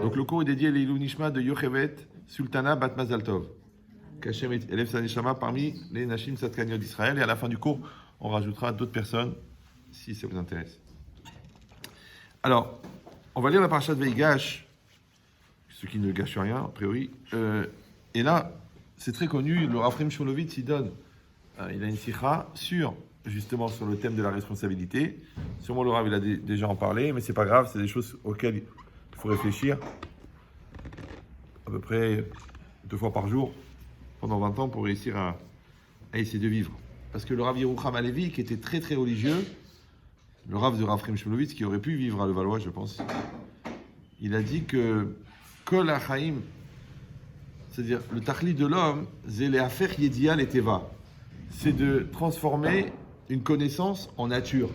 Donc le cours est dédié à l'Ilou Nishma de Yochevet Sultana Bat Mazal Tov. Kachem élève sa neshama parmi les Nashim Satkaniot d'Israël. Et à la fin du cours, on rajoutera d'autres personnes si ça vous intéresse. Alors, on va lire la parasha de Veigash, ce qui ne gâche rien, a priori. Et là, c'est très connu, le Rav Chaim Shmulevitz, il donne, il a une sikha justement sur le thème de la responsabilité. Sûrement le Rav, il a déjà en parlé, mais c'est pas grave, c'est des choses auxquelles il faut réfléchir à peu près 2 fois par jour pendant 20 ans pour réussir à essayer de vivre. Parce que le Rav Yerucham Alevi, qui était très très religieux, le Rav de Rav Chaim Shmulevitz, qui aurait pu vivre à Levallois, je pense, il a dit que Kol HaChaim, c'est-à-dire le tachli de l'homme, c'est les affaires yedia et teva, c'est de transformer une connaissance en nature.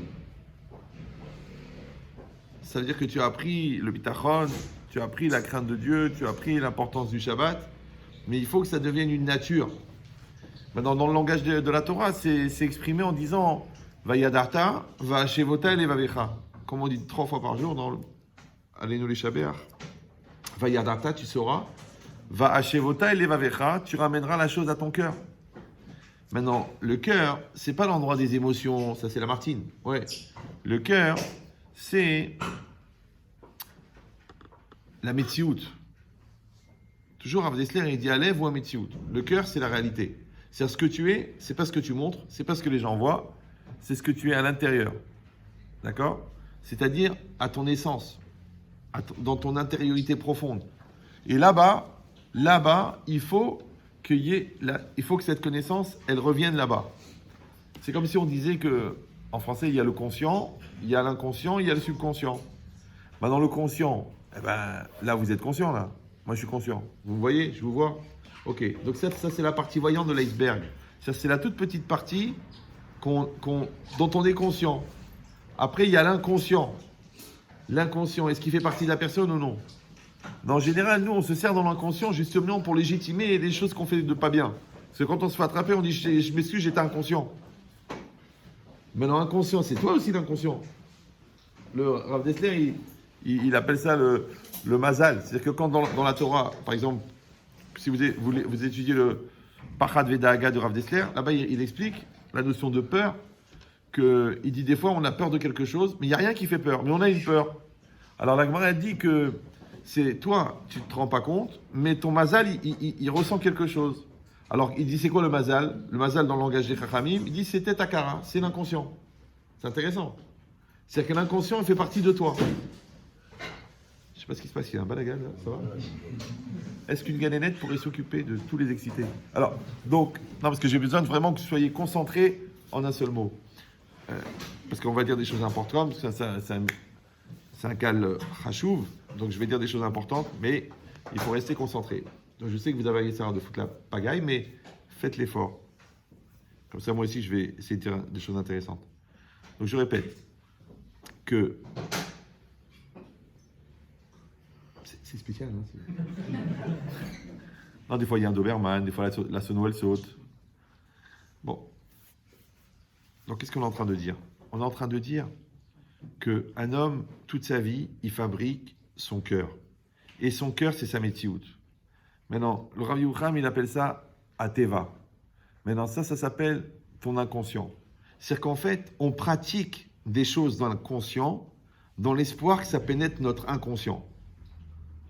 Ça veut dire que tu as appris le bitachon, tu as appris la crainte de Dieu, tu as appris l'importance du Shabbat, mais il faut que ça devienne une nature. Maintenant, dans le langage de la Torah, c'est exprimé en disant Vayadarta, Va'ashevota elevavecha. Comme on dit 3 fois par jour dans Aleinu les Shabbat. Vayadarta, tu sauras. Va'ashevota elevavecha, tu ramèneras la chose à ton cœur. Maintenant, le cœur, c'est pas l'endroit des émotions, ça c'est la Martine. Ouais. Le cœur, c'est la Metsiout. Toujours Rav Dessler, il dit Alev ou Metsiout. Le cœur, c'est la réalité. C'est ce que tu es, c'est pas ce que tu montres, c'est pas ce que les gens voient, c'est ce que tu es à l'intérieur. D'accord ? C'est-à-dire à ton essence, dans ton intériorité profonde. Et là-bas, il faut il faut que cette connaissance, elle revienne là-bas. C'est comme si on disait que, en français, il y a le conscient, il y a l'inconscient, il y a le subconscient. Bah, dans le conscient, là, vous êtes conscient, là. Moi, je suis conscient. Vous me voyez ? Je vous vois ? Ok. Donc ça c'est la partie voyante de l'iceberg. Ça, c'est la toute petite partie dont on est conscient. Après, il y a l'inconscient. L'inconscient, est-ce qu'il fait partie de la personne ou non ? En général, nous, on se sert dans l'inconscient justement pour légitimer les choses qu'on fait de pas bien. Parce que quand on se fait attraper, on dit « je m'excuse, j'étais inconscient ». Maintenant, inconscient, c'est toi aussi l'inconscient. Le Rav Dessler, il appelle ça le mazal. C'est-à-dire que quand dans la Torah, par exemple, si vous étudiez le Pachad Vedahaga de Rav Dessler, là-bas, il explique la notion de peur, qu'il dit des fois, on a peur de quelque chose, mais il n'y a rien qui fait peur, mais on a une peur. Alors la Gemara dit que c'est toi, tu ne te rends pas compte, mais ton mazal, il ressent quelque chose. Alors, il dit, c'est quoi le mazal ? Le mazal, dans le langage des Chachamim, il dit, c'est Tetakara, c'est l'inconscient. C'est intéressant. C'est-à-dire que l'inconscient, il fait partie de toi. Je ne sais pas ce qui se passe, il y a un balagan, là, ça va ? Est-ce qu'une ganénette pourrait s'occuper de tous les excités ? Alors, donc, non, parce que j'ai besoin vraiment que vous soyez concentrés en un seul mot. Parce qu'on va dire des choses importantes, parce que c'est un cal chachouv, donc je vais dire des choses importantes, mais il faut rester concentré. Donc je sais que vous avez essayé de foutre la pagaille, mais faites l'effort. Comme ça, moi aussi, je vais essayer de dire des choses intéressantes. Donc je répète que... C'est spécial, hein, non, des fois, il y a un Doberman, des fois, la sono, elle saute. Bon. Donc, qu'est-ce qu'on est en train de dire ? On est en train de dire qu'un homme, toute sa vie, il fabrique son cœur. Et son cœur, c'est sa métiout. Maintenant, le Rav Yerucham, il appelle ça Ateva. Maintenant, ça s'appelle ton inconscient. C'est-à-dire qu'en fait, on pratique des choses dans l'inconscient dans l'espoir que ça pénètre notre inconscient.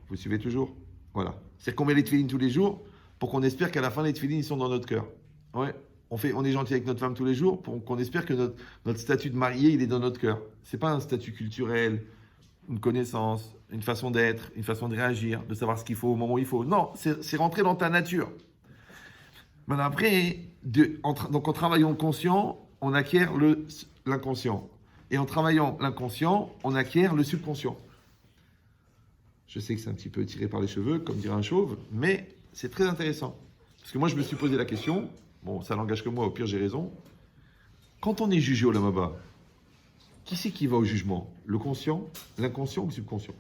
Vous suivez toujours ? Voilà. C'est-à-dire qu'on met les tefilines tous les jours pour qu'on espère qu'à la fin, les tefilines, ils sont dans notre cœur. Ouais. On est gentil avec notre femme tous les jours pour qu'on espère que notre statut de marié, il est dans notre cœur. C'est pas un statut culturel, une connaissance, une façon d'être, une façon de réagir, de savoir ce qu'il faut au moment où il faut. Non, c'est rentrer dans ta nature. Maintenant après, donc en travaillant le conscient, on acquiert l'inconscient. Et en travaillant l'inconscient, on acquiert le subconscient. Je sais que c'est un petit peu tiré par les cheveux, comme dirait un chauve, mais c'est très intéressant. Parce que moi, je me suis posé la question, bon, ça n'engage que moi, au pire, j'ai raison. Quand on est jugé au Lamaba, qui c'est qui va au jugement ? Le conscient, l'inconscient ou le subconscient ?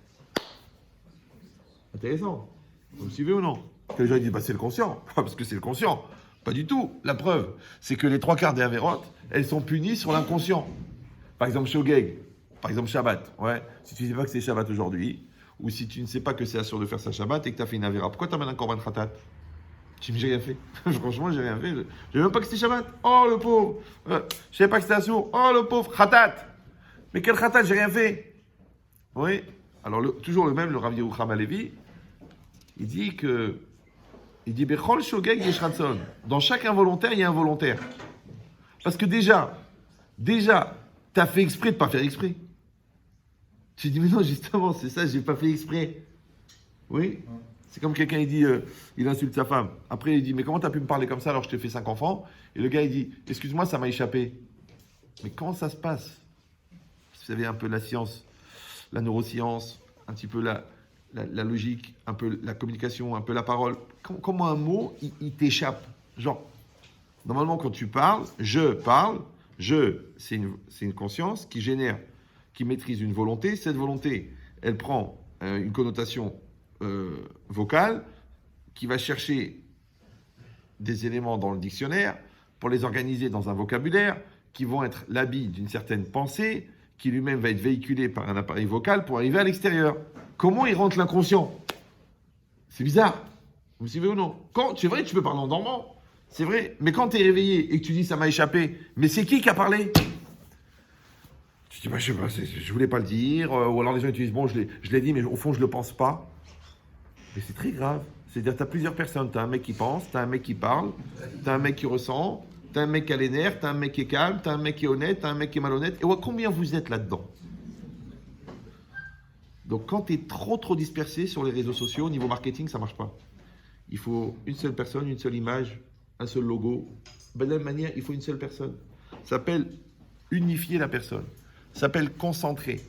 Intéressant. Vous me suivez ou non ? Les gens disent, c'est le conscient. Parce que c'est le conscient. Pas du tout. La preuve, c'est que les 3/4 des avérotes, elles sont punies sur l'inconscient. Par exemple, Shogeg, par exemple, Shabbat. Ouais. Si tu ne sais pas que c'est Shabbat aujourd'hui, ou si tu ne sais pas que c'est assur de faire sa Shabbat et que tu as fait une Avera, pourquoi tu amènes un Korban Khatat? Tu me dis, j'ai rien fait. Franchement, j'ai rien fait. Je savais même pas que c'était Shabbat. Oh, le pauvre. Je savais pas que c'était assur. Oh, le pauvre. Khatat. Mais quel Khatat? J'ai rien fait. Oui. Alors, toujours le même, le Rav Yerucham Halevi, il dit que, Bechol Shogeg Yesh Ratzon. Dans chaque involontaire, il y a un volontaire. Parce que déjà, tu as fait exprès de pas faire exprès. Tu dis, mais non, justement, c'est ça, j'ai pas fait exprès. Oui. C'est comme quelqu'un, il dit, il insulte sa femme. Après, il dit, mais comment tu as pu me parler comme ça alors que je t'ai fait 5 enfants? Et le gars, il dit, excuse-moi, ça m'a échappé. Mais comment ça se passe? Vous savez, un peu la science, la neuroscience, un petit peu la logique, un peu la communication, un peu la parole. Comment un mot, il t'échappe? Genre, normalement, quand tu parles, c'est une conscience qui génère, qui maîtrise une volonté. Cette volonté, elle prend une connotation vocale qui va chercher des éléments dans le dictionnaire pour les organiser dans un vocabulaire qui vont être l'habit d'une certaine pensée qui lui-même va être véhiculé par un appareil vocal pour arriver à l'extérieur. Comment il rentre l'inconscient? C'est bizarre. Vous me suivez ou non? C'est vrai, tu peux parler en dormant. C'est vrai. Mais quand tu es réveillé et que tu dis ça m'a échappé, mais c'est qui a parlé? Tu dis, je sais pas, je voulais pas le dire. Ou alors les gens utilisent, bon, je l'ai dit, mais au fond, je le pense pas. Mais c'est très grave. C'est-à-dire, tu as plusieurs personnes. Tu as un mec qui pense, tu as un mec qui parle, tu as un mec qui ressent, tu as un mec qui a les nerfs, tu as un mec qui est calme, tu as un mec qui est honnête, tu as un mec qui est malhonnête. Et combien vous êtes là-dedans? Donc, quand tu es trop dispersé sur les réseaux sociaux, au niveau marketing, ça ne marche pas. Il faut une seule personne, une seule image, un seul logo. Ben, de la même manière, il faut une seule personne. Ça s'appelle unifier la personne. Ça s'appelle concentrer.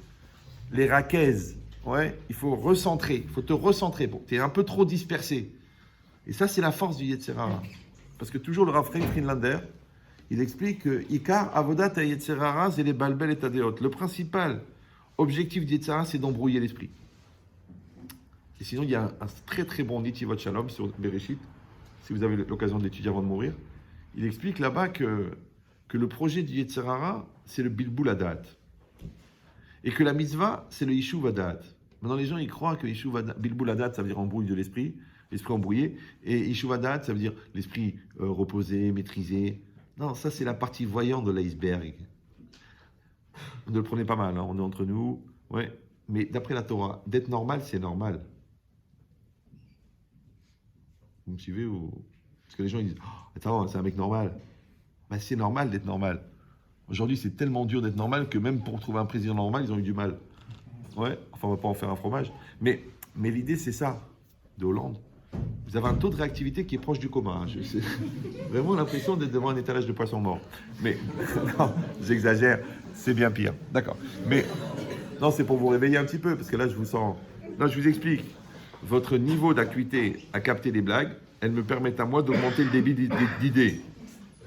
Les raquaises, ouais, il faut recentrer. Il faut te recentrer. Bon, tu es un peu trop dispersé. Et ça, c'est la force du Yetzer Hara. Parce que toujours le Rav Friedlander, il explique que Ikar Avodat à Yetzer Hara, c'est les balbel et tadeot. Le principal objectif du Yetzer Hara, c'est d'embrouiller l'esprit. Et sinon, il y a un très bon Nitivot Shalom sur Bereshit, si vous avez l'occasion de l'étudier avant de mourir. Il explique là-bas que le projet du Yetzer Hara, c'est le Bilboul Hadat. Et que la mitzvah, c'est le Yishuv Hadat. Maintenant, les gens, ils croient que Bilboul Hadat, ça veut dire embrouille de l'esprit embrouillé. Et Yishuv Hadat, ça veut dire l'esprit reposé, maîtrisé. Non, ça, c'est la partie voyante de l'iceberg. Ne le prenez pas mal, hein, on est entre nous. Ouais. Mais d'après la Torah, d'être normal, c'est normal. Vous me suivez ou... Parce que les gens ils disent attends, c'est un mec normal. Ben, c'est normal d'être normal. Aujourd'hui, c'est tellement dur d'être normal que même pour trouver un président normal, ils ont eu du mal. Ouais, enfin, on va pas en faire un fromage. Mais l'idée, c'est ça, de Hollande. Vous avez un taux de réactivité qui est proche du commun. Hein. J'ai vraiment l'impression d'être devant un étalage de poissons morts. Mais, non, j'exagère, c'est bien pire. D'accord. Mais, non, c'est pour vous réveiller un petit peu, parce que là, je vous sens... Là, je vous explique. Votre niveau d'acuité à capter les blagues, elles me permettent à moi d'augmenter le débit d'idées.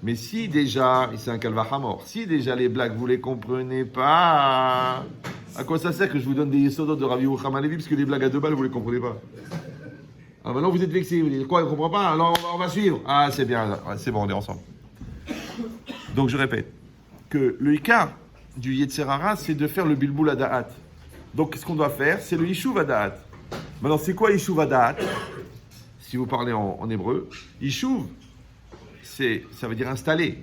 Mais si déjà, et c'est un calvaire à mort, si déjà les blagues, vous les comprenez pas, à quoi ça sert que je vous donne des yesodot de Rav Yerucham Halevi, parce que les blagues à 2 balles, vous les comprenez pas? Ah, maintenant vous êtes vexés, vous dites quoi, on ne comprend pas, alors on va suivre. Ah, c'est bien, c'est bon, on est ensemble. Donc je répète, que le Ikar du Yetzer Hara, c'est de faire le Bilboul Hadaat. Donc ce qu'on doit faire, c'est le Yishuv Hadaat. Maintenant, c'est quoi Yishuv Hadaat? Si vous parlez en hébreu, Yishuv, ça veut dire installer.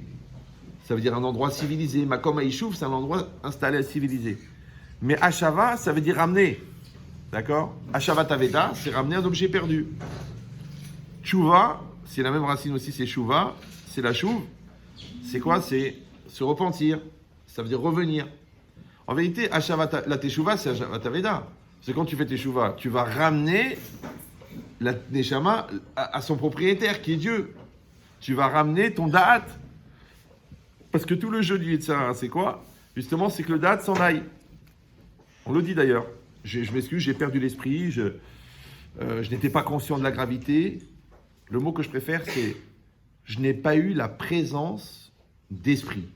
Ça veut dire un endroit civilisé. Makom Yishuv, c'est un endroit installé, civilisé. Mais Hashava, ça veut dire ramener. D'accord? Hashavat Aveda, c'est ramener un objet perdu. Tshuva, c'est la même racine aussi, c'est Shuva, c'est la Shuv. C'est quoi? C'est se repentir. Ça veut dire revenir. En vérité, la Teshuva, c'est Hashavat Aveda. C'est quand tu fais Teshuva, tu vas ramener la Neshama à son propriétaire, qui est Dieu. Tu vas ramener ton Da'at. Parce que tout le jeu du Yetzer Hara, c'est quoi? Justement, c'est que le Da'at s'en aille. On le dit d'ailleurs. Je m'excuse, j'ai perdu l'esprit, je n'étais pas conscient de la gravité. Le mot que je préfère, c'est je n'ai pas eu la présence d'esprit.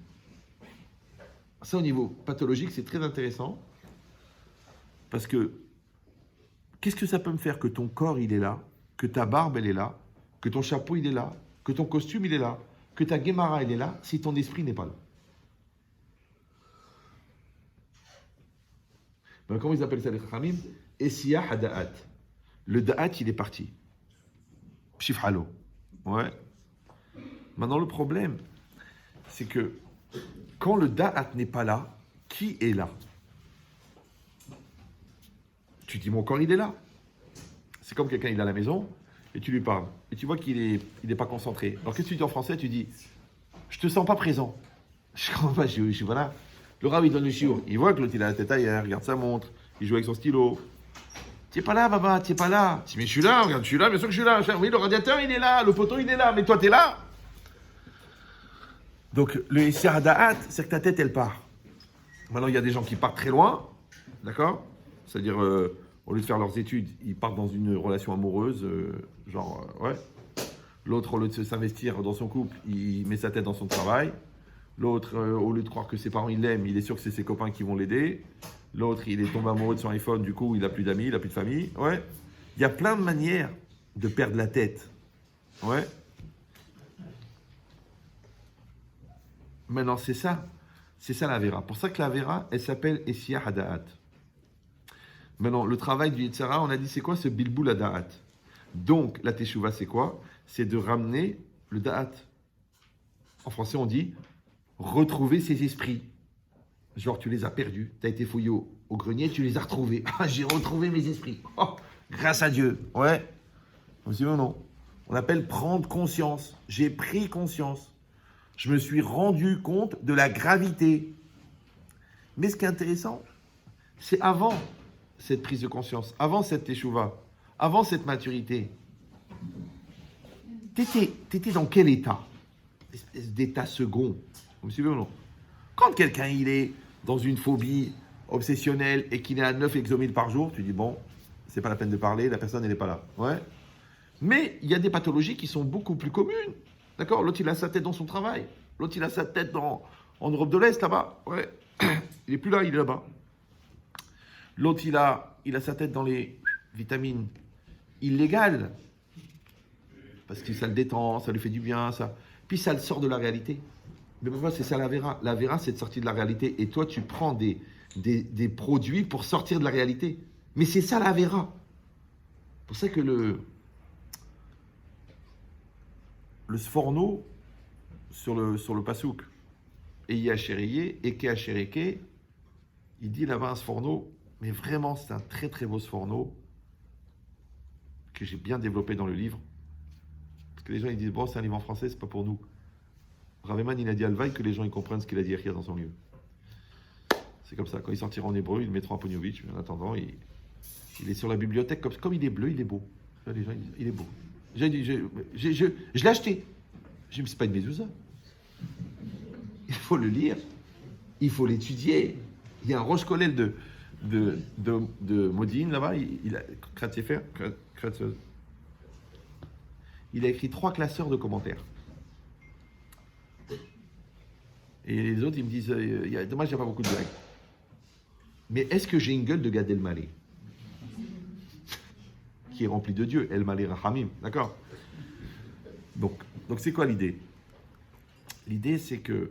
Ça, au niveau pathologique, c'est très intéressant. Parce que, qu'est-ce que ça peut me faire que ton corps, il est là, que ta barbe, elle est là, que ton chapeau, il est là, que ton costume, il est là, que ta guémara, elle est là, si ton esprit n'est pas là? Ben, comment ils appellent ça les Chachamim? Essiyah hada'at. Le da'at, il est parti. Pshif halo. Ouais. Maintenant, le problème, c'est que quand le da'at n'est pas là, qui est là? Tu dis, mon corps, il est là. C'est comme quelqu'un, il est à la maison, et tu lui parles. Et tu vois qu'il est pas concentré. Alors, qu'est-ce que tu dis en français? Tu dis, je te sens pas présent. Je comprends pas, voilà. Le rab, il donne le chiour. Il voit que l'autre, il a la tête ailleurs, regarde sa montre, il joue avec son stylo. T'es pas là, Baba, t'es pas là. Tu dis, mais je suis là, regarde, je suis là, bien sûr que je suis là. Oui, le radiateur, il est là, le poteau, il est là, mais toi, t'es là. Donc, le Essiyah Da'at, c'est que ta tête, elle part. Maintenant, il y a des gens qui partent très loin, d'accord? C'est-à-dire, au lieu de faire leurs études, ils partent dans une relation amoureuse, ouais. L'autre, au lieu de s'investir dans son couple, il met sa tête dans son travail. L'autre, au lieu de croire que ses parents, ils l'aiment, il est sûr que c'est ses copains qui vont l'aider. L'autre, il est tombé amoureux de son iPhone, du coup, il n'a plus d'amis, il n'a plus de famille. Ouais. Il y a plein de manières de perdre la tête. Ouais. Maintenant, c'est ça. C'est ça la Vera. Pour ça que la Vera, elle s'appelle Essiyah Hada'at. Maintenant, le travail du Yetzer Hara, on a dit, c'est quoi ce Bilboul Hada'at? Donc, la Teshuvah, c'est quoi? C'est de ramener le Da'at. En français, on dit retrouver ses esprits. Genre, tu les as perdus. Tu as été fouillé au grenier, tu les as retrouvés. Ah, j'ai retrouvé mes esprits. Oh, grâce à Dieu. Ouais. Vous savez ou non? On appelle prendre conscience. J'ai pris conscience. Je me suis rendu compte de la gravité. Mais ce qui est intéressant, c'est avant cette prise de conscience, avant cette teshuva, avant cette maturité. T'étais dans quel état? Espèce d'état second. Vous me suivez ou non? Quand quelqu'un il est dans une phobie obsessionnelle et qu'il est à 9 exomil par jour, tu dis bon, c'est pas la peine de parler, la personne elle n'est pas là. Ouais. Mais il y a des pathologies qui sont beaucoup plus communes. D'accord? L'autre il a sa tête dans son travail. L'autre il a sa tête en Europe de l'Est là-bas. Ouais. Il est plus là, il est là-bas. L'autre il a sa tête dans les vitamines illégales. Parce que ça le détend, ça lui fait du bien, ça. Puis ça le sort de la réalité. Mais parfois, c'est ça la Vera. La Vera, c'est de sortir de la réalité. Et toi, tu prends des produits pour sortir de la réalité. Mais c'est ça la Vera. C'est pour ça que le Sforno, sur le Passouk, Eya Chereye, Eke Chereke, il dit là-bas un Sforno, mais vraiment, c'est un très très beau Sforno que j'ai bien développé dans le livre. Parce que les gens, ils disent, bon, c'est un livre en français, c'est pas pour nous. Raveman, il a dit Alvaï que les gens ils comprennent ce qu'il a dit écrire dans son livre. C'est comme ça. Quand il sortira en hébreu, ils le mettront à Pognovitch. En attendant, il est sur la bibliothèque. Comme il est bleu, il est beau. Là, les gens, il est beau. Je l'ai acheté. Je me dis, c'est pas une mezouza. Il faut le lire. Il faut l'étudier. Il y a un Rosh Kollel de Modine là-bas. Il a écrit 3 classeurs de commentaires. Et les autres, ils me disent, dommage, il n'y a pas beaucoup de blagues. Mais est-ce que j'ai une gueule de Gad Elmaleh qui est rempli de Dieu, Elmaleh Rahamim, d'accord? Donc c'est quoi l'idée? L'idée, c'est que...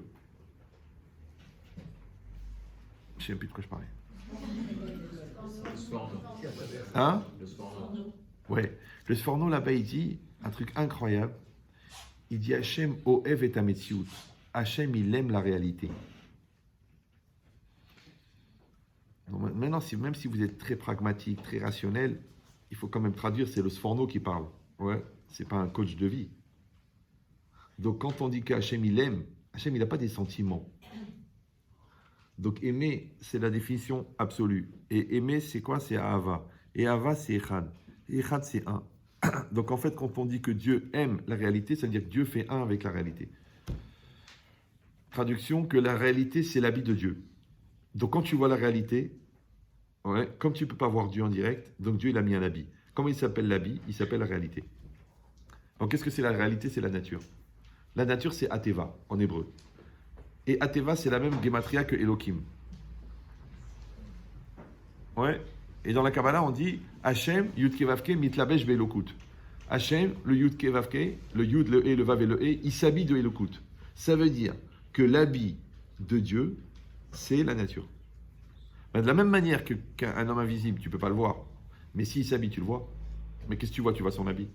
Je ne sais plus de quoi je parlais. Hein? Ouais. Le Sforno, là-bas, il dit un truc incroyable. Il dit Hachem Oev et Ametsiout. Hachem, il aime la réalité. Donc maintenant, même si vous êtes très pragmatique, très rationnel, il faut quand même traduire, c'est le Sforno qui parle. Ouais, c'est pas un coach de vie. Donc quand on dit qu'Hachem, il aime, Hachem, il n'a pas des sentiments. Donc aimer, c'est la définition absolue. Et aimer, c'est quoi? C'est Ahava. Et Ahava, c'est Echad. Et Echad, c'est un. Donc en fait, quand on dit que Dieu aime la réalité, ça veut dire que Dieu fait un avec la réalité. Traduction, que la réalité, c'est l'habit de Dieu. Donc quand tu vois la réalité, ouais, comme tu ne peux pas voir Dieu en direct, donc Dieu, il a mis un habit. Comment il s'appelle l'habit? Il s'appelle la réalité. Donc qu'est-ce que c'est la réalité? C'est la nature. La nature, c'est Ateva, en hébreu. Et Ateva, c'est la même gematria que Elohim. Ouais. Et dans la Kabbalah, on dit Hachem, Yud Kevavke, Mitlabesh Be'elokut. Hachem, le Yud Kevavke, le Yud, le E, le Vav et le E, il s'habille de Elokut. Ça veut dire que l'habit de Dieu, c'est la nature. Ben, de la même manière qu'un homme invisible, tu ne peux pas le voir, Mais s'il s'habille, tu le vois. Mais qu'est-ce que tu vois? Tu vois son habit.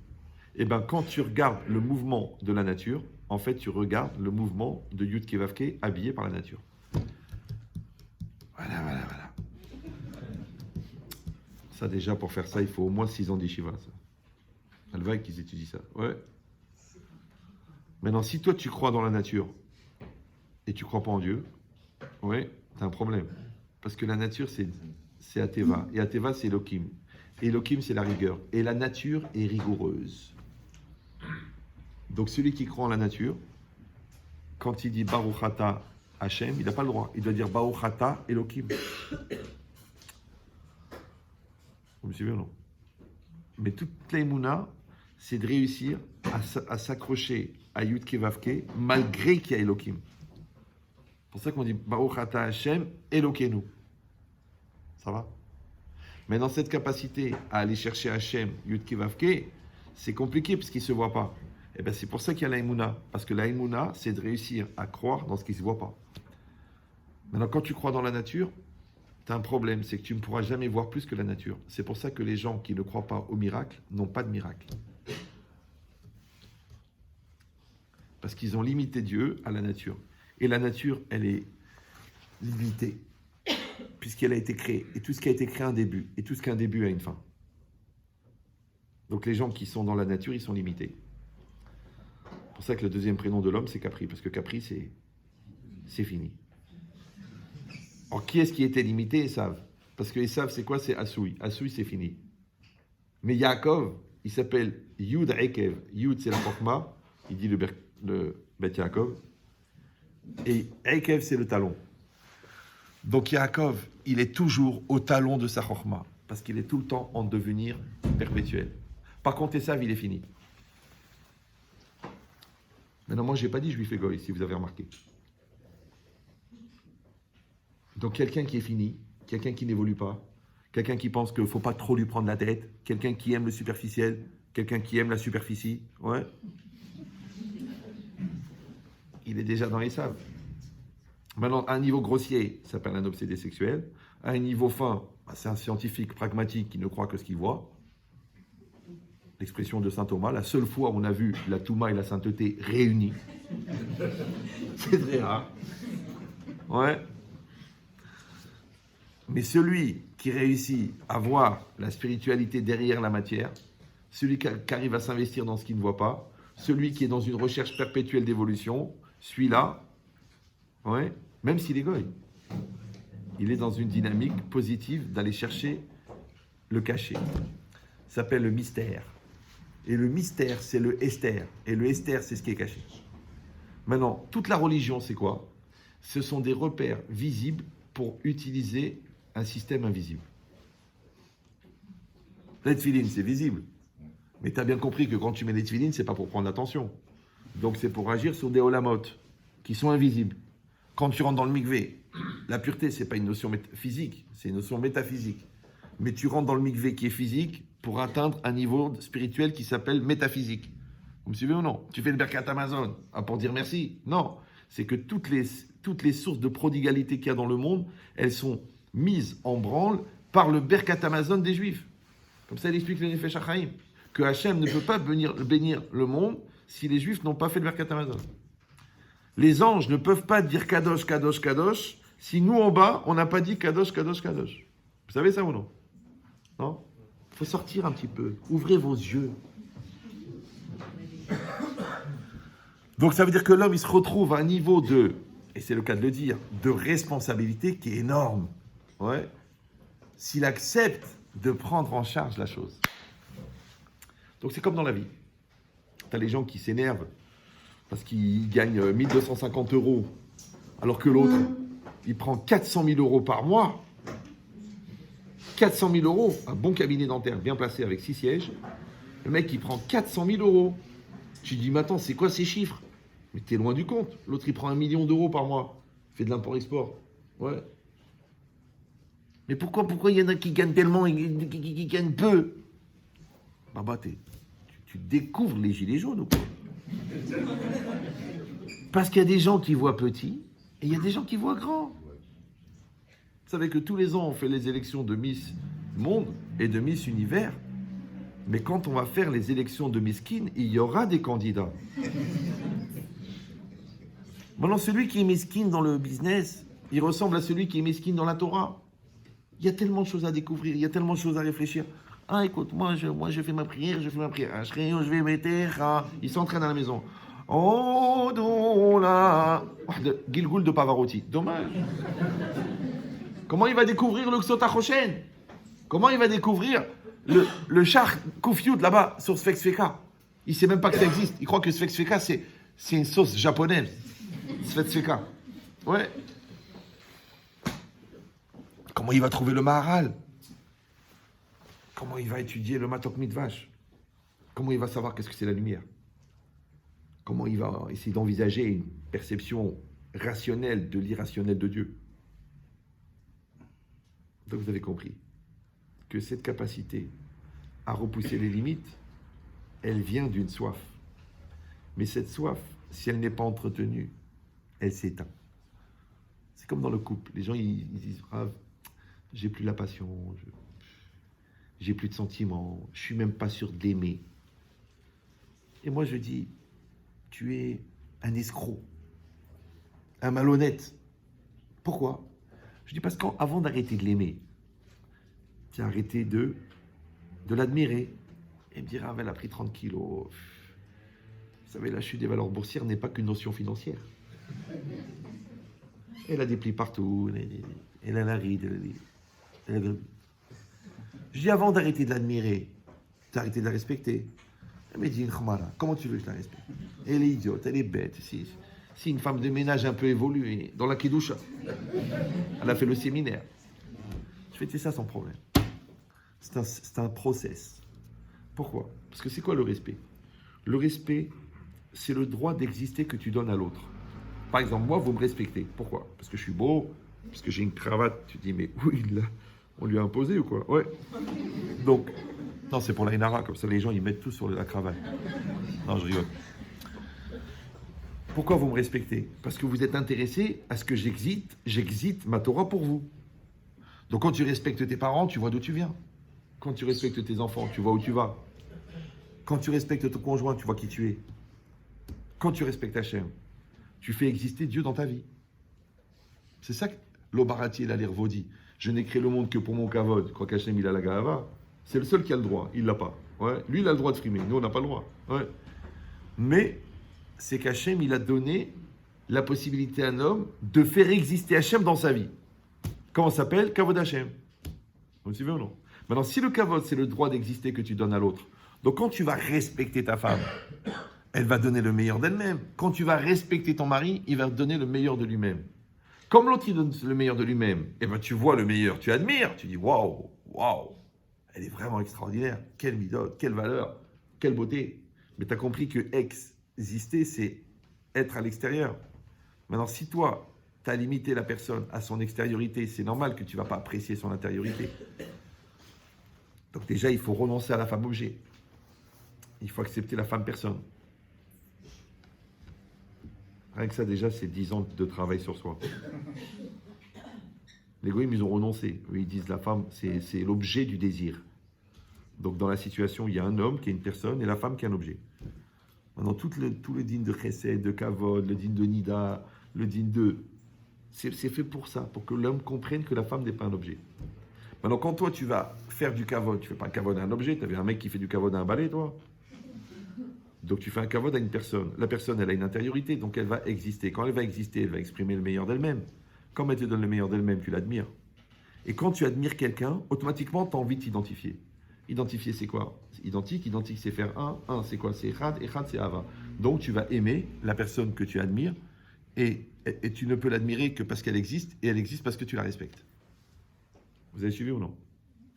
Eh bien, quand tu regardes le mouvement de la nature, en fait, tu regardes le mouvement de Yud Kevavke habillé par la nature. Voilà. Ça, déjà, pour faire ça, il faut au moins 6 ans d'Yeshiva. Alvaï qu'ils étudient ça. Ouais. Maintenant, si toi, tu crois dans la nature et tu crois pas en Dieu, ouais, t'as un problème. Parce que la nature, c'est Ateva. Et Ateva, c'est Elohim. Et Elohim, c'est la rigueur. Et la nature est rigoureuse. Donc, celui qui croit en la nature, quand il dit Baruch Ata Hashem, il n'a pas le droit. Il doit dire Baruch Ata Elohim. Vous me suivez ou non? Mais toute l'aïmouna, c'est de réussir à s'accrocher à Yud Kevavke malgré qu'il y a Elohim. C'est pour ça qu'on dit Baruch Ata Hashem Elokeinu. Ça va? Mais dans cette capacité à aller chercher Hashem Yud Kevavke, c'est compliqué parce qu'il ne se voit pas. Et bien c'est pour ça qu'il y a l'aïmouna. Parce que l'aïmouna, c'est de réussir à croire dans ce qui ne se voit pas. Maintenant, quand tu crois dans la nature, tu as un problème, c'est que tu ne pourras jamais voir plus que la nature. C'est pour ça que les gens qui ne croient pas au miracle n'ont pas de miracle. Parce qu'ils ont limité Dieu à la nature. Et la nature, elle est limitée, puisqu'elle a été créée. Et tout ce qui a été créé a un début. Et tout ce qui a un début a une fin. Donc les gens qui sont dans la nature, ils sont limités. C'est pour ça que le deuxième prénom de l'homme, c'est Capri. Parce que Capri, c'est fini. Alors, qui est-ce qui était limité? Esav. Parce que Esav, c'est quoi? C'est Assoui. Assoui, c'est fini. Mais Yaakov, il s'appelle Yud Ekev. Yud, c'est la Chokma. Il dit le Bet Yaakov. Et Ekev, c'est le talon. Donc Yaakov, il est toujours au talon de sa Chokma. Parce qu'il est tout le temps en devenir perpétuel. Par contre, Esav, il est fini. Maintenant, moi, je n'ai pas dit juif et goy, si vous avez remarqué. Donc quelqu'un qui est fini, quelqu'un qui n'évolue pas, quelqu'un qui pense qu'il ne faut pas trop lui prendre la tête, quelqu'un qui aime le superficiel, quelqu'un qui aime la superficie, ouais. Il est déjà dans les sables. Maintenant, à un niveau grossier, ça s'appelle un obsédé sexuel. À un niveau fin, c'est un scientifique pragmatique qui ne croit que ce qu'il voit. L'expression de saint Thomas, la seule fois où on a vu la Touma et la sainteté réunies. C'est très rare. Ouais. Mais celui qui réussit à voir la spiritualité derrière la matière, celui qui arrive à s'investir dans ce qu'il ne voit pas, celui qui est dans une recherche perpétuelle d'évolution, celui-là, ouais, même s'il est goy, il est dans une dynamique positive d'aller chercher le caché. Ça s'appelle le mystère. Et le mystère, c'est le Esther. Et le Esther, c'est ce qui est caché. Maintenant, toute la religion, c'est quoi? Ce sont des repères visibles pour utiliser un système invisible. Les tefilines, c'est visible. Mais tu as bien compris que quand tu mets les tefilines, c'est pas pour prendre l'attention. Donc c'est pour agir sur des olamot qui sont invisibles. Quand tu rentres dans le mikvé, la pureté, c'est pas une notion physique, c'est une notion métaphysique. Mais tu rentres dans le mikvé qui est physique pour atteindre un niveau spirituel qui s'appelle métaphysique. Vous me suivez ou non? Tu fais le Birkat Amazon pour dire merci? Non. C'est que toutes les sources de prodigalité qu'il y a dans le monde, elles sont mises en branle par le Birkat Amazon des Juifs. Comme ça, il explique le Nefesh HaChaim, que Hachem ne peut pas bénir le monde si les Juifs n'ont pas fait le Birkat Amazon. Les anges ne peuvent pas dire Kadosh, Kadosh, Kadosh, si nous en bas, on n'a pas dit Kadosh, Kadosh, Kadosh. Vous savez ça ou non? Non? Il faut sortir un petit peu. Ouvrez vos yeux. Donc ça veut dire que l'homme, il se retrouve à un niveau de, et c'est le cas de le dire, de responsabilité qui est énorme. Ouais. S'il accepte de prendre en charge la chose. Donc c'est comme dans la vie. Tu as les gens qui s'énervent parce qu'ils gagnent 1250 €, alors que l'autre, il prend 400 000 € par mois. 400 000 €, un bon cabinet dentaire bien placé avec 6 sièges. Le mec, il prend 400 000 €. Tu dis, mais attends, c'est quoi ces chiffres? Mais t'es loin du compte. L'autre, il prend 1 million € par mois. Il fait de l'import-export. Ouais. Mais pourquoi il y en a qui gagnent tellement et qui gagnent peu? Bah, tu découvres les gilets jaunes ou quoi? Parce qu'il y a des gens qui voient petit et il y a des gens qui voient grand. Vous savez que tous les ans, on fait les élections de Miss Monde et de Miss Univers. Mais quand on va faire les élections de Miskin, il y aura des candidats. Maintenant, celui qui est Miskin dans le business, il ressemble à celui qui est Miskin dans la Torah. Il y a tellement de choses à découvrir, il y a tellement de choses à réfléchir. Ah, écoute, moi je fais ma prière, je vais mettre, il s'entraîne à la maison. Oh, doula. Gilgul de Pavarotti. Dommage. Comment il va découvrir le Ksot HaChoshen? Comment il va découvrir le char Koufioud là-bas sur Sfex Feka? Il ne sait même pas que ça existe. Il croit que Sfex Feka, c'est une sauce japonaise. Sfex Feka. Ouais. Comment il va trouver le Maharal? Comment il va étudier le Matok Mitvash? Comment il va savoir qu'est-ce que c'est la lumière? Comment il va essayer d'envisager une perception rationnelle de l'irrationnel de Dieu? Donc vous avez compris que cette capacité à repousser les limites, elle vient d'une soif. Mais cette soif, si elle n'est pas entretenue, elle s'éteint. C'est comme dans le couple. Les gens, ils disent « Ah, j'ai plus la passion, j'ai plus de sentiments, je suis même pas sûr d'aimer. » Et moi, je dis « Tu es un escroc, un malhonnête. » Pourquoi? Je dis parce qu'avant d'arrêter de l'aimer, tu as arrêté de l'admirer et me dire « Ah, elle a pris 30 kilos. » Vous savez, la chute des valeurs boursières n'est pas qu'une notion financière. Elle a des plis partout, elle a la ride. Je dis avant d'arrêter de l'admirer, tu as arrêté de la respecter. Elle m'a dit « Comment tu veux que je la respecte? Elle est idiote, elle est bête. Si une femme de ménage un peu évoluée, dans la Kedusha, elle a fait le séminaire. » Je fais, c'est ça son problème. C'est un process. Pourquoi? Parce que c'est quoi le respect? Le respect, c'est le droit d'exister que tu donnes à l'autre. Par exemple, moi, vous me respectez. Pourquoi? Parce que je suis beau, parce que j'ai une cravate. Tu dis, mais oui, on lui a imposé ou quoi? Ouais. Donc, non, c'est pour la Inara, comme ça les gens, ils mettent tout sur la cravate. Non, je rigole. Pourquoi vous me respectez? Parce que vous êtes intéressé à ce que j'exite ma Torah pour vous. Donc quand tu respectes tes parents, tu vois d'où tu viens. Quand tu respectes tes enfants, tu vois où tu vas. Quand tu respectes ton conjoint, tu vois qui tu es. Quand tu respectes Hachem, tu fais exister Dieu dans ta vie. C'est ça que l'Obarati et l'Alervo dit. Je n'ai créé le monde que pour mon kavod. Je crois qu'Hachem, il a la gahava. C'est le seul qui a le droit. Il ne l'a pas. Ouais. Lui, il a le droit de frimer. Nous, on n'a pas le droit. Ouais. Mais c'est qu'Hachem, il a donné la possibilité à un homme de faire exister Hachem dans sa vie. Comment ça s'appelle? Kavod Hachem. Vous me suivez ou non? Maintenant, si le kavod, c'est le droit d'exister que tu donnes à l'autre, donc quand tu vas respecter ta femme, elle va donner le meilleur d'elle-même. Quand tu vas respecter ton mari, il va te donner le meilleur de lui-même. Comme l'autre, il donne le meilleur de lui-même, et ben tu vois le meilleur, tu admires, tu dis waouh, waouh, elle est vraiment extraordinaire, quelle midot, quelle valeur, quelle beauté. Mais tu as compris que exister, c'est être à l'extérieur. Maintenant, si toi, tu as limité la personne à son extériorité, c'est normal que tu ne vas pas apprécier son intériorité. Donc déjà, il faut renoncer à la femme objet. Il faut accepter la femme personne. Rien que ça, déjà, c'est 10 ans de travail sur soi. Les goïms, ils ont renoncé. Eux, ils disent la femme, c'est l'objet du désir. Donc dans la situation, il y a un homme qui est une personne et la femme qui est un objet. Maintenant, tout le digne de Chesed, de Kavod, le digne de Nida, le digne de... C'est fait pour ça, pour que l'homme comprenne que la femme n'est pas un objet. Maintenant, quand toi, tu vas faire du Kavod, tu ne fais pas un Kavod à un objet, tu avais un mec qui fait du Kavod à un balai, toi. Donc tu fais un Kavod à une personne. La personne, elle a une intériorité, donc elle va exister. Quand elle va exister, elle va exprimer le meilleur d'elle-même. Quand elle te donne le meilleur d'elle-même, tu l'admires. Et quand tu admires quelqu'un, automatiquement, tu as envie de t'identifier. Identifier, c'est quoi? Identique, c'est faire un, c'est quoi? C'est Echad, Echad, c'est Ava. Donc tu vas aimer la personne que tu admires, et tu ne peux l'admirer que parce qu'elle existe, et elle existe parce que tu la respectes. Vous avez suivi ou non?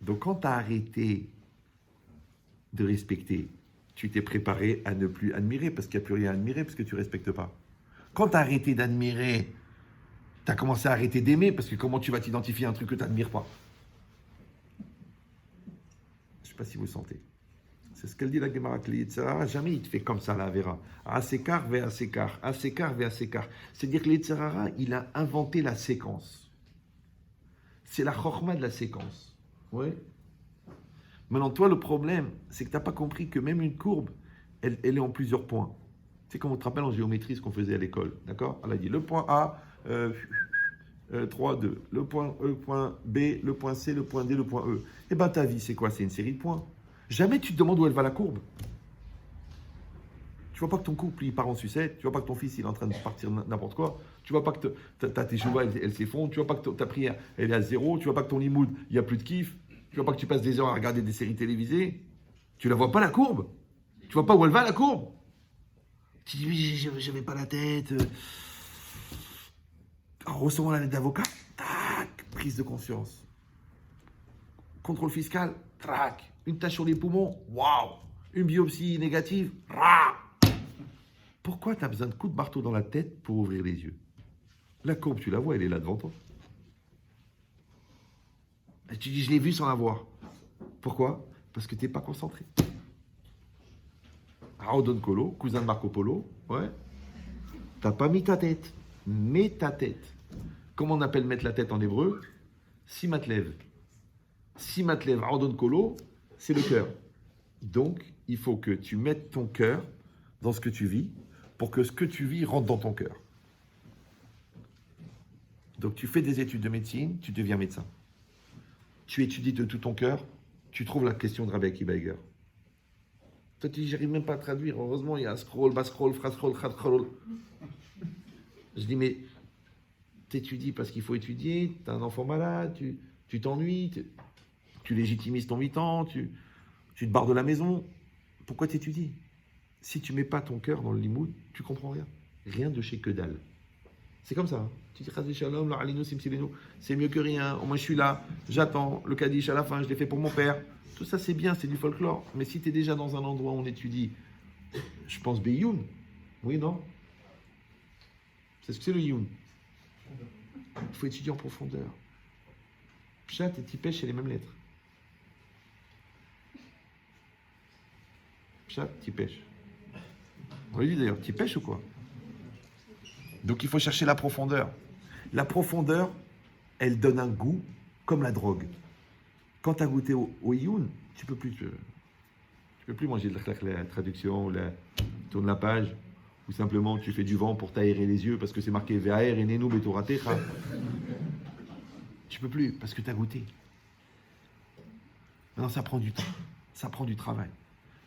Donc quand tu as arrêté de respecter, tu t'es préparé à ne plus admirer, parce qu'il n'y a plus rien à admirer, parce que tu ne respectes pas. Quand tu as arrêté d'admirer, tu as commencé à arrêter d'aimer, parce que comment tu vas t'identifier à un truc que tu n'admires pas? Je ne sais pas si vous sentez. C'est ce qu'elle dit la Gemara, que l'Yitzhara, jamais il te fait comme ça, la Avera. Asekar ve asekar, asekar ve asekar. C'est-à-dire que l'Yitzhara, il a inventé la séquence. C'est la chorma de la séquence. Ouais. Maintenant, toi, le problème, c'est que tu n'as pas compris que même une courbe, elle est en plusieurs points. C'est comme on te rappelle en géométrie ce qu'on faisait à l'école. D'accord? Elle a dit le point A, 3, 2. Le point E, point B, le point C, le point D, le point E. Eh bien, ta vie, c'est quoi? C'est une série de points. Jamais tu te demandes où elle va la courbe. Tu vois pas que ton couple, il part en sucette. Tu vois pas que ton fils, il est en train de partir n'importe quoi. Tu vois pas que tes chevaux, elles s'effondrent. Tu vois pas que ta prière, elle est à zéro. Tu vois pas que ton limoud, il n'y a plus de kiff. Tu vois pas que tu passes des heures à regarder des séries télévisées. Tu la vois pas, la courbe. Tu vois pas où elle va, la courbe. Tu dis, oui, je n'avais pas la tête. En recevant la lettre d'avocat, tac, prise de conscience. Contrôle fiscal, trac. Une tache sur les poumons, waouh. Une biopsie négative, rah. Pourquoi tu as besoin de coups de marteau dans la tête pour ouvrir les yeux? La courbe, tu la vois, elle est là devant toi. Et tu dis, je l'ai vue sans la voir. Pourquoi? Parce que tu n'es pas concentré. Raodon Colo, cousin de Marco Polo, ouais. T'as pas mis ta tête. Mets ta tête. Comment on appelle mettre la tête en hébreu? Simatlev. Simatlev, Raodon Colo, c'est le cœur. Donc, il faut que tu mettes ton cœur dans ce que tu vis pour que ce que tu vis rentre dans ton cœur. Donc, tu fais des études de médecine, tu deviens médecin. Tu étudies de tout ton cœur, tu trouves la question de Rabbi Akiva Eiger. Toi, tu dis, j'arrive même pas à traduire. Heureusement, il y a scroll, bas scroll, phrase scroll, khat scroll. Je dis, mais t'étudies parce qu'il faut étudier, t'as un enfant malade, tu t'ennuies, tu légitimises ton mi-temps, tu te barres de la maison. Pourquoi t'étudies? Si tu mets pas ton cœur dans le limoud, tu comprends rien. Rien de chez que dalle. C'est comme ça. Hein. Tu dis, Chazé Shalom, la Alinu, Simsilenu, c'est mieux que rien. Au moins, je suis là, j'attends le Kaddish à la fin, je l'ai fait pour mon père. Tout ça, c'est bien, c'est du folklore. Mais si tu es déjà dans un endroit où on étudie, je pense Beyoun. Oui, non? C'est ce que c'est le Youn. Il faut étudier en profondeur. Pshat et Tipesh, c'est les mêmes lettres. Pshat, Tipesh. On lui dit d'ailleurs, Tipesh ou quoi? Donc il faut chercher la profondeur. La profondeur, elle donne un goût comme la drogue. Quand tu as goûté au Youn, tu peux plus manger de la traduction, ou tourne la page, ou simplement tu fais du vent pour t'aérer les yeux parce que c'est marqué Ve'aer et Nenu Betoratecha. Tu peux plus parce que tu as goûté. Maintenant, ça prend du temps, ça prend du travail.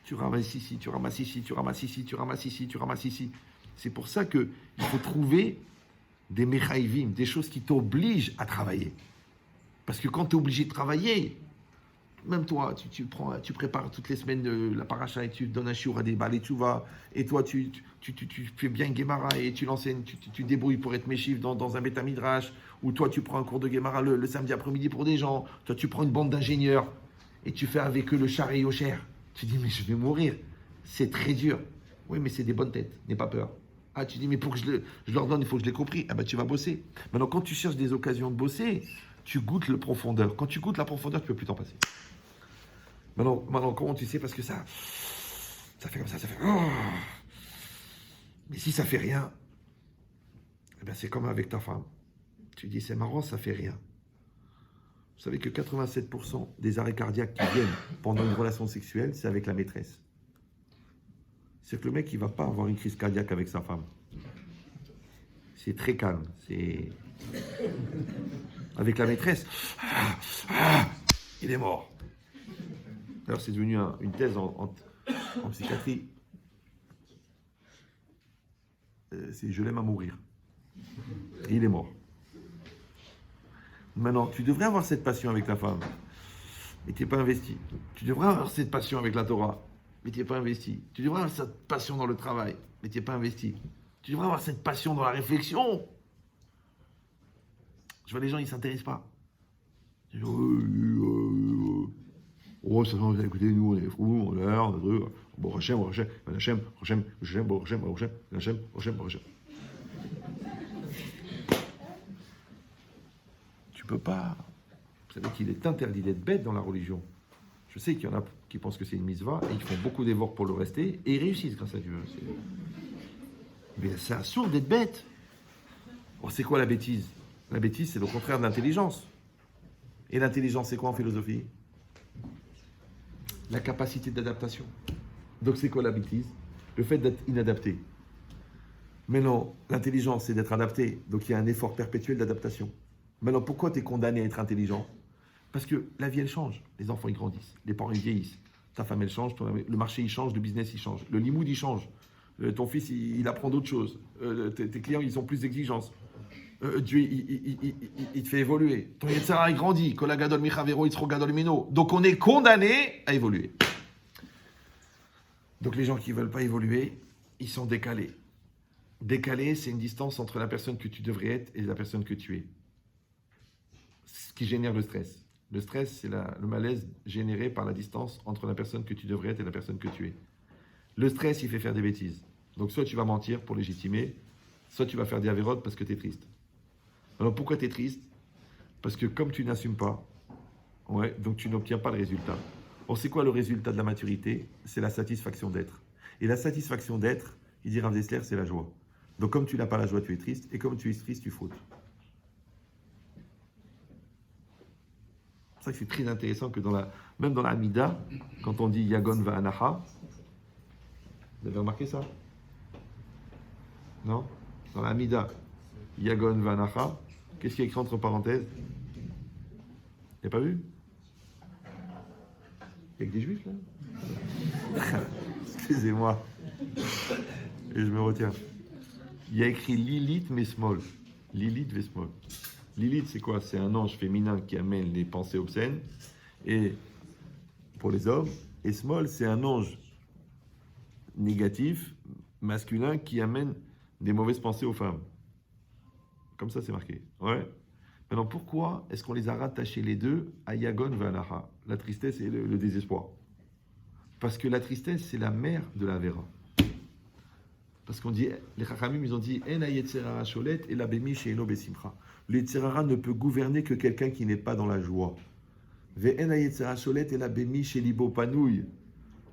Tu ramasses ici, tu ramasses ici, tu ramasses ici, tu ramasses ici, tu ramasses ici. C'est pour ça qu'il faut trouver des mechaïvim, des choses qui t'obligent à travailler. Parce que quand tu es obligé de travailler, même toi, tu prépares toutes les semaines la paracha et tu donnes un shiur à des balles et tu vas, et toi, tu fais bien une Gemara et tu l'enseignes, tu débrouilles pour être méchif dans un Beth Midrash, ou toi, tu prends un cours de Gemara le samedi après-midi pour des gens, toi, tu prends une bande d'ingénieurs et tu fais avec eux le char et Yosher. Tu dis, mais je vais mourir, c'est très dur. Oui, mais c'est des bonnes têtes, n'aie pas peur. Ah, tu dis, mais pour que je leur donne, il faut que je l'ai compris. Ah ben, tu vas bosser. Maintenant, quand tu cherches des occasions de bosser, tu goûtes la profondeur. Quand tu goûtes la profondeur, tu ne peux plus t'en passer. Maintenant, comment tu sais? Parce que ça fait comme ça fait... Oh. Mais si ça fait rien, eh ben c'est comme avec ta femme. Tu dis, c'est marrant, ça fait rien. Vous savez que 87% des arrêts cardiaques qui viennent pendant une relation sexuelle, c'est avec la maîtresse. C'est que le mec, il ne va pas avoir une crise cardiaque avec sa femme. C'est très calme. C'est... Avec la maîtresse, il est mort. Alors, c'est devenu une thèse en psychiatrie. C'est je l'aime à mourir. Et il est mort. Maintenant, tu devrais avoir cette passion avec ta femme, mais tu n'es pas investi. Tu devrais avoir cette passion avec la Torah, mais tu n'es pas investi. Tu devrais avoir cette passion dans le travail, mais tu n'es pas investi. Tu devrais avoir cette passion dans la réflexion. Je vois les gens, ils ne s'intéressent pas. Oh, ça va, écoutez, nous, on est fous, on est là, on est truc. Bon, Hachem, Hachem, Hachem, Hachem, Hachem, bon, Hachem, Hachem, Hachem, Hachem, Hachem. Tu peux pas. Vous savez qu'il est interdit d'être bête dans la religion. Je sais qu'il y en a qui pensent que c'est une mitzvah et ils font beaucoup d'efforts pour le rester et ils réussissent grâce à Dieu. Mais c'est absurde d'être bête. Oh, c'est quoi la bêtise? La bêtise, c'est le contraire de l'intelligence. Et l'intelligence, c'est quoi en philosophie? la capacité d'adaptation. Donc c'est quoi la bêtise? Le fait d'être inadapté. Maintenant, l'intelligence, c'est d'être adapté. Donc il y a un effort perpétuel d'adaptation. Maintenant, pourquoi tu es condamné à être intelligent? Parce que la vie, elle change. Les enfants, ils grandissent. Les parents, ils vieillissent. Ta femme, elle change. Le marché, il change. Le business, il change. Le limoud, il change. Ton fils, il apprend d'autres choses. Tes clients, ils ont plus d'exigences. Dieu, il te fait évoluer. Ton Yetzara, il grandit. Kolagadol Michavero, Yitzrogadol Mino. Donc, on est condamné à évoluer. Donc, les gens qui ne veulent pas évoluer, ils sont décalés. Décalé, c'est une distance entre la personne que tu devrais être et la personne que tu es. Ce qui génère le stress. Le stress, c'est le malaise généré par la distance entre la personne que tu devrais être et la personne que tu es. Le stress, il fait faire des bêtises. Donc, soit tu vas mentir pour légitimer, soit tu vas faire des avérotes parce que tu es triste. Alors, pourquoi tu es triste? Parce que comme tu n'assumes pas, donc tu n'obtiens pas le résultat. Or, c'est quoi le résultat de la maturité? C'est la satisfaction d'être. Et la satisfaction d'être, il dit Rav Dessler, c'est la joie. Donc, comme tu n'as pas la joie, tu es triste. Et comme tu es triste, tu fautes. C'est pour ça que c'est très intéressant que même dans la Amida, quand on dit Yagon Va'anaha, vous avez remarqué ça? Non? Dans la Amida, Yagon Va'anaha, qu'est-ce qui est écrit entre parenthèses? Vous n'avez pas vu? Il y a que des juifs là? Excusez-moi. Et je me retiens. Il y a écrit Lilith Mesmol. Lilith Vesmol. Lilith, c'est quoi? C'est un ange féminin qui amène les pensées obscènes et pour les hommes. Et Smol, c'est un ange négatif, masculin, qui amène des mauvaises pensées aux femmes. Comme ça, c'est marqué. Ouais. Maintenant, pourquoi est-ce qu'on les a rattachés les deux à Yagon Va'anaha? La tristesse et le désespoir. Parce que la tristesse, c'est la mère de la Vera. Parce qu'on dit, les Chachamim, ils ont dit, En hayetzerara sholet et la bemi sheino besimcha. Le Yetzerara ne peut gouverner que quelqu'un qui n'est pas dans la joie. Ve en hayetzerara sholet et la bemi shelibo panouille.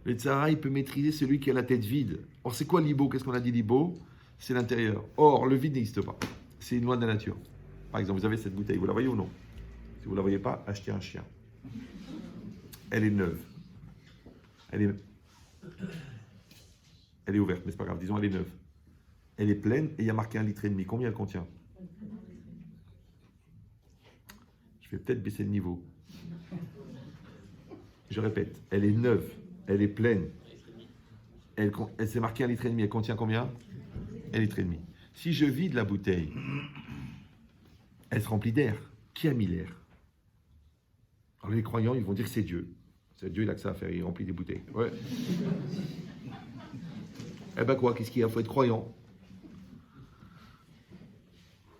Le Yetzerara, il peut maîtriser celui qui a la tête vide. Or, c'est quoi l'ibo? Qu'est-ce qu'on a dit l'ibo? C'est l'intérieur. Or, le vide n'existe pas. C'est une loi de la nature. Par exemple, vous avez cette bouteille, vous la voyez ou non? Si vous ne la voyez pas, achetez un chien. Elle est neuve. Elle est ouverte, mais c'est pas grave. Disons, elle est neuve. Elle est pleine et il y a marqué 1,5 litre. Combien elle contient? Je vais peut-être baisser le niveau. Je répète, elle est neuve, elle est pleine. Elle s'est marqué 1,5 litre. Elle contient combien? 1,5 litre. Si je vide la bouteille, elle se remplit d'air. Qui a mis l'air? Alors les croyants, ils vont dire que c'est Dieu. C'est Dieu, il a que ça à faire, il remplit des bouteilles. Ouais. Eh ben quoi, qu'est-ce qu'il y a? Il faut être croyant.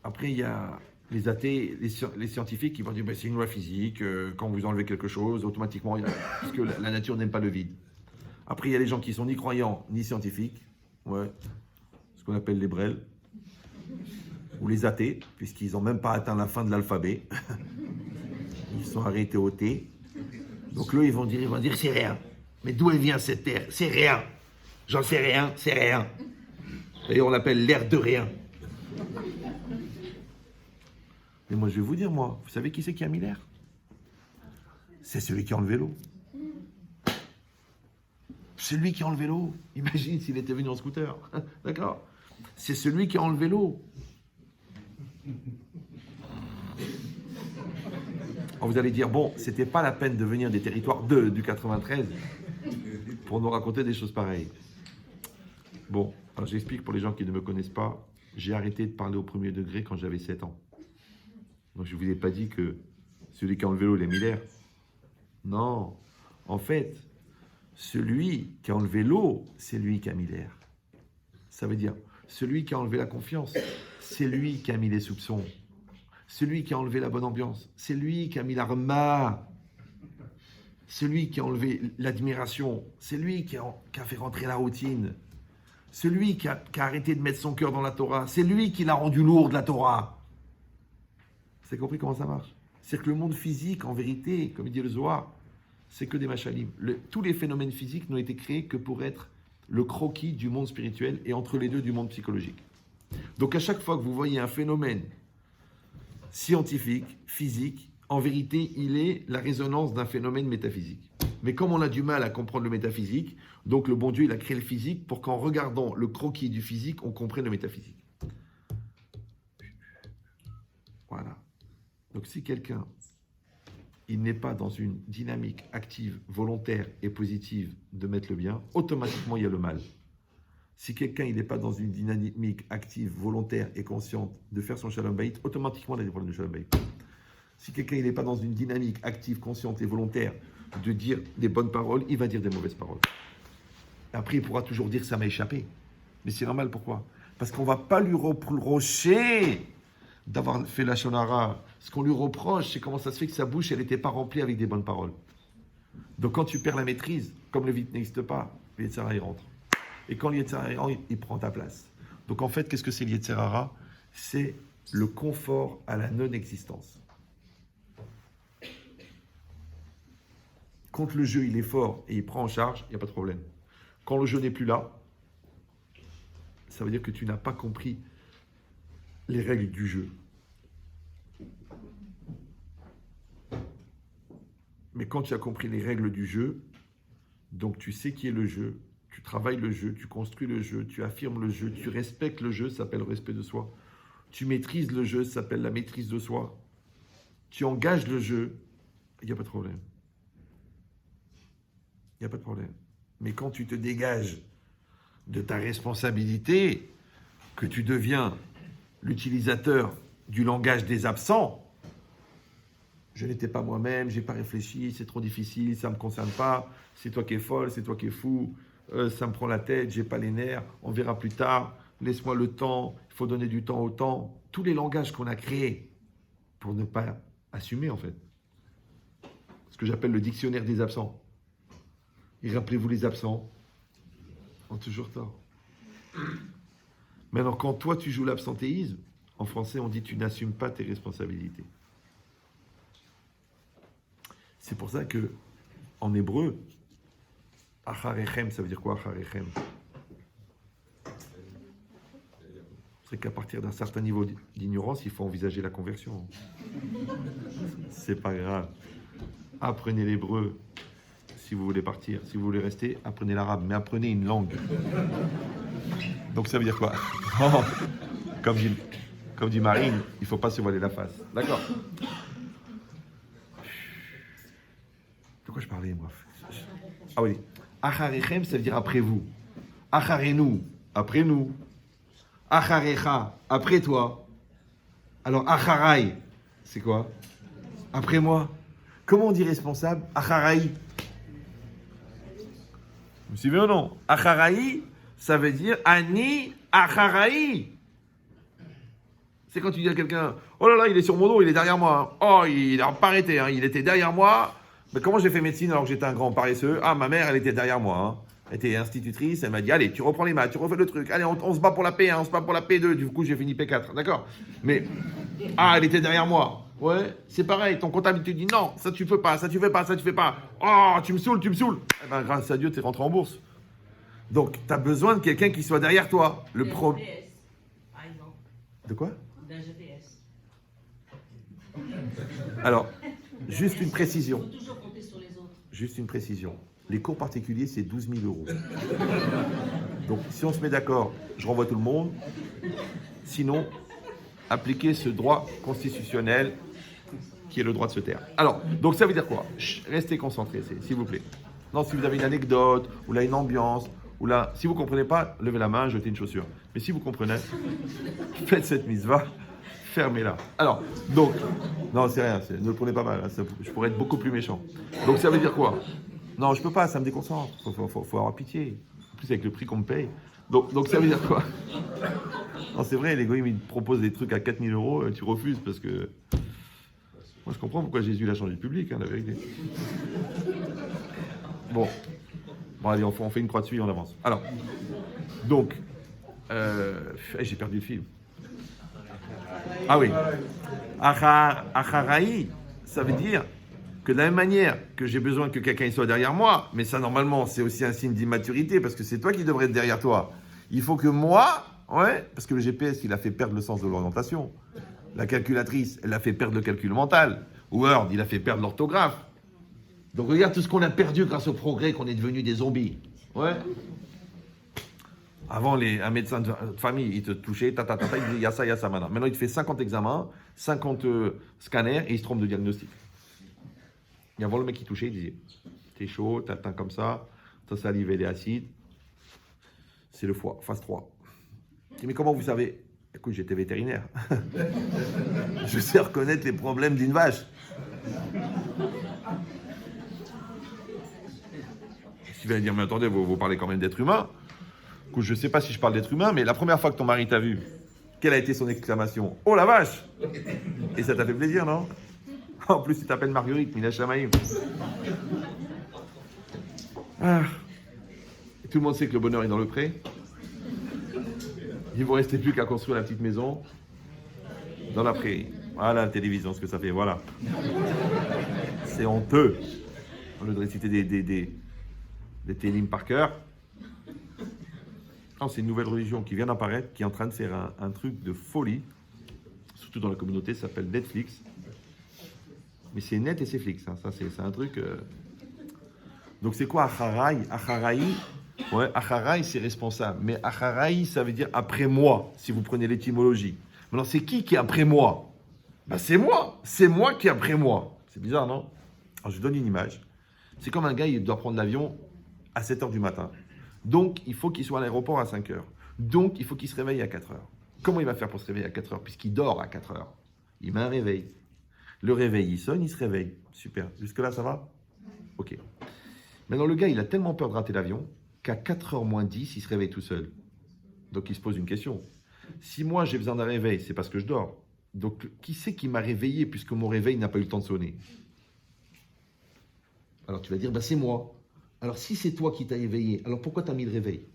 Après, il y a les athées, les scientifiques qui vont dire c'est une loi physique, quand vous enlevez quelque chose, automatiquement, parce que la nature n'aime pas le vide. Après, il y a les gens qui sont ni croyants, ni scientifiques, ce qu'on appelle les brels, ou les athées, puisqu'ils n'ont même pas atteint la fin de l'alphabet. Ils sont arrêtés au T. Donc là, ils vont dire c'est rien. Mais d'où elle vient cette terre? C'est rien. J'en sais rien, c'est rien. Et on l'appelle l'air de rien. Mais moi, je vais vous dire, vous savez qui c'est qui a mis l'air? C'est celui qui a enlevé l'eau. Celui qui a enlevé l'eau. Imagine s'il était venu en scooter. D'accord? C'est celui qui a enlevé l'eau. Alors vous allez dire, bon, c'était pas la peine de venir des territoires du 93 pour nous raconter des choses pareilles. Bon, alors j'explique pour les gens qui ne me connaissent pas, j'ai arrêté de parler au premier degré quand j'avais 7 ans. Donc je ne vous ai pas dit que celui qui a enlevé l'eau, il a mis l'air. Non, en fait, celui qui a enlevé l'eau, c'est lui qui a mis l'air. Ça veut dire, celui qui a enlevé la confiance, c'est lui qui a mis les soupçons. Celui qui a enlevé la bonne ambiance, c'est lui qui a mis la remma. Celui qui a enlevé l'admiration, c'est lui qui a fait rentrer la routine. Celui qui a arrêté de mettre son cœur dans la Torah, c'est lui qui l'a rendu lourde, la Torah. Vous avez compris comment ça marche? C'est que le monde physique, en vérité, comme il dit le Zohar, c'est que des machalim. Tous les phénomènes physiques n'ont été créés que pour être le croquis du monde spirituel et entre les deux du monde psychologique. Donc à chaque fois que vous voyez un phénomène scientifique, physique, En vérité, il est la résonance d'un phénomène métaphysique. Mais comme on a du mal à comprendre le métaphysique, donc le bon Dieu, il a créé le physique pour qu'en regardant le croquis du physique, on comprenne le métaphysique. Voilà. Donc si quelqu'un, il n'est pas dans une dynamique active, volontaire et positive de mettre le bien, automatiquement il y a le mal. Si quelqu'un il n'est pas dans une dynamique active, volontaire et consciente de faire son shalom bayit, automatiquement il a des problèmes de shalom bayit. Si quelqu'un il n'est pas dans une dynamique active, consciente et volontaire de dire des bonnes paroles, il va dire des mauvaises paroles. Après, il pourra toujours dire ça m'a échappé. Mais c'est normal, pourquoi? Parce qu'on ne va pas lui reprocher d'avoir fait la shonara. Ce qu'on lui reproche, c'est comment ça se fait que sa bouche, elle n'était pas remplie avec des bonnes paroles. Donc quand tu perds la maîtrise, comme le vide n'existe pas, le Yetzer Hara, il rentre. Et quand le Yetzer Hara, il prend ta place. Donc en fait, qu'est-ce que c'est le Yetzer Hara? C'est le confort à la non-existence. Quand le jeu il est fort et il prend en charge, il n'y a pas de problème. Quand le jeu n'est plus là, ça veut dire que tu n'as pas compris les règles du jeu. Mais quand tu as compris les règles du jeu, donc tu sais qui est le jeu, tu travailles le jeu, tu construis le jeu, tu affirmes le jeu, tu respectes le jeu, ça s'appelle le respect de soi. Tu maîtrises le jeu, ça s'appelle la maîtrise de soi. Tu engages le jeu, il n'y a pas de problème. Il n'y a pas de problème. Mais quand tu te dégages de ta responsabilité, que tu deviens l'utilisateur du langage des absents, je n'étais pas moi-même, j'ai pas réfléchi, c'est trop difficile, ça me concerne pas, c'est toi qui es folle, c'est toi qui es fou, ça me prend la tête, j'ai pas les nerfs, on verra plus tard, laisse-moi le temps, il faut donner du temps au temps. Tous les langages qu'on a créés pour ne pas assumer en fait. Ce que j'appelle le dictionnaire des absents. Et rappelez-vous, les absents ont toujours tort. Maintenant, quand toi tu joues l'absentéisme, en français on dit tu n'assumes pas tes responsabilités. C'est pour ça que, en hébreu, acharechem, ça veut dire quoi acharechem? C'est qu'à partir d'un certain niveau d'ignorance, il faut envisager la conversion. C'est pas grave. Apprenez l'hébreu si vous voulez partir. Si vous voulez rester, apprenez l'arabe, mais apprenez une langue. Donc ça veut dire quoi? Oh, comme dit Marine, il ne faut pas se voiler la face. D'accord? De quoi je parlais, moi? Ah oui. Acharechem, ça veut dire après vous. Acharenu, après nous. Acharecha, après toi. Alors, acharai, c'est quoi? Après moi. Comment on dit responsable? Acharai. Vous me suivez ou non? Acharai, ça veut dire ani acharai. C'est quand tu dis à quelqu'un, oh là là, il est sur mon dos, il est derrière moi. Oh, il n'a pas arrêté, hein. Il était derrière moi. Mais comment j'ai fait médecine alors que j'étais un grand paresseux? Ah, ma mère, elle était derrière moi. Hein. Elle était institutrice, elle m'a dit, allez, tu reprends les maths, tu refais le truc. Allez, on se bat pour la P1, on se bat pour la P2. Du coup, j'ai fini P4, d'accord? Mais, ah, elle était derrière moi. Ouais, c'est pareil, ton comptable te dit, non, ça tu fais pas, ça tu fais pas, ça tu fais pas. Oh, tu me saoules, tu me saoules. Eh ben, grâce à Dieu, tu es rentré en bourse. Donc, tu as besoin de quelqu'un qui soit derrière toi. Le problème. Par exemple. De quoi? D'un GPS. Alors, juste une précision. Il faut toujours compter sur les autres. Juste une précision. Les cours particuliers, c'est 12 000 €. Donc, si on se met d'accord, je renvoie tout le monde. Sinon, appliquez ce droit constitutionnel qui est le droit de se taire. Alors, donc ça veut dire quoi? Restez concentrés, s'il vous plaît. Non, si vous avez une anecdote, ou là une ambiance, ou là, si vous ne comprenez pas, levez la main, jetez une chaussure. Mais si vous comprenez, faites cette mitzvah, fermez-la. Alors, donc, non, c'est rien, ne le prenez pas mal, hein, je pourrais être beaucoup plus méchant. Donc ça veut dire quoi? Non, je peux pas, ça me déconcentre, faut avoir pitié. En plus, avec le prix qu'on me paye. Donc ça veut dire quoi? Non, c'est vrai, les gars, ils me proposent des trucs à 4 000 €, tu refuses parce que... Moi, je comprends pourquoi Jésus l'a changé de public, hein, la vérité. Bon, allez, on fait une croix dessus et on avance. Alors, donc, j'ai perdu le fil. Ah oui. Acharai, ça veut dire que de la même manière que j'ai besoin que quelqu'un soit derrière moi, mais ça, normalement, c'est aussi un signe d'immaturité, parce que c'est toi qui devrais être derrière toi. Il faut que moi, ouais, parce que le GPS, il a fait perdre le sens de l'orientation. La calculatrice, elle a fait perdre le calcul mental. Word, il a fait perdre l'orthographe. Donc regarde tout ce qu'on a perdu grâce au progrès qu'on est devenu des zombies. Ouais. Avant, un médecin de famille, il te touchait, il disait, il y a ça maintenant. Maintenant, il te fait 50 examens, 50 scanners et il se trompe de diagnostic. Et avant, le mec qui touchait, il disait, t'es chaud, t'as le teint comme ça, ta salive elle est acide, c'est le foie, phase 3. Je dis, mais comment vous savez? Écoute, j'étais vétérinaire. Je sais reconnaître les problèmes d'une vache. Tu vas dire, mais attendez, vous parlez quand même d'être humain. Écoute, je ne sais pas si je parle d'être humain, mais la première fois que ton mari t'a vu, quelle a été son exclamation? Oh la vache! Et ça t'a fait plaisir, non? En plus, il t'appelle Marguerite, Mina Chamaïm. Ah. Tout le monde sait que le bonheur est dans le pré. Il ne vous restait plus qu'à construire la petite maison dans la prairie. Voilà la télévision, ce que ça fait, voilà. C'est honteux. Au lieu de réciter des télim par cœur. Non, c'est une nouvelle religion qui vient d'apparaître, qui est en train de faire un truc de folie, surtout dans la communauté, ça s'appelle Netflix. Mais c'est net et c'est flix, hein. Ça c'est un truc... Donc c'est quoi Acharai? Acharai, ouais, Acharai c'est responsable, mais Acharai ça veut dire après moi, si vous prenez l'étymologie. Maintenant c'est qui est après moi? Ben, c'est moi qui est après moi. C'est bizarre, non? Alors je vous donne une image. C'est comme un gars, il doit prendre l'avion à 7h du matin. Donc, il faut qu'il soit à l'aéroport à 5h. Donc, il faut qu'il se réveille à 4h. Comment il va faire pour se réveiller à 4h? Puisqu'il dort à 4h. Il met un réveil. Le réveil, il sonne, il se réveille. Super. Jusque-là, ça va? Ok. Maintenant, le gars, il a tellement peur de rater l'avion qu'à 4h moins 10, il se réveille tout seul. Donc, il se pose une question. Si moi, j'ai besoin d'un réveil, c'est parce que je dors. Donc, qui c'est qui m'a réveillé puisque mon réveil n'a pas eu le temps de sonner? Alors, tu vas dire, bah, c'est moi. Alors, si c'est toi qui t'as éveillé, alors pourquoi t'as mis le réveil?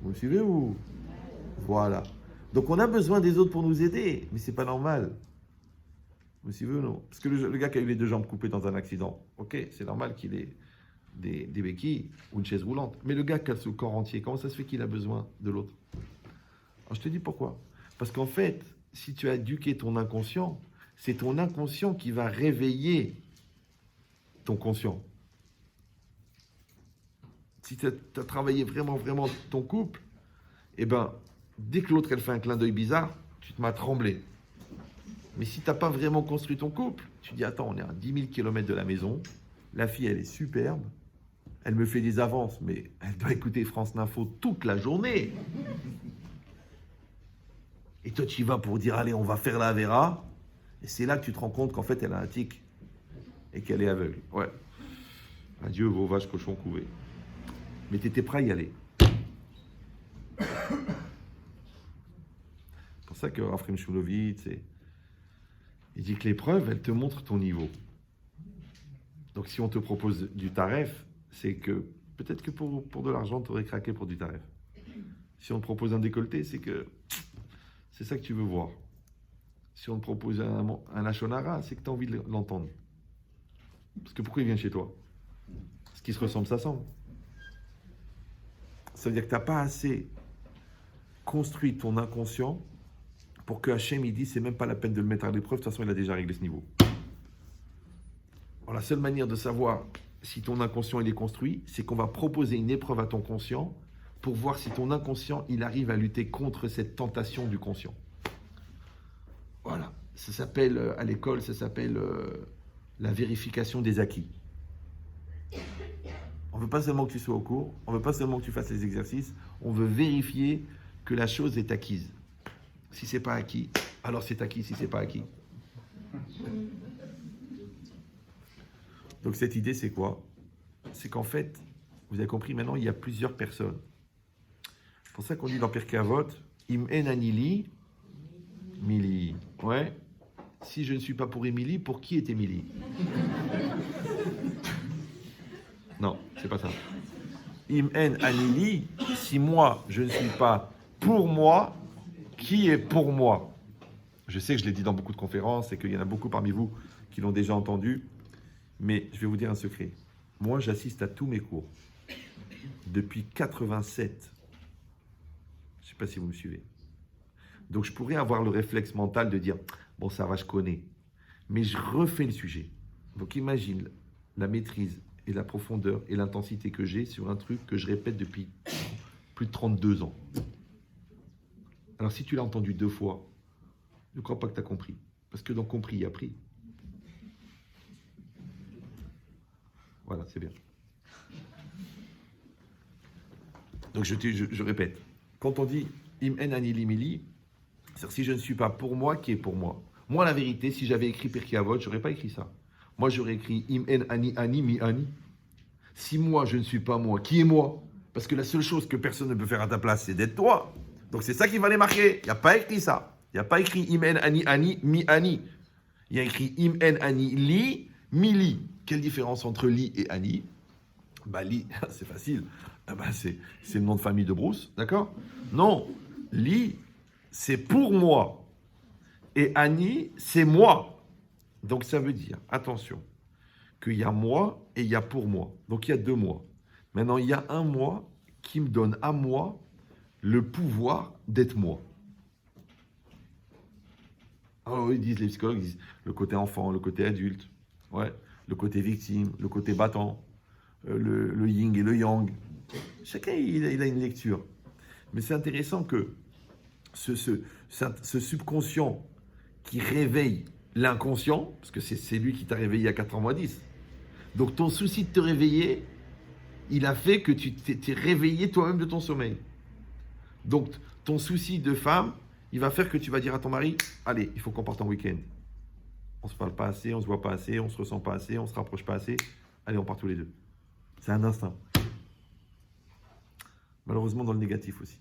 Vous me suivez ou? Voilà. Donc, on a besoin des autres pour nous aider, mais c'est pas normal. Vous me suivez ou non? Parce que le gars qui a eu les 2 jambes coupées dans un accident, ok, c'est normal qu'il ait des béquilles ou une chaise roulante. Mais le gars qui a ce corps entier, comment ça se fait qu'il a besoin de l'autre? Alors, je te dis pourquoi. Parce qu'en fait, si tu as éduqué ton inconscient, c'est ton inconscient qui va réveiller ton conscient. Si tu as travaillé vraiment ton couple, eh ben, dès que l'autre elle fait un clin d'œil bizarre, tu te mets à trembler. Mais si tu n'as pas vraiment construit ton couple, tu dis, attends, on est à 10 000 km de la maison, la fille elle est superbe, elle me fait des avances, mais elle doit écouter France Info toute la journée. Et toi tu y vas pour dire, allez, on va faire la Vera. Et c'est là que tu te rends compte qu'en fait, elle a un tic et qu'elle est aveugle. Ouais. Adieu vos vaches cochons couvés. Mais tu étais prêt à y aller. C'est pour ça que Raphaël Shmulevitz, il dit que l'épreuve, elle te montre ton niveau. Donc si on te propose du taref, c'est que peut-être que pour de l'argent, tu aurais craqué pour du taref. Si on te propose un décolleté, c'est que c'est ça que tu veux voir. Si on te propose un lachonara, c'est que tu as envie de l'entendre. Parce que pourquoi il vient chez toi? Ce qui se ressemble, ça semble. Ça veut dire que tu n'as pas assez construit ton inconscient pour que Hachem, il dit, c'est même pas la peine de le mettre à l'épreuve, de toute façon, il a déjà réglé ce niveau. Alors, la seule manière de savoir si ton inconscient, il est construit, c'est qu'on va proposer une épreuve à ton conscient pour voir si ton inconscient, il arrive à lutter contre cette tentation du conscient. Voilà, ça s'appelle, à l'école, ça s'appelle la vérification des acquis. On ne veut pas seulement que tu sois au cours, on ne veut pas seulement que tu fasses les exercices, on veut vérifier que la chose est acquise. Si ce n'est pas acquis, alors c'est acquis si ce n'est pas acquis. Donc cette idée, c'est quoi? C'est qu'en fait, vous avez compris, maintenant, il y a plusieurs personnes. C'est pour ça qu'on dit dans Pirkei Avot, Im en anili, Mili. Ouais. Si je ne suis pas pour Émilie, pour qui est Émilie? Non, c'est pas ça. Im en anili, si moi, je ne suis pas pour moi, qui est pour moi? Je sais que je l'ai dit dans beaucoup de conférences et qu'il y en a beaucoup parmi vous qui l'ont déjà entendu, mais je vais vous dire un secret. Moi, j'assiste à tous mes cours. Depuis 87. Je ne sais pas si vous me suivez. Donc je pourrais avoir le réflexe mental de dire, bon ça va, je connais. Mais je refais le sujet. Donc imagine la maîtrise et la profondeur et l'intensité que j'ai sur un truc que je répète depuis plus de 32 ans. Alors si tu l'as entendu 2 fois, ne crois pas que tu as compris. Parce que dans compris, il y a pris. Voilà, c'est bien. Donc je répète. Quand on dit im en ani limili, c'est-à-dire si je ne suis pas pour moi, qui est pour moi. Moi, la vérité, si j'avais écrit Pirkei Avot, je n'aurais pas écrit ça. Moi, j'aurais écrit im en ani ani mi ani. Si moi, je ne suis pas moi, qui est moi? Parce que la seule chose que personne ne peut faire à ta place, c'est d'être toi. Donc c'est ça qui va les marquer. Il n'y a pas écrit ça. Il n'y a pas écrit im en ani ani mi ani. Il y a écrit im en ani li mi li. Quelle différence entre li et ani? Bah li, c'est facile. Bah, c'est le nom de famille de Bruce, d'accord? Non, li, c'est pour moi. Et ani, c'est moi. Donc ça veut dire, attention, qu'il y a moi et il y a pour moi. Donc il y a 2 moi. Maintenant, il y a un moi qui me donne à moi le pouvoir d'être moi. Alors ils disent, les psychologues disent, le côté enfant, le côté adulte, ouais, le côté victime, le côté battant, le yin et le yang. Chacun, il a une lecture. Mais c'est intéressant que ce subconscient qui réveille l'inconscient, parce que c'est lui qui t'a réveillé à 4 ans moins 10. Donc ton souci de te réveiller, il a fait que tu t'es réveillé toi-même de ton sommeil. Donc ton souci de femme, il va faire que tu vas dire à ton mari, allez, il faut qu'on parte en week-end. On se parle pas assez, on se voit pas assez, on se ressent pas assez, on se rapproche pas assez. Allez, on part tous les 2. C'est un instinct. Malheureusement dans le négatif aussi.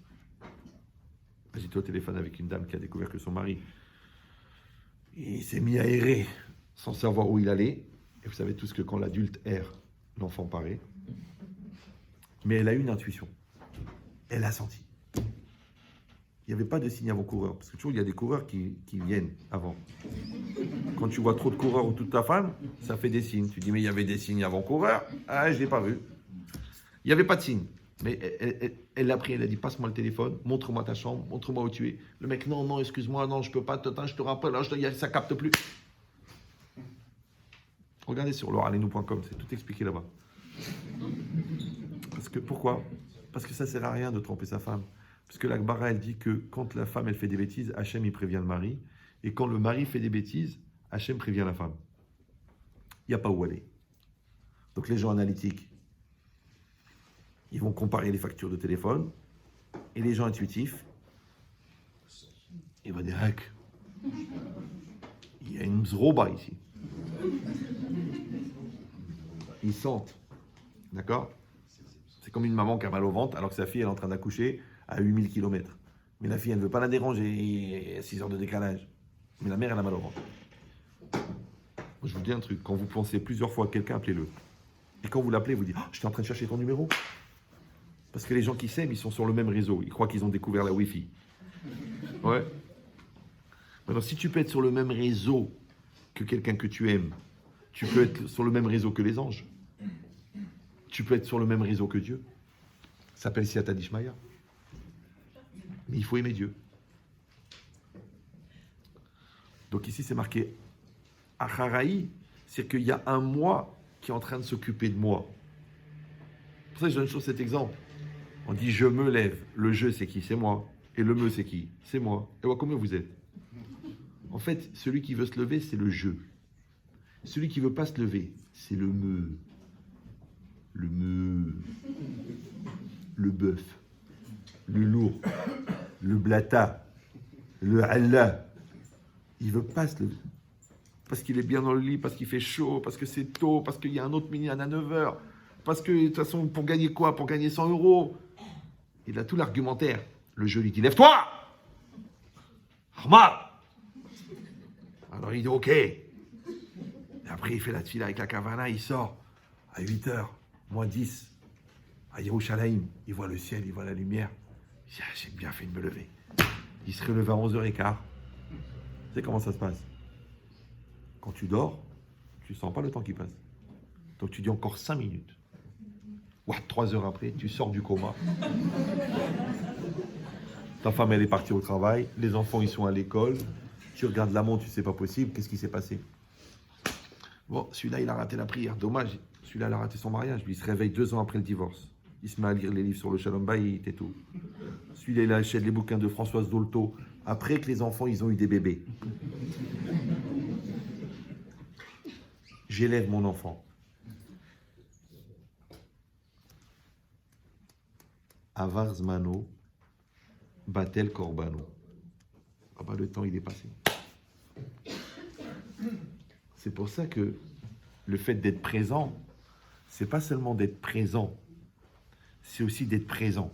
J'étais au téléphone avec une dame qui a découvert que son mari il s'est mis à errer sans savoir où il allait. Et vous savez tous que quand l'adulte erre, l'enfant paraît. Mais elle a eu une intuition. Elle a senti. Il n'y avait pas de signe avant-coureur. Parce que toujours, il y a des coureurs qui viennent avant. Quand tu vois trop de coureurs ou toute ta femme, ça fait des signes. Tu dis, mais il y avait des signes avant-coureurs. Ah, je ne l'ai pas vu. Il n'y avait pas de signe. Mais elle l'a pris, elle a dit, passe-moi le téléphone, montre-moi ta chambre, montre-moi où tu es. Le mec, non, excuse-moi, non, je peux pas, je te rappelle, là, ça capte plus. Regardez sur loralenou.com, c'est tout expliqué là-bas. Pourquoi? Parce que ça sert à rien de tromper sa femme. Parce que la Gemara, elle dit que quand la femme, elle fait des bêtises, Hachem, il prévient le mari. Et quand le mari fait des bêtises, Hachem prévient la femme. Il n'y a pas où aller. Donc les gens analytiques, ils vont comparer les factures de téléphone. Et les gens intuitifs, ils vont dire, il y a une zroba ici. Ils sentent. D'accord? C'est comme une maman qui a mal au ventre alors que sa fille elle est en train d'accoucher à 8000 km. Mais la fille, elle ne veut pas la déranger, il y a 6 heures de décalage. Mais la mère, elle a mal au ventre. Je vous dis un truc, quand vous pensez plusieurs fois à quelqu'un, appelez-le. Et quand vous l'appelez, vous dites, j'étais en train de chercher ton numéro. Parce que les gens qui s'aiment, ils sont sur le même réseau. Ils croient qu'ils ont découvert la Wi-Fi. Ouais. Alors, si tu peux être sur le même réseau que quelqu'un que tu aimes, tu peux être sur le même réseau que les anges. Tu peux être sur le même réseau que Dieu. Ça s'appelle Siyata Dishmaya. Mais il faut aimer Dieu. Donc ici, c'est marqué Acharaï, c'est qu'il y a un moi qui est en train de s'occuper de moi. C'est pour ça que je donne toujours cet exemple. On dit je me lève. Le je, c'est qui? C'est moi. Et le me, c'est qui? C'est moi. Et voilà combien vous êtes. En fait, celui qui veut se lever, c'est le je. Celui qui ne veut pas se lever, c'est le me. Le me. Le bœuf. Le lourd. Le blata. Le Allah. Il ne veut pas se lever. Parce qu'il est bien dans le lit, parce qu'il fait chaud, parce que c'est tôt, parce qu'il y a un autre minyan à 9h. Parce que, de toute façon, pour gagner quoi? Pour gagner 100 €. Il a tout l'argumentaire. Le jeu lui dit, lève-toi! Ahmad! Alors il dit, ok. Et après, il fait la tfila avec la kavana, il sort à 8h, moins 10, à Yerushalayim. Il voit le ciel, il voit la lumière. Il dit, j'ai bien fait de me lever. Il se relève à 11h15. Tu sais comment ça se passe? Quand tu dors, tu ne sens pas le temps qui passe. Donc tu dis encore 5 minutes. Ouah, 3 heures après, tu sors du coma. Ta femme, elle est partie au travail. Les enfants, ils sont à l'école. Tu regardes la montre, tu sais pas possible. Qu'est-ce qui s'est passé? Bon, celui-là, il a raté la prière. Dommage. Celui-là, il a raté son mariage. Lui, il se réveille 2 ans après le divorce. Il se met à lire les livres sur le Shalom Bayit et tout. Celui-là, il achète les bouquins de Françoise Dolto après que les enfants, ils ont eu des bébés. J'élève mon enfant. Avar Zmano, Batel Korbano. Ah bah, le temps, il est passé. C'est pour ça que le fait d'être présent, c'est pas seulement d'être présent, c'est aussi d'être présent.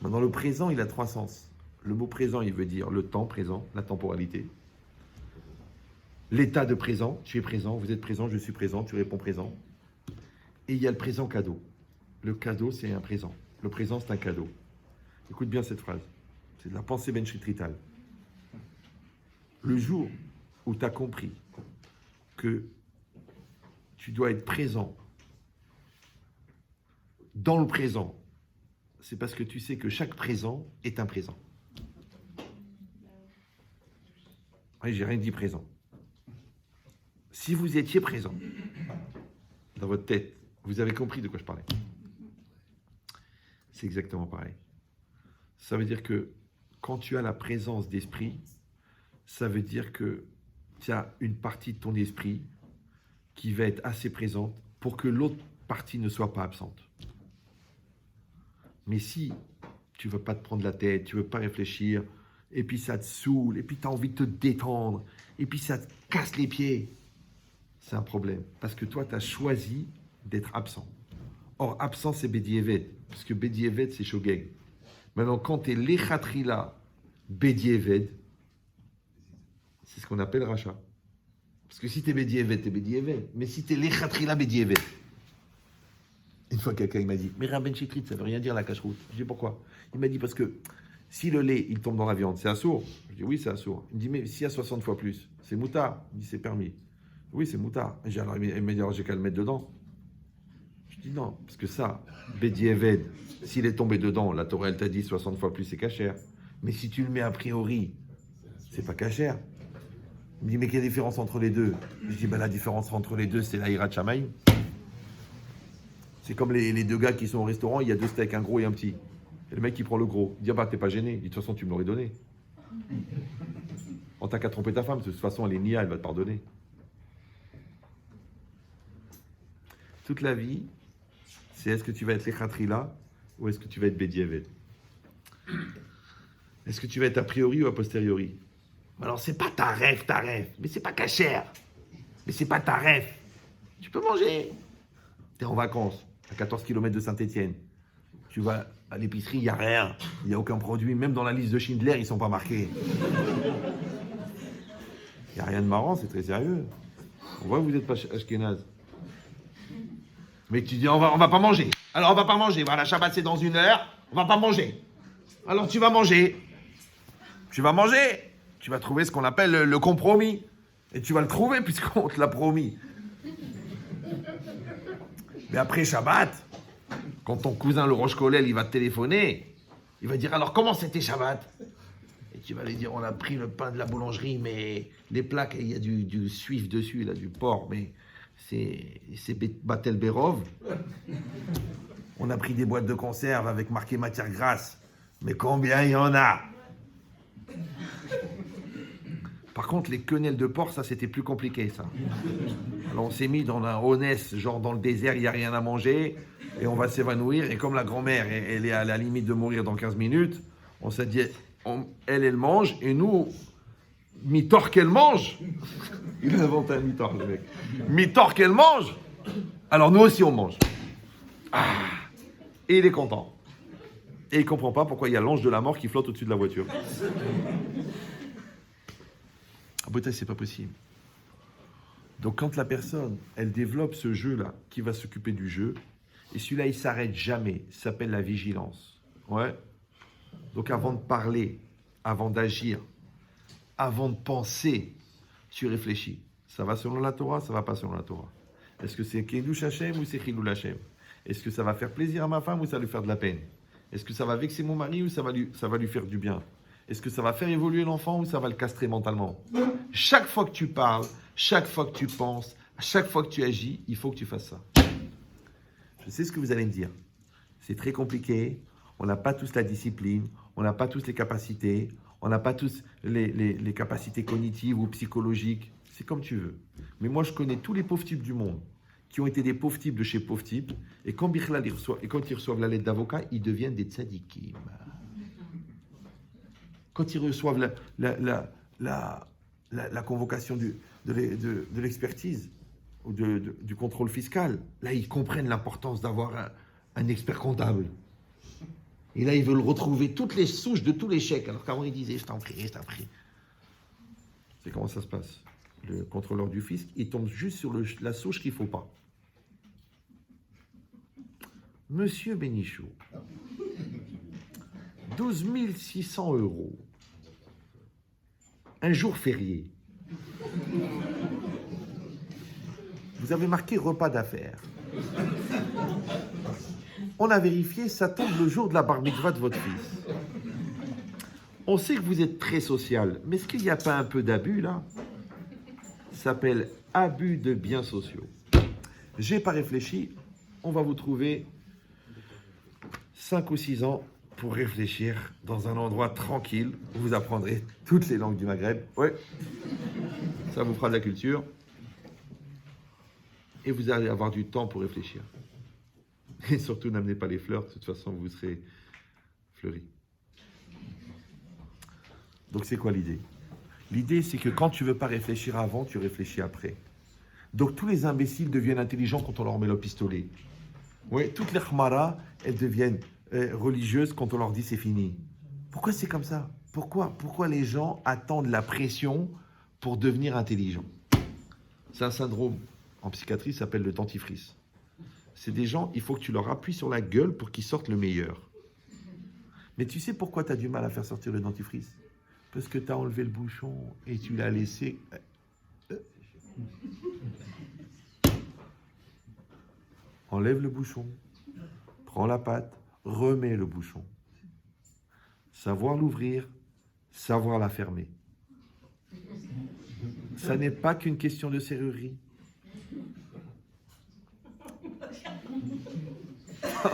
Dans le présent, il a 3 sens. Le mot présent, il veut dire le temps présent, la temporalité. L'état de présent, tu es présent, vous êtes présent, je suis présent, tu réponds présent. Et il y a le présent cadeau. Le cadeau, c'est un présent. Le présent, c'est un cadeau. Écoute bien cette phrase. C'est de la pensée Ben Shritrital. Le jour où tu as compris que tu dois être présent dans le présent, c'est parce que tu sais que chaque présent est un présent. Oui, j'ai rien dit présent. Si vous étiez présent dans votre tête, vous avez compris de quoi je parlais. C'est exactement pareil. Ça veut dire que quand tu as la présence d'esprit, ça veut dire que tu as une partie de ton esprit qui va être assez présente pour que l'autre partie ne soit pas absente. Mais si tu ne veux pas te prendre la tête, tu ne veux pas réfléchir, et puis ça te saoule, et puis tu as envie de te détendre, et puis ça te casse les pieds, c'est un problème. Parce que toi, tu as choisi d'être absent. Or, absent, c'est Bedi Eved, parce que Bedi Eved, c'est Shogeg. Maintenant, quand tu es Lechatrila Bedi Eved, c'est ce qu'on appelle rachat. Parce que si tu es Bedi Eved, tu es Bedi Eved. Mais si tu es Lechatrila Bedi Eved. Une fois, quelqu'un m'a dit, mais Rabben Shitrit, ça ne veut rien dire la cacheroute. Je dis pourquoi? Il m'a dit parce que si le lait, il tombe dans la viande, c'est assourd. Je dis oui, c'est assourd. Il me dit, mais s'il y a 60 fois plus, c'est moutard. Il dit, c'est permis. Oui, c'est moutard. Il m'a dit, alors j'ai qu'à le mettre dedans. Je dis non, parce que ça, Bedi Eved, s'il est tombé dedans, la Torah, elle t'a dit 60 fois plus, c'est cachère. Mais si tu le mets a priori, c'est pas cachère. Il me dit, mais quelle différence entre les deux? Je dis, la différence entre les deux, c'est la Hirat Shamayim. C'est comme les 2 gars qui sont au restaurant, il y a 2 steaks, un gros et un petit. Et le mec qui prend le gros, il dit, t'es pas gêné. Il dit, de toute façon, tu me l'aurais donné. On t'a qu'à tromper ta femme, de toute façon, elle est nia, elle va te pardonner. Toute la vie, c'est est-ce que tu vas être l'Echatrila ou est-ce que tu vas être Bedi Eved? Est-ce que tu vas être a priori ou a posteriori? Alors, c'est pas ta rêve, mais c'est pas cachère. Mais c'est pas ta rêve. Tu peux manger. T'es en vacances, à 14 km de Saint-Étienne. Tu vas à l'épicerie, il n'y a rien. Il n'y a aucun produit. Même dans la liste de Schindler, ils ne sont pas marqués. Il n'y a rien de marrant, c'est très sérieux. On voit que vous n'êtes pas ashkénaze. Mais tu dis, on va pas manger. Alors, on va pas manger. Voilà, Shabbat, c'est dans 1 heure. On va pas manger. Alors, tu vas manger. Tu vas manger. Tu vas trouver ce qu'on appelle le compromis. Et tu vas le trouver puisqu'on te l'a promis. Mais après Shabbat, quand ton cousin le Rosh Kolel, il va te téléphoner, il va dire, alors comment c'était Shabbat? Et tu vas lui dire, on a pris le pain de la boulangerie, mais les plaques, il y a du suif dessus, là, du porc, mais c'est Batel Berov. On a pris des boîtes de conserve avec marqué matière grasse, mais combien il y en a? Par contre, les quenelles de porc, ça, c'était plus compliqué, ça. Alors, on s'est mis dans un honest, genre dans le désert, il n'y a rien à manger, et on va s'évanouir. Et comme la grand-mère, elle est à la limite de mourir dans 15 minutes, on s'est dit, elle mange, et nous, mi-tort qu'elle mange. Il a inventé un mi-tort, le mec. Mi-tort qu'elle mange, alors nous aussi, on mange. Ah, et il est content. Et il ne comprend pas pourquoi il y a l'ange de la mort qui flotte au-dessus de la voiture. Ah, putain, c'est pas possible. Donc, quand la personne, elle développe ce jeu-là, qui va s'occuper du jeu, et celui-là, il s'arrête jamais, ça s'appelle la vigilance. Ouais. Donc, avant de parler, avant d'agir, avant de penser, tu réfléchis. Ça va selon la Torah, ça va pas selon la Torah. Est-ce que c'est Kiddush Hashem ou c'est Chilul Hashem? Est-ce que ça va faire plaisir à ma femme ou ça va lui faire de la peine? Est-ce que ça va vexer mon mari ou ça va lui faire du bien? Est-ce que ça va faire évoluer l'enfant ou ça va le castrer mentalement? Chaque fois que tu parles, chaque fois que tu penses, chaque fois que tu agis, il faut que tu fasses ça. Je sais ce que vous allez me dire. C'est très compliqué. On n'a pas tous la discipline. On n'a pas tous les capacités. On n'a pas tous les capacités cognitives ou psychologiques. C'est comme tu veux. Mais moi, je connais tous les pauvres types du monde qui ont été des pauvres types de chez pauvres types. Et quand ils reçoivent la lettre d'avocat, ils deviennent des tzadikim. Quand ils reçoivent la convocation de l'expertise ou du contrôle fiscal, là, ils comprennent l'importance d'avoir un expert comptable. Et là, ils veulent retrouver toutes les souches de tous les chèques, alors qu'avant, ils disaient « je t'en prie, je t'en prie ». C'est comment ça se passe. Le contrôleur du fisc, il tombe juste sur la souche qu'il ne faut pas. Monsieur Bénichou, 12 600 €, un jour férié. Vous avez marqué repas d'affaires. On a vérifié, ça tombe le jour de la bar mitzvah de votre fils. On sait que vous êtes très social, mais est-ce qu'il n'y a pas un peu d'abus là? Ça s'appelle abus de biens sociaux. J'ai pas réfléchi, on va vous trouver 5 ou 6 ans pour réfléchir dans un endroit tranquille où vous apprendrez toutes les langues du Maghreb. Ouais, ça vous fera de la culture. Et vous allez avoir du temps pour réfléchir. Et surtout, n'amenez pas les fleurs, de toute façon, vous serez fleuris. Donc, c'est quoi l'idée? L'idée, c'est que quand tu ne veux pas réfléchir avant, tu réfléchis après. Donc, tous les imbéciles deviennent intelligents quand on leur met le pistolet. Oui, toutes les khmaras, elles deviennent religieuses quand on leur dit c'est fini. Pourquoi c'est comme ça? Pourquoi les gens attendent la pression pour devenir intelligents? C'est un syndrome en psychiatrie, ça s'appelle le dentifrice. C'est des gens, il faut que tu leur appuies sur la gueule pour qu'ils sortent le meilleur. Mais tu sais pourquoi tu as du mal à faire sortir le dentifrice? Parce que tu as enlevé le bouchon et tu l'as laissé. Enlève le bouchon, prends la pâte, remets le bouchon. Savoir l'ouvrir, savoir la fermer. Ça n'est pas qu'une question de serrurerie.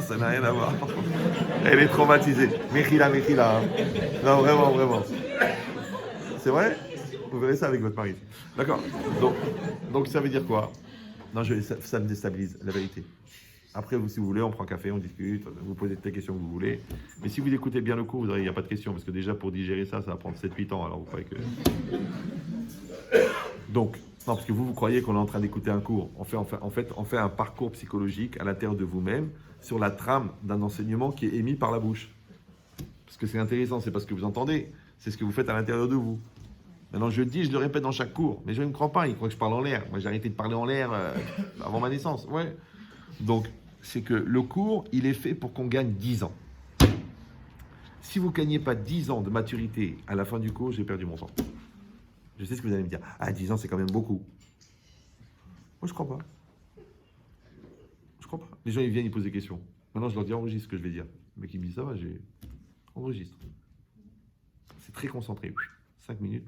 Ça n'a rien à voir. Elle est traumatisée. Mechila. Hein. Non, vraiment. C'est vrai? Vous verrez ça avec votre mari. D'accord. Donc ça veut dire quoi? Non, ça me déstabilise, la vérité. Après, si vous voulez, on prend un café, on discute, vous posez toutes les questions que vous voulez. Mais si vous écoutez bien le cours, vous verrez, il n'y a pas de questions, parce que déjà, pour digérer ça, ça va prendre 7-8 ans. Alors, vous croyez que... Donc, non, parce que vous croyez qu'on est en train d'écouter un cours. En fait, on fait un parcours psychologique à l'intérieur de vous-même sur la trame d'un enseignement qui est émis par la bouche. Parce que c'est intéressant, c'est pas ce que vous entendez, c'est ce que vous faites à l'intérieur de vous. Maintenant, je le répète dans chaque cours, mais je ne me crois pas, ils croient que je parle en l'air. Moi, j'ai arrêté de parler en l'air avant ma naissance. Ouais. Donc, c'est que le cours, il est fait pour qu'on gagne 10 ans. Si vous ne gagnez pas 10 ans de maturité à la fin du cours, j'ai perdu mon temps. Je sais ce que vous allez me dire. Ah, 10 ans, c'est quand même beaucoup. Moi, je crois pas. Je crois pas. Les gens, ils viennent, ils posent des questions. Maintenant, je leur dis, enregistre ce que je vais dire. Le mec, il me dit, ça va, enregistre. C'est très concentré. 5 minutes.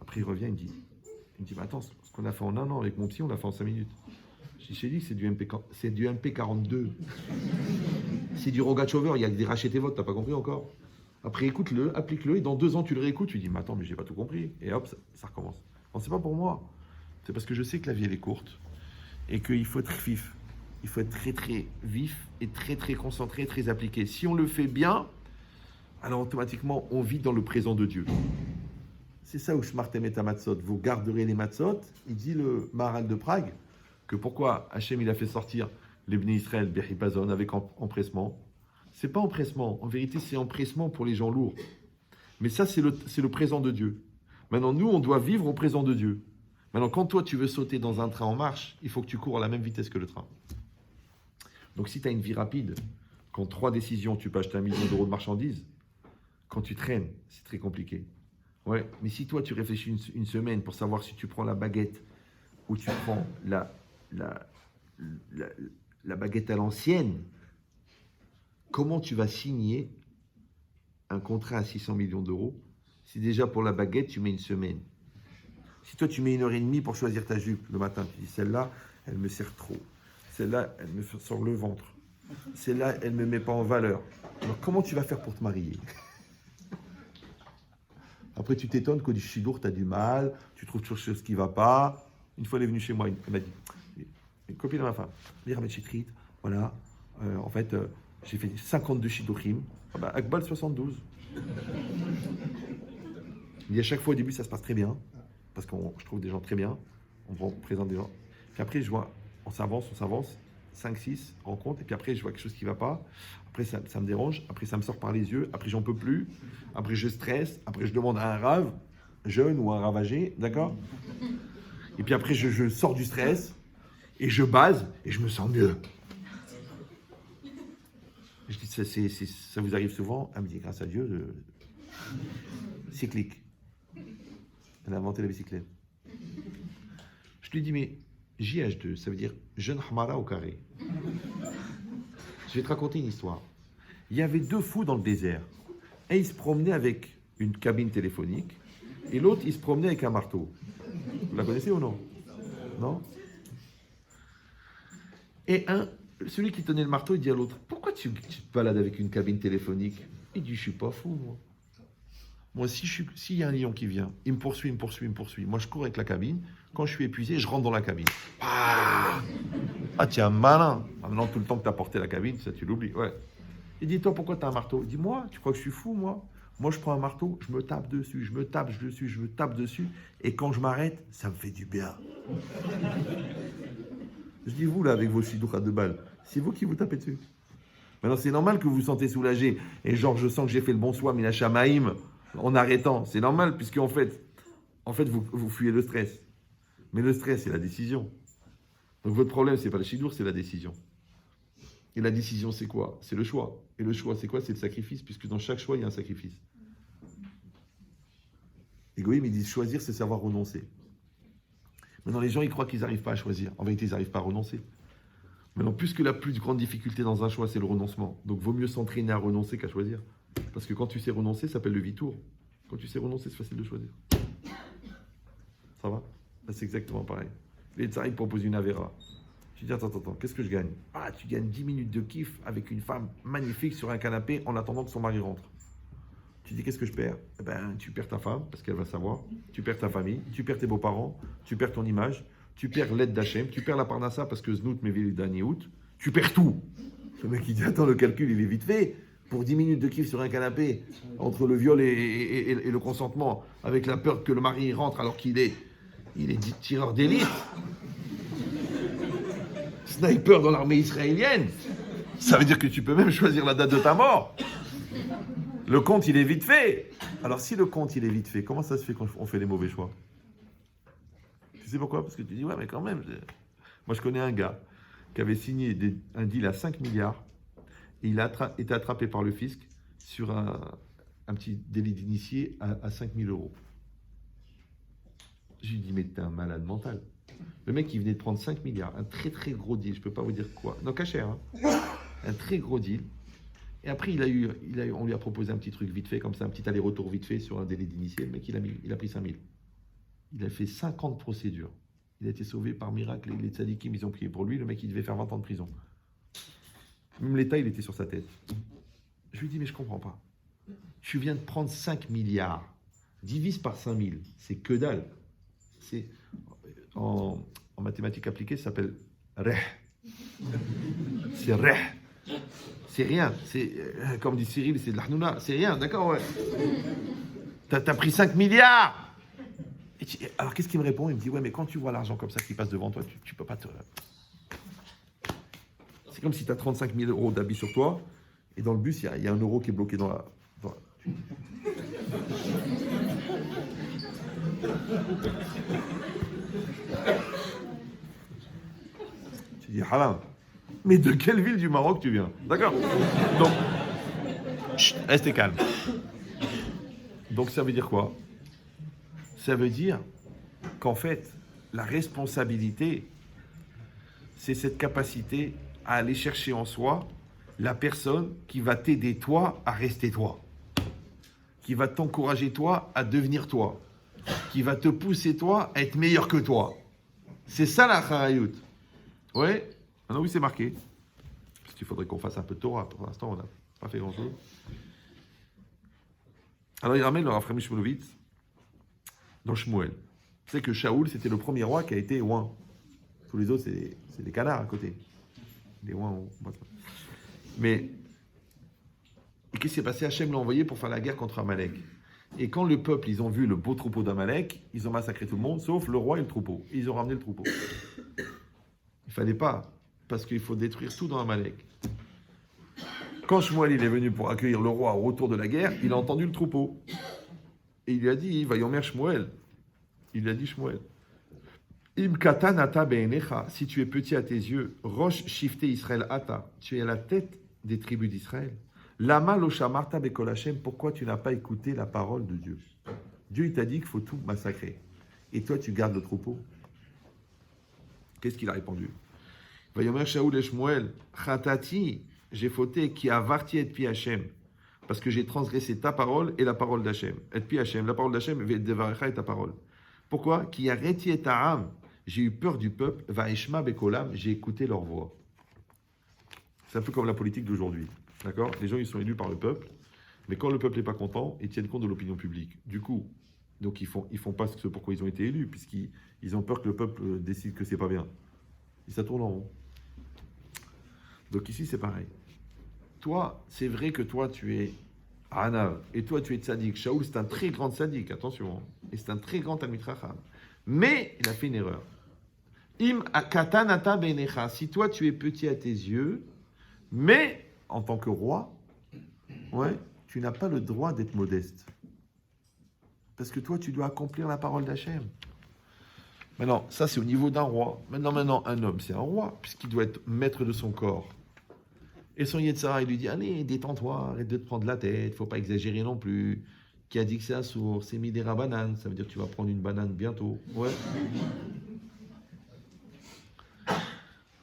Après, il revient, il me dit, mais attends, ce qu'on a fait en 1 an avec mon psy, on l'a fait en 5 minutes. J'ai dit que c'est du MP42. C'est du Rogachover, il y a des rachetés votes, t'as pas compris encore? Après, écoute-le, applique-le, et dans 2 ans, tu le réécoutes, tu dis, mais attends, mais j'ai pas tout compris. Et hop, ça recommence. Bon, c'est pas pour moi. C'est parce que je sais que la vie, elle est courte. Et qu'il faut être vif. Il faut être très, très vif et très, très concentré, très appliqué. Si on le fait bien, alors automatiquement, on vit dans le présent de Dieu. C'est ça où Shmartem et Matzot. Vous garderez les Matzot. Il dit le Maharal de Prague que pourquoi Hachem il a fait sortir les Bnei Israël Bechipazon avec empressement. C'est pas empressement. En vérité, c'est empressement pour les gens lourds. Mais ça, c'est le présent de Dieu. Maintenant, nous, on doit vivre au présent de Dieu. Maintenant, quand toi, tu veux sauter dans un train en marche, il faut que tu cours à la même vitesse que le train. Donc, si tu as une vie rapide, qu'en 3 décisions, tu peux acheter 1 million d'euros de marchandises, quand tu traînes, c'est très compliqué. Ouais, mais si toi, tu réfléchis une semaine pour savoir si tu prends la baguette ou tu prends la baguette à l'ancienne, comment tu vas signer un contrat à 600 millions d'euros si déjà pour la baguette, tu mets une semaine? Si toi, tu mets 1h30 pour choisir ta jupe le matin, tu dis celle-là, elle me sert trop. Celle-là, elle me sort le ventre. Celle-là, elle ne me met pas en valeur. Alors, comment tu vas faire pour te marier? Après, tu t'étonnes qu'au Shidour, tu as du mal, tu trouves toujours chose qui ne va pas. Une fois, elle est venue chez moi, elle m'a dit, une copine de ma femme, Ahmed Chitrit, voilà, en fait, j'ai fait 52 Shidorim, ah bah, Akbal 72. Et à chaque fois, au début, ça se passe très bien, parce que je trouve des gens très bien, on présente des gens. Puis après, je vois, on s'avance, 5, 6 rencontres, et puis après, je vois quelque chose qui ne va pas. Après, ça me dérange, après, ça me sort par les yeux, après, j'en peux plus, après, je stresse, après, je demande à un rave, jeune ou un rave âgé, d'accord? Et puis après, je sors du stress, et je base, et je me sens mieux. Je dis, ça vous arrive souvent? Elle me dit, grâce à Dieu, cyclique. Elle a inventé la bicyclette. Je lui dis, mais JH2, ça veut dire jeune Hamara au carré. Je vais te raconter une histoire. Il y avait 2 fous dans le désert. Un, il se promenait avec une cabine téléphonique, et l'autre, il se promenait avec un marteau. Vous la connaissez ou non? Non? Et celui qui tenait le marteau, il dit à l'autre, pourquoi tu te balades avec une cabine téléphonique? Il dit, je suis pas fou, moi. Moi, s'il y a un lion qui vient, il me poursuit. Moi, je cours avec la cabine. Quand je suis épuisé, je rentre dans la cabine. Ah, tu es un malin. Maintenant, tout le temps que tu as porté la cabine, ça, tu l'oublies. Ouais. Il dit, toi, pourquoi tu as un marteau? Il dit, moi, tu crois que je suis fou, moi? Moi, je prends un marteau, je me tape dessus, je me tape dessus. Et quand je m'arrête, ça me fait du bien. Je dis, vous, là, avec vos sidouras de balles, c'est vous qui vous tapez dessus. Maintenant, c'est normal que vous vous sentez soulagé. Et genre, je sens que j'ai fait le bon soin, Mina Shamaïm, en arrêtant. C'est normal, puisque en fait vous fuyez le stress. Mais le stress, c'est la décision. Donc votre problème, c'est pas le chidour, c'est la décision. Et la décision, c'est quoi? C'est le choix. Et le choix, c'est quoi? C'est le sacrifice, puisque dans chaque choix, il y a un sacrifice. Les goïms, ils disent choisir, c'est savoir renoncer. Maintenant, les gens, ils croient qu'ils n'arrivent pas à choisir. En vérité, ils n'arrivent pas à renoncer. Maintenant, puisque la plus grande difficulté dans un choix, c'est le renoncement. Donc, vaut mieux s'entraîner à renoncer qu'à choisir. Parce que quand tu sais renoncer, ça s'appelle le vitour. Quand tu sais renoncer, c'est facile de choisir. Ça va? Là, c'est exactement pareil. Les tsarik proposent une avéra. Tu dis, attends, qu'est-ce que je gagne? Ah, tu gagnes 10 minutes de kiff avec une femme magnifique sur un canapé en attendant que son mari rentre. Tu dis, qu'est-ce que je perds? Eh ben, tu perds ta femme, parce qu'elle va savoir. Tu perds ta famille, tu perds tes beaux-parents, tu perds ton image, tu perds l'aide d'Hachem, tu perds la parnassa parce que Znout Mevil Dani Out. Tu perds tout. Le mec, il dit, attends, le calcul, il est vite fait. Pour 10 minutes de kiff sur un canapé, entre le viol et le consentement, avec la peur que le mari rentre alors qu'il est tireur d'élite, sniper dans l'armée israélienne, ça veut dire que tu peux même choisir la date de ta mort. Le compte, il est vite fait. Alors, si le compte, il est vite fait, comment ça se fait qu'on fait les mauvais choix? Tu sais pourquoi? Parce que tu dis, ouais, mais quand même. Moi, je connais un gars qui avait signé un deal à 5 milliards. Et il a été attrapé par le fisc sur un petit délit d'initié à 5 000 euros. Je lui dis, mais t'es un malade mental. Le mec, il venait de prendre 5 milliards, un très très gros deal, je peux pas vous dire quoi. Non, caché, hein. Un très gros deal. Et après, on lui a proposé un petit truc vite fait, comme ça, un petit aller-retour vite fait sur un délit d'initié. Le mec, il a pris 5 000. Il a fait 50 procédures. Il a été sauvé par miracle. Les tzadikim, ils ont prié pour lui. Le mec, il devait faire 20 ans de prison. Même l'État, il était sur sa tête. Je lui dis, mais je comprends pas. Tu viens de prendre 5 milliards. Divise par 5 000. C'est que dalle. C'est, en mathématiques appliquées, ça s'appelle reh. C'est reh. C'est rien. C'est, comme dit Cyril, c'est de l'ahnouna. C'est rien, d'accord, ouais. T'as pris 5 milliards. Alors, qu'est-ce qu'il me répond? Il me dit, ouais, mais quand tu vois l'argent comme ça qui passe devant toi, tu peux pas te... C'est comme si tu as 35 000 euros d'habits sur toi, et dans le bus, il y a 1 euro qui est bloqué dans la... Tu dis, haram. Mais de quelle ville du Maroc tu viens? D'accord? Donc, chut, restez calme. Donc, ça veut dire quoi? Ça veut dire qu'en fait, la responsabilité, c'est cette capacité à aller chercher en soi La personne qui va t'aider toi à rester toi. Qui va t'encourager toi à devenir toi. Qui va te pousser toi à être meilleur que toi. C'est ça la Charayut. Ouais. Maintenant oui c'est marqué. Parce qu'il faudrait qu'on fasse un peu de Torah. Pour l'instant on n'a pas fait grand chose. Alors il ramène le Raphaël Shmulovitz dans Shmuel. Tu sais que Shaoul c'était le premier roi qui a été oint. Tous les autres c'est des canards à côté. Les oints. Mais et qu'est-ce qui s'est passé? Hachem l'a envoyé pour faire la guerre contre Amalek. Et quand le peuple, ils ont vu le beau troupeau d'Amalek, ils ont massacré tout le monde, sauf le roi et le troupeau. Et ils ont ramené le troupeau. Il fallait pas, parce qu'il faut détruire tout dans Amalek. Quand Shmuel il est venu pour accueillir le roi au retour de la guerre, il a entendu le troupeau. Et il lui a dit, Vayomer Shmuel. Il lui a dit Shmuel. Im katan ata be'enecha, si tu es petit à tes yeux, roche shifté Israël ata, tu es à la tête des tribus d'Israël. Lama lo shamarta bekol Hashem, pourquoi tu n'as pas écouté la parole de Dieu? Dieu il t'a dit qu'il faut tout massacrer. Et toi tu gardes le troupeau. Qu'est-ce qu'il a répondu? Vayomer Shaoul et Shmuel, chatati, j'ai fauté, qui avarti et pi Hashem, parce que j'ai transgressé ta parole et la parole d'Hashem. Et pi Hashem, la parole d'Hashem, vedevarecha et ta parole. Pourquoi? Qui arrêti et ta âme, j'ai eu peur du peuple, vaishma bekolam, j'ai écouté leur voix. C'est un peu comme la politique d'aujourd'hui. D'accord? Les gens, ils sont élus par le peuple, mais quand le peuple n'est pas content, ils tiennent compte de l'opinion publique. Du coup, donc ils font pas ce pourquoi ils ont été élus, puisqu'ils ont peur que le peuple décide que c'est pas bien. Et ça tourne en rond. Donc ici, c'est pareil. Toi, c'est vrai que toi, tu es Anav, et toi, tu es tzaddik. Shaoul, c'est un très grand tzaddik, attention. Et c'est un très grand Talmid Chacham. Mais il a fait une erreur. Im katanata benecha, si toi, tu es petit à tes yeux, mais en tant que roi, ouais, tu n'as pas le droit d'être modeste. Parce que toi, tu dois accomplir la parole d'Hachem. Maintenant, ça, c'est au niveau d'un roi. Maintenant, un homme, c'est un roi, puisqu'il doit être maître de son corps. Et son Yetzara, il lui dit, allez, détends-toi, arrête de te prendre la tête, faut pas exagérer non plus. Qui a dit que c'est assourd, c'est midera banane, ça veut dire que tu vas prendre une banane bientôt. Ouais.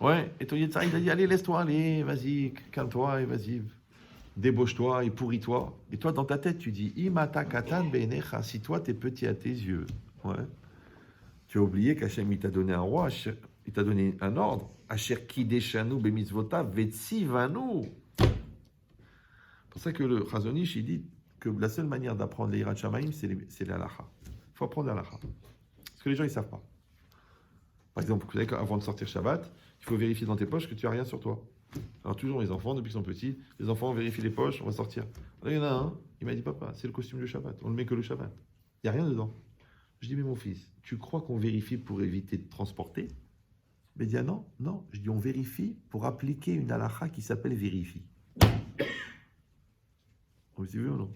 Ouais, et ton Yetzara, il a dit, allez, laisse-toi aller, vas-y, calme-toi, et vas-y, débauche-toi et pourris-toi. Et toi, dans ta tête, tu dis, imata katan beinecha, si toi, t'es petit à tes yeux. Ouais. Tu as oublié qu'Hachem, il t'a donné un roi, il t'a donné un ordre. Asher kideshanu bemitzvota vetsivanu. C'est pour ça que le Chazonish, il dit que la seule manière d'apprendre les Yirat Shamayim, c'est l'alacha. Il faut apprendre l'alacha. Parce que les gens, ils ne savent pas. Par exemple, vous savez qu'avant de sortir Shabbat, il faut vérifier dans tes poches que tu n'as rien sur toi. Alors toujours les enfants, depuis qu'ils sont petits, les enfants vérifient les poches, on va sortir. Alors il y en a un, il m'a dit, papa, c'est le costume de Shabbat, on le met que le Shabbat. Il n'y a rien dedans. Je dis, mais mon fils, tu crois qu'on vérifie pour éviter de transporter? Mais il dit, ah non, non. Je dis, on vérifie pour appliquer une halakha qui s'appelle vérifie. Vous avez vu ou non?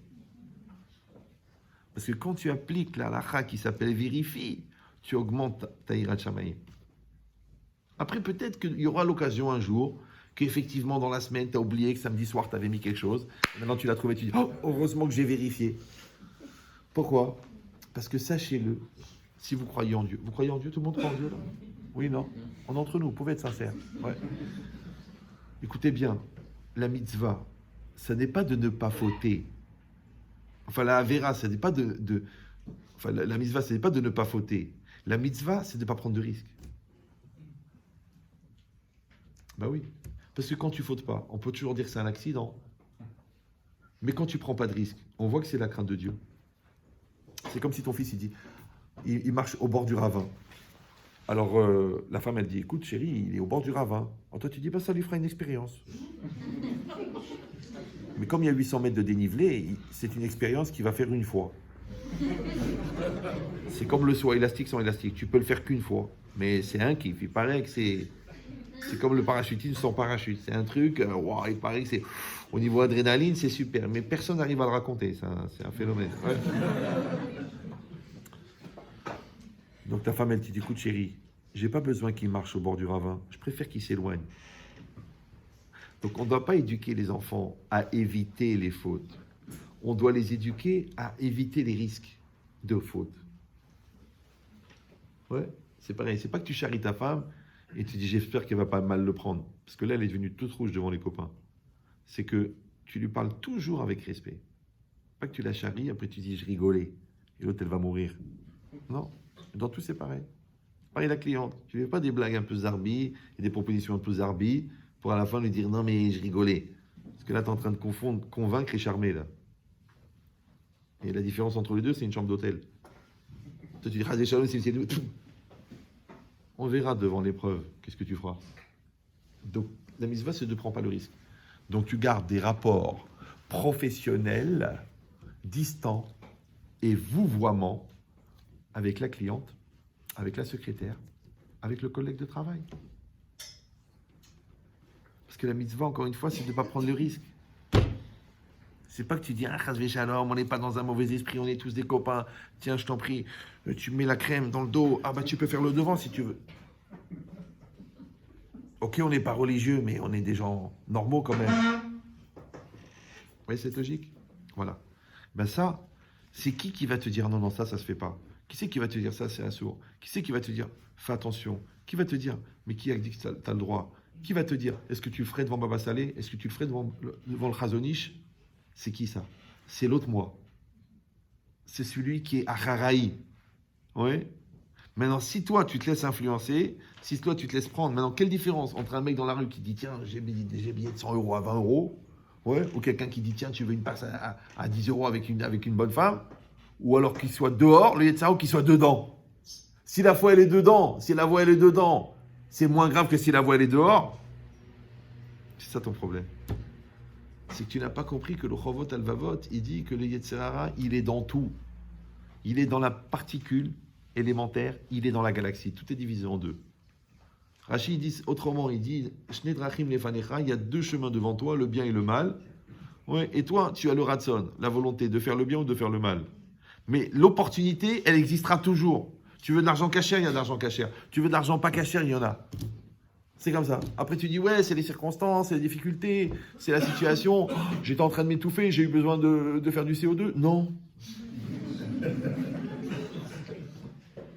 Parce que quand tu appliques la halakha qui s'appelle vérifie, tu augmentes ta Yirat Shamayim. Après, peut-être qu'il y aura l'occasion un jour qu'effectivement, dans la semaine, tu as oublié que samedi soir, tu avais mis quelque chose. Et maintenant, tu l'as trouvé, tu dis, oh, heureusement que j'ai vérifié. Pourquoi? Parce que sachez-le, si vous croyez en Dieu. Vous croyez en Dieu? Tout le monde croit en Dieu là? Oui, non? En entre nous, vous pouvez être sincère. Ouais. Écoutez bien, la mitzvah, ça n'est pas de ne pas fauter. Enfin, la avera, ça n'est pas enfin, la mitzvah, ce n'est pas de ne pas fauter. La mitzvah, c'est de ne pas prendre de risques. Ben oui. Parce que quand tu fautes pas, on peut toujours dire que c'est un accident. Mais quand tu prends pas de risque, on voit que c'est la crainte de Dieu. C'est comme si ton fils, il marche au bord du ravin. Alors, la femme, elle dit, écoute, chérie, il est au bord du ravin. Alors toi, tu dis, bah, ça lui fera une expérience. Mais comme il y a 800 mètres de dénivelé, c'est une expérience qu'il va faire une fois. C'est comme le saut élastique sans élastique. Tu peux le faire qu'une fois. Mais c'est un kiff. Il paraît que c'est comme le parachutisme sans parachute. C'est un truc, wow, il paraît que c'est... Au niveau adrénaline, c'est super. Mais personne n'arrive à le raconter. C'est un phénomène. Ouais. Donc ta femme, elle te dit, écoute chérie, j'ai pas besoin qu'il marche au bord du ravin, je préfère qu'il s'éloigne. Donc on ne doit pas éduquer les enfants à éviter les fautes. On doit les éduquer à éviter les risques de faute. Ouais, c'est pareil. C'est pas que tu charries ta femme et tu dis j'espère qu'elle va pas mal le prendre. Parce que là, elle est devenue toute rouge devant les copains. c'est que tu lui parles toujours avec respect. Pas que tu la charries, après tu dis je rigolais, et l'autre elle va mourir. Non, dans tout c'est pareil. Pareil la cliente, tu ne fais pas des blagues un peu zarbi et des propositions un peu zarbi pour à la fin lui dire non mais je rigolais. Parce que là tu es en train de confondre convaincre et charmer là. Et la différence entre les deux c'est une chambre d'hôtel. Toi tu dis ah des shalom c'est nous. On verra devant l'épreuve qu'est-ce que tu feras. Donc la mitzvah c'est ne prends pas le risque. Donc tu gardes des rapports professionnels, distants et vouvoiements avec la cliente, avec la secrétaire, avec le collègue de travail. Parce que la mitzvah, encore une fois, c'est de ne pas prendre le risque. C'est pas que tu dis, ah, chas v'shalom, on n'est pas dans un mauvais esprit, on est tous des copains. Tiens, je t'en prie, tu mets la crème dans le dos. Ah bah tu peux faire le devant si tu veux. Ok, on n'est pas religieux, mais on est des gens normaux quand même. Vous voyez cette logique? Voilà. Ben ça, c'est qui va te dire non, non, ça se fait pas? Qui c'est qui va te dire ça, c'est un sourd? Qui c'est qui va te dire fais attention? Qui va te dire mais qui a dit que tu as le droit? Qui va te dire est-ce que tu le ferais devant Baba Salé? Est-ce que tu le ferais devant le Chazonish? C'est qui ça? C'est l'autre moi. C'est celui qui est Acharaï. Oui. Maintenant, si toi tu te laisses influencer, si toi tu te laisses prendre, maintenant quelle différence entre un mec dans la rue qui dit tiens j'ai billet de 100 euros à 20 euros, ouais, ou quelqu'un qui dit tiens tu veux une passe à 10 euros avec une bonne femme, ou alors qu'il soit dehors, le Yetzirah, ou qu'il soit dedans. Si la foi elle est dedans, c'est moins grave que si la voix elle est dehors. C'est ça ton problème. C'est que tu n'as pas compris que le Chovot Alvavot, il dit que le Yetzirah, il est dans tout. Il est dans la particule élémentaire, il est dans la galaxie. Tout est divisé en deux. Rachid dit autrement, il dit Shnei drachim lefanecha, il y a deux chemins devant toi, le bien et le mal. Ouais, et toi, tu as le ratson, la volonté de faire le bien ou de faire le mal. Mais l'opportunité, elle existera toujours. Tu veux de l'argent cachère, il y a de l'argent cachère. Tu veux de l'argent pas cachère, il y en a. C'est comme ça. Après, tu dis, ouais, c'est les circonstances, c'est les difficultés, c'est la situation. J'étais en train de m'étouffer, j'ai eu besoin de faire du CO2. Non.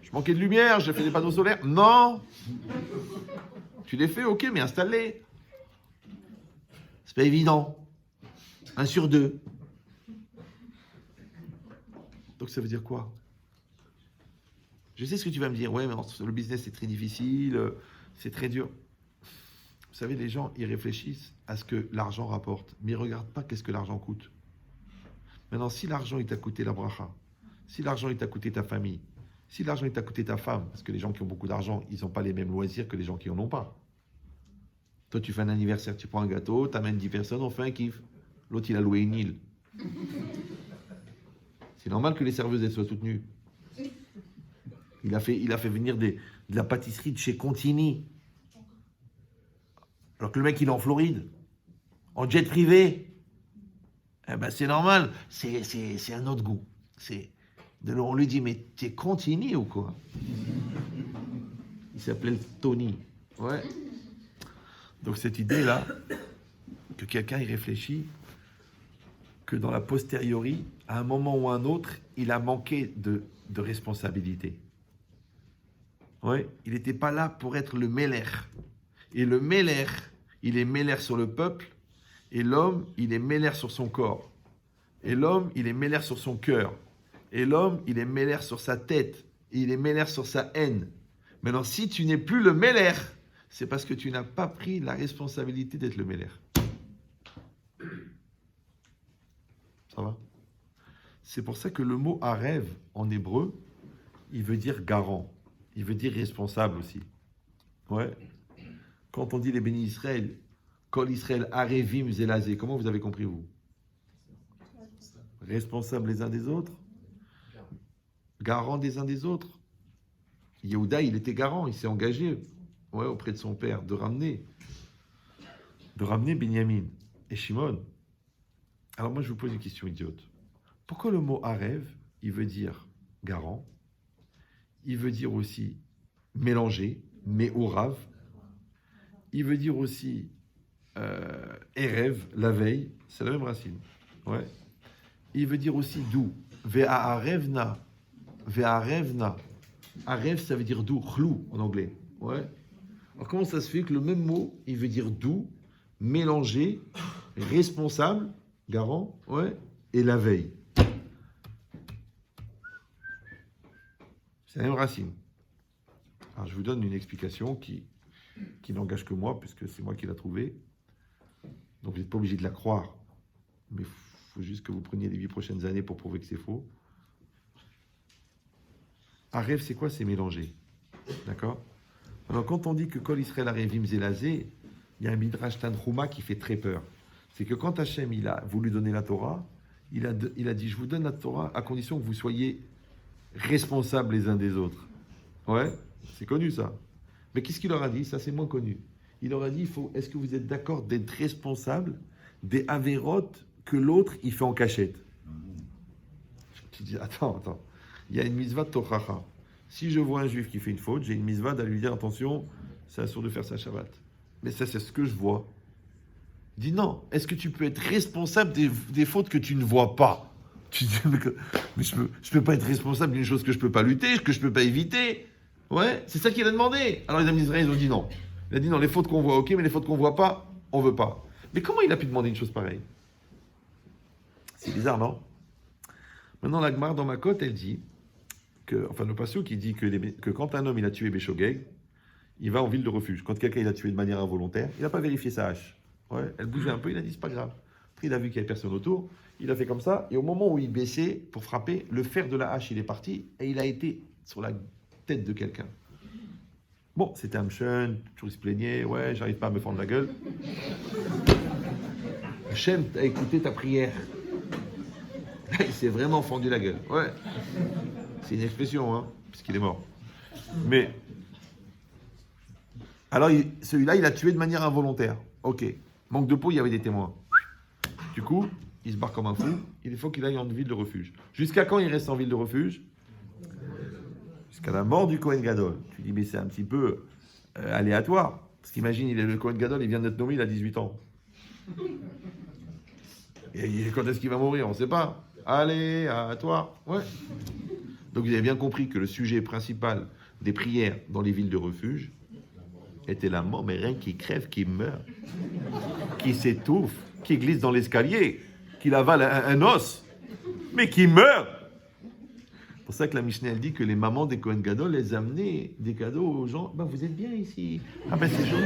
Je manquais de lumière, j'ai fait des panneaux solaires. Non. Tu les fais, ok, mais installe-les. C'est pas évident. 1 sur 2. Donc ça veut dire quoi? Je sais ce que tu vas me dire. Ouais, mais le business c'est très difficile, c'est très dur. Vous savez, les gens, ils réfléchissent à ce que l'argent rapporte, mais ils ne regardent pas qu'est-ce que l'argent coûte. Maintenant, si l'argent il t'a coûté la bracha, si l'argent il t'a coûté ta famille, si l'argent il t'a coûté ta femme, parce que les gens qui ont beaucoup d'argent, ils n'ont pas les mêmes loisirs que les gens qui n'en ont pas. Toi, tu fais un anniversaire, tu prends un gâteau, tu amènes 10 personnes, on fait un kiff. L'autre, il a loué une île. C'est normal que les serveuses elles soient toutes nues. Il a fait venir de la pâtisserie de chez Contini. Alors que le mec, il est en Floride, en jet privé. Eh ben, c'est normal, c'est un autre goût. On lui dit, mais t'es Contini ou quoi? Il s'appelait Tony. Ouais. Donc cette idée-là, que quelqu'un y réfléchit, que dans la posteriori, à un moment ou à un autre, il a manqué de responsabilité. Ouais, il n'était pas là pour être le Meller. Et le Meller, il est Meller sur le peuple, et l'homme, il est Meller sur son corps. Et l'homme, il est Meller sur son cœur. Et l'homme, il est Meller sur sa tête. Et il est Meller sur sa haine. Maintenant, si tu n'es plus le Meller, c'est parce que tu n'as pas pris la responsabilité d'être le Meller. Ça va? C'est pour ça que le mot Arev, en hébreu, il veut dire garant. Il veut dire responsable aussi. Ouais. Quand on dit les bénis Israël, Kol Israël Arevim Zelazé, comment vous avez compris vous? Responsables les uns des autres? Garant des uns des autres? Yehuda, il était garant, il s'est engagé auprès de son père de ramener Binyamin et Shimon. Alors moi je vous pose une question idiote. Pourquoi le mot Arev, il veut dire garant? Il veut dire aussi mélanger, Me'orav. Il veut dire aussi Erev, la veille, c'est la même racine. Ouais. Il veut dire aussi doux. Ve'arevna. Arev, ça veut dire doux, chlou en anglais. Ouais. Alors comment ça se fait que le même mot, il veut dire doux, mélanger, responsable, garant, ouais, et la veille. C'est la même racine. Alors, je vous donne une explication qui n'engage que moi, puisque c'est moi qui l'ai trouvée. Donc, vous n'êtes pas obligé de la croire. Mais il faut juste que vous preniez les 8 prochaines années pour prouver que c'est faux. Un rêve, c'est quoi? C'est mélanger. D'accord? Alors, quand on dit que Kol Israël Arevim Zelazé, il y a un Midrash Tanchuma qui fait très peur. C'est que quand Hachem il a voulu donner la Torah, il a dit, je vous donne la Torah à condition que vous soyez responsables les uns des autres. Ouais, c'est connu ça. Mais qu'est-ce qu'il leur a dit? Ça, c'est moins connu. Il leur a dit, est-ce que vous êtes d'accord d'être responsable des avérotes que l'autre, il fait en cachette? Tu dis, attends. Il y a une mitzvah de Tochacha. Si je vois un juif qui fait une faute, j'ai une mitzvah d'aller lui dire, attention, c'est assourd de faire ça Shabbat. Mais ça, c'est ce que je vois. Dis non, est-ce que tu peux être responsable des fautes que tu ne vois pas? Tu dis, mais je peux pas être responsable d'une chose que je peux pas lutter, que je peux pas éviter. Ouais, c'est ça qu'il a demandé. Alors les amis d'Israël, ils ont dit non. Il a dit non, les fautes qu'on voit, ok, mais les fautes qu'on voit pas, on veut pas. Mais comment il a pu demander une chose pareille? C'est bizarre, non? Maintenant, la Gemara dans ma cote, elle dit le passage qui dit que quand un homme il a tué Béchogeg, il va en ville de refuge. Quand quelqu'un il a tué de manière involontaire, il n'a pas vérifié sa hache. Ouais, elle bougeait un peu, il a dit c'est pas grave. Après, il a vu qu'il n'y avait personne autour, il a fait comme ça, et au moment où il baissait pour frapper, le fer de la hache il est parti, et il a été sur la tête de quelqu'un. Bon, c'était un jeune, toujours il se plaignait, ouais, j'arrive pas à me fendre la gueule. Hachem a écouté ta prière. Il s'est vraiment fendu la gueule. Ouais. C'est une expression, hein, puisqu'il est mort. Mais, alors, celui-là, il a tué de manière involontaire. Ok. Manque de peau, il y avait des témoins. Du coup, il se barre comme un fou. Il faut qu'il aille en ville de refuge. Jusqu'à quand il reste en ville de refuge? Jusqu'à la mort du Kohen Gadol. Tu dis, mais c'est un petit peu aléatoire. Parce qu'imagine, le Kohen Gadol, il vient d'être nommé, il a 18 ans. Et quand est-ce qu'il va mourir? On ne sait pas. Allez, à toi. Ouais. Donc vous avez bien compris que le sujet principal des prières dans les villes de refuge était la mort, mais rien qui crève, qui meurt, qui s'étouffe, qui glisse dans l'escalier, qui avale un os, mais qui meurt. C'est pour ça que la Mishnah elle dit que les mamans des Kohen Gadol, elles amenaient des cadeaux aux gens. Ben, vous êtes bien ici. Ah ben c'est joli.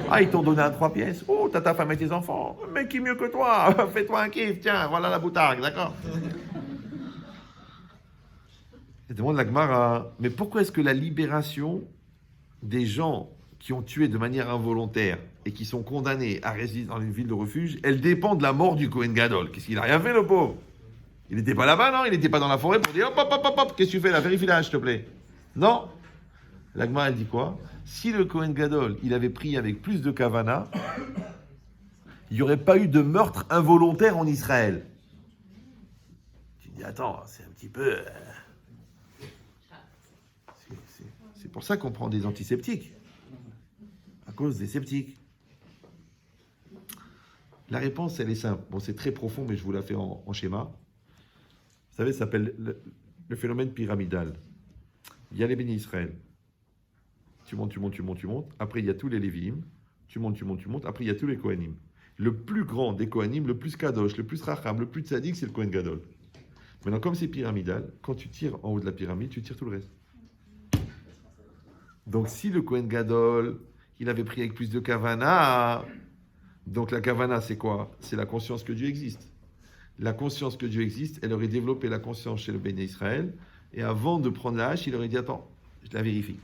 Ah, ils t'ont donné un 3 pièces. Oh, t'as ta femme et tes enfants. Mais qui mieux que toi? Fais-toi un kiff, tiens, voilà la boutarde, d'accord? Et demande la Gemara, mais pourquoi est-ce que la libération des gens qui ont tué de manière involontaire et qui sont condamnés à résider dans une ville de refuge, elle dépend de la mort du Kohen Gadol? Qu'est-ce qu'il a rien fait, le pauvre? Il n'était pas là-bas, non? Il n'était pas dans la forêt pour dire hop, qu'est-ce que tu fais là? Vérifie la hache, s'il te plaît. Non. La Gemara, elle dit quoi? Si le Kohen Gadol, il avait pris avec plus de kavana, il n'y aurait pas eu de meurtre involontaire en Israël. Tu dis, attends, c'est un petit peu... C'est pour ça qu'on prend des antiseptiques. À cause des sceptiques. La réponse, elle est simple. Bon, c'est très profond, mais je vous la fais en schéma. Vous savez, ça s'appelle le phénomène pyramidal. Il y a les bénis Israël. Tu montes. Après, il y a tous les Lévi'im. Tu montes. Après, il y a tous les Kohanim. Le plus grand des Kohanim, le plus kadosh, le plus racham, le plus tzaddik, c'est le Kohen Gadol. Maintenant, comme c'est pyramidal, quand tu tires en haut de la pyramide, tu tires tout le reste. Donc, si le Kohen Gadol, il avait pris avec plus de kavana, donc la kavana, c'est quoi? C'est la conscience que Dieu existe. La conscience que Dieu existe, elle aurait développé la conscience chez le Béné Israël, et avant de prendre la hache, il aurait dit, attends, je la vérifie.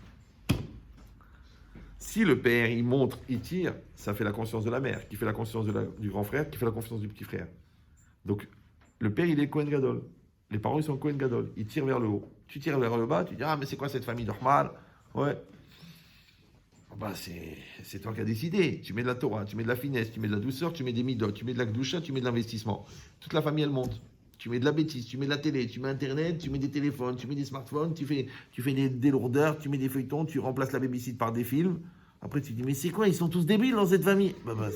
Si le père, il montre, il tire, ça fait la conscience de la mère, qui fait la conscience du grand frère, qui fait la conscience du petit frère. Donc, le père, il est Kohen Gadol. Les parents, ils sont Kohen Gadol. Ils tirent vers le haut. Tu tires vers le bas, tu dis, ah, mais c'est quoi cette famille normale? Ouais. Bah, c'est toi qui as décidé. Tu mets de la Torah, tu mets de la finesse, tu mets de la douceur, tu mets des midot, tu mets de la gdoucha, tu mets de l'investissement. Toute la famille, elle monte. Tu mets de la bêtise, tu mets de la télé, tu mets Internet, tu mets des téléphones, tu mets des smartphones, tu fais des lourdeurs, tu mets des feuilletons, tu remplaces la babysit par des films. Après, tu dis, mais c'est quoi? Ils sont tous débiles dans cette famille. Bah,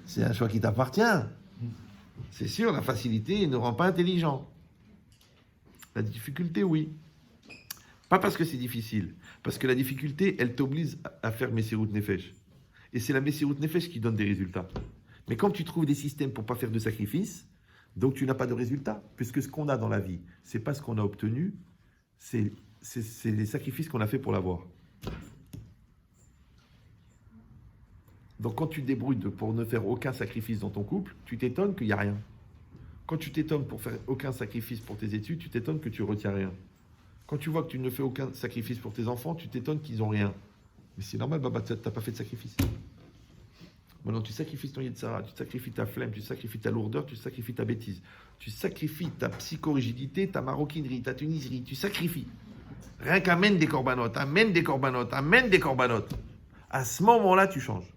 c'est un choix qui t'appartient. C'est sûr, la facilité ne rend pas intelligent. La difficulté, oui. Pas parce que c'est difficile, parce que la difficulté, elle t'oblige à faire Messirut Nefesh. Et c'est la Messirut Nefesh qui donne des résultats. Mais comme tu trouves des systèmes pour ne pas faire de sacrifice, donc tu n'as pas de résultat. Puisque ce qu'on a dans la vie, ce n'est pas ce qu'on a obtenu, c'est les sacrifices qu'on a fait pour l'avoir. Donc quand tu te débrouilles pour ne faire aucun sacrifice dans ton couple, tu t'étonnes qu'il n'y a rien. Quand tu t'étonnes pour faire aucun sacrifice pour tes études, tu t'étonnes que tu ne retiens rien. Quand tu vois que tu ne fais aucun sacrifice pour tes enfants, tu t'étonnes qu'ils n'ont rien. Mais c'est normal, Baba, tu n'as pas fait de sacrifice. Maintenant, tu sacrifies ton Yetzara, tu sacrifies ta flemme, tu sacrifies ta lourdeur, tu sacrifies ta bêtise. Tu sacrifies ta psychorigidité, ta maroquinerie, ta tuniserie, tu sacrifies. Rien qu'amène des corbanotes, amène des corbanotes, amène des corbanotes. À ce moment-là, tu changes.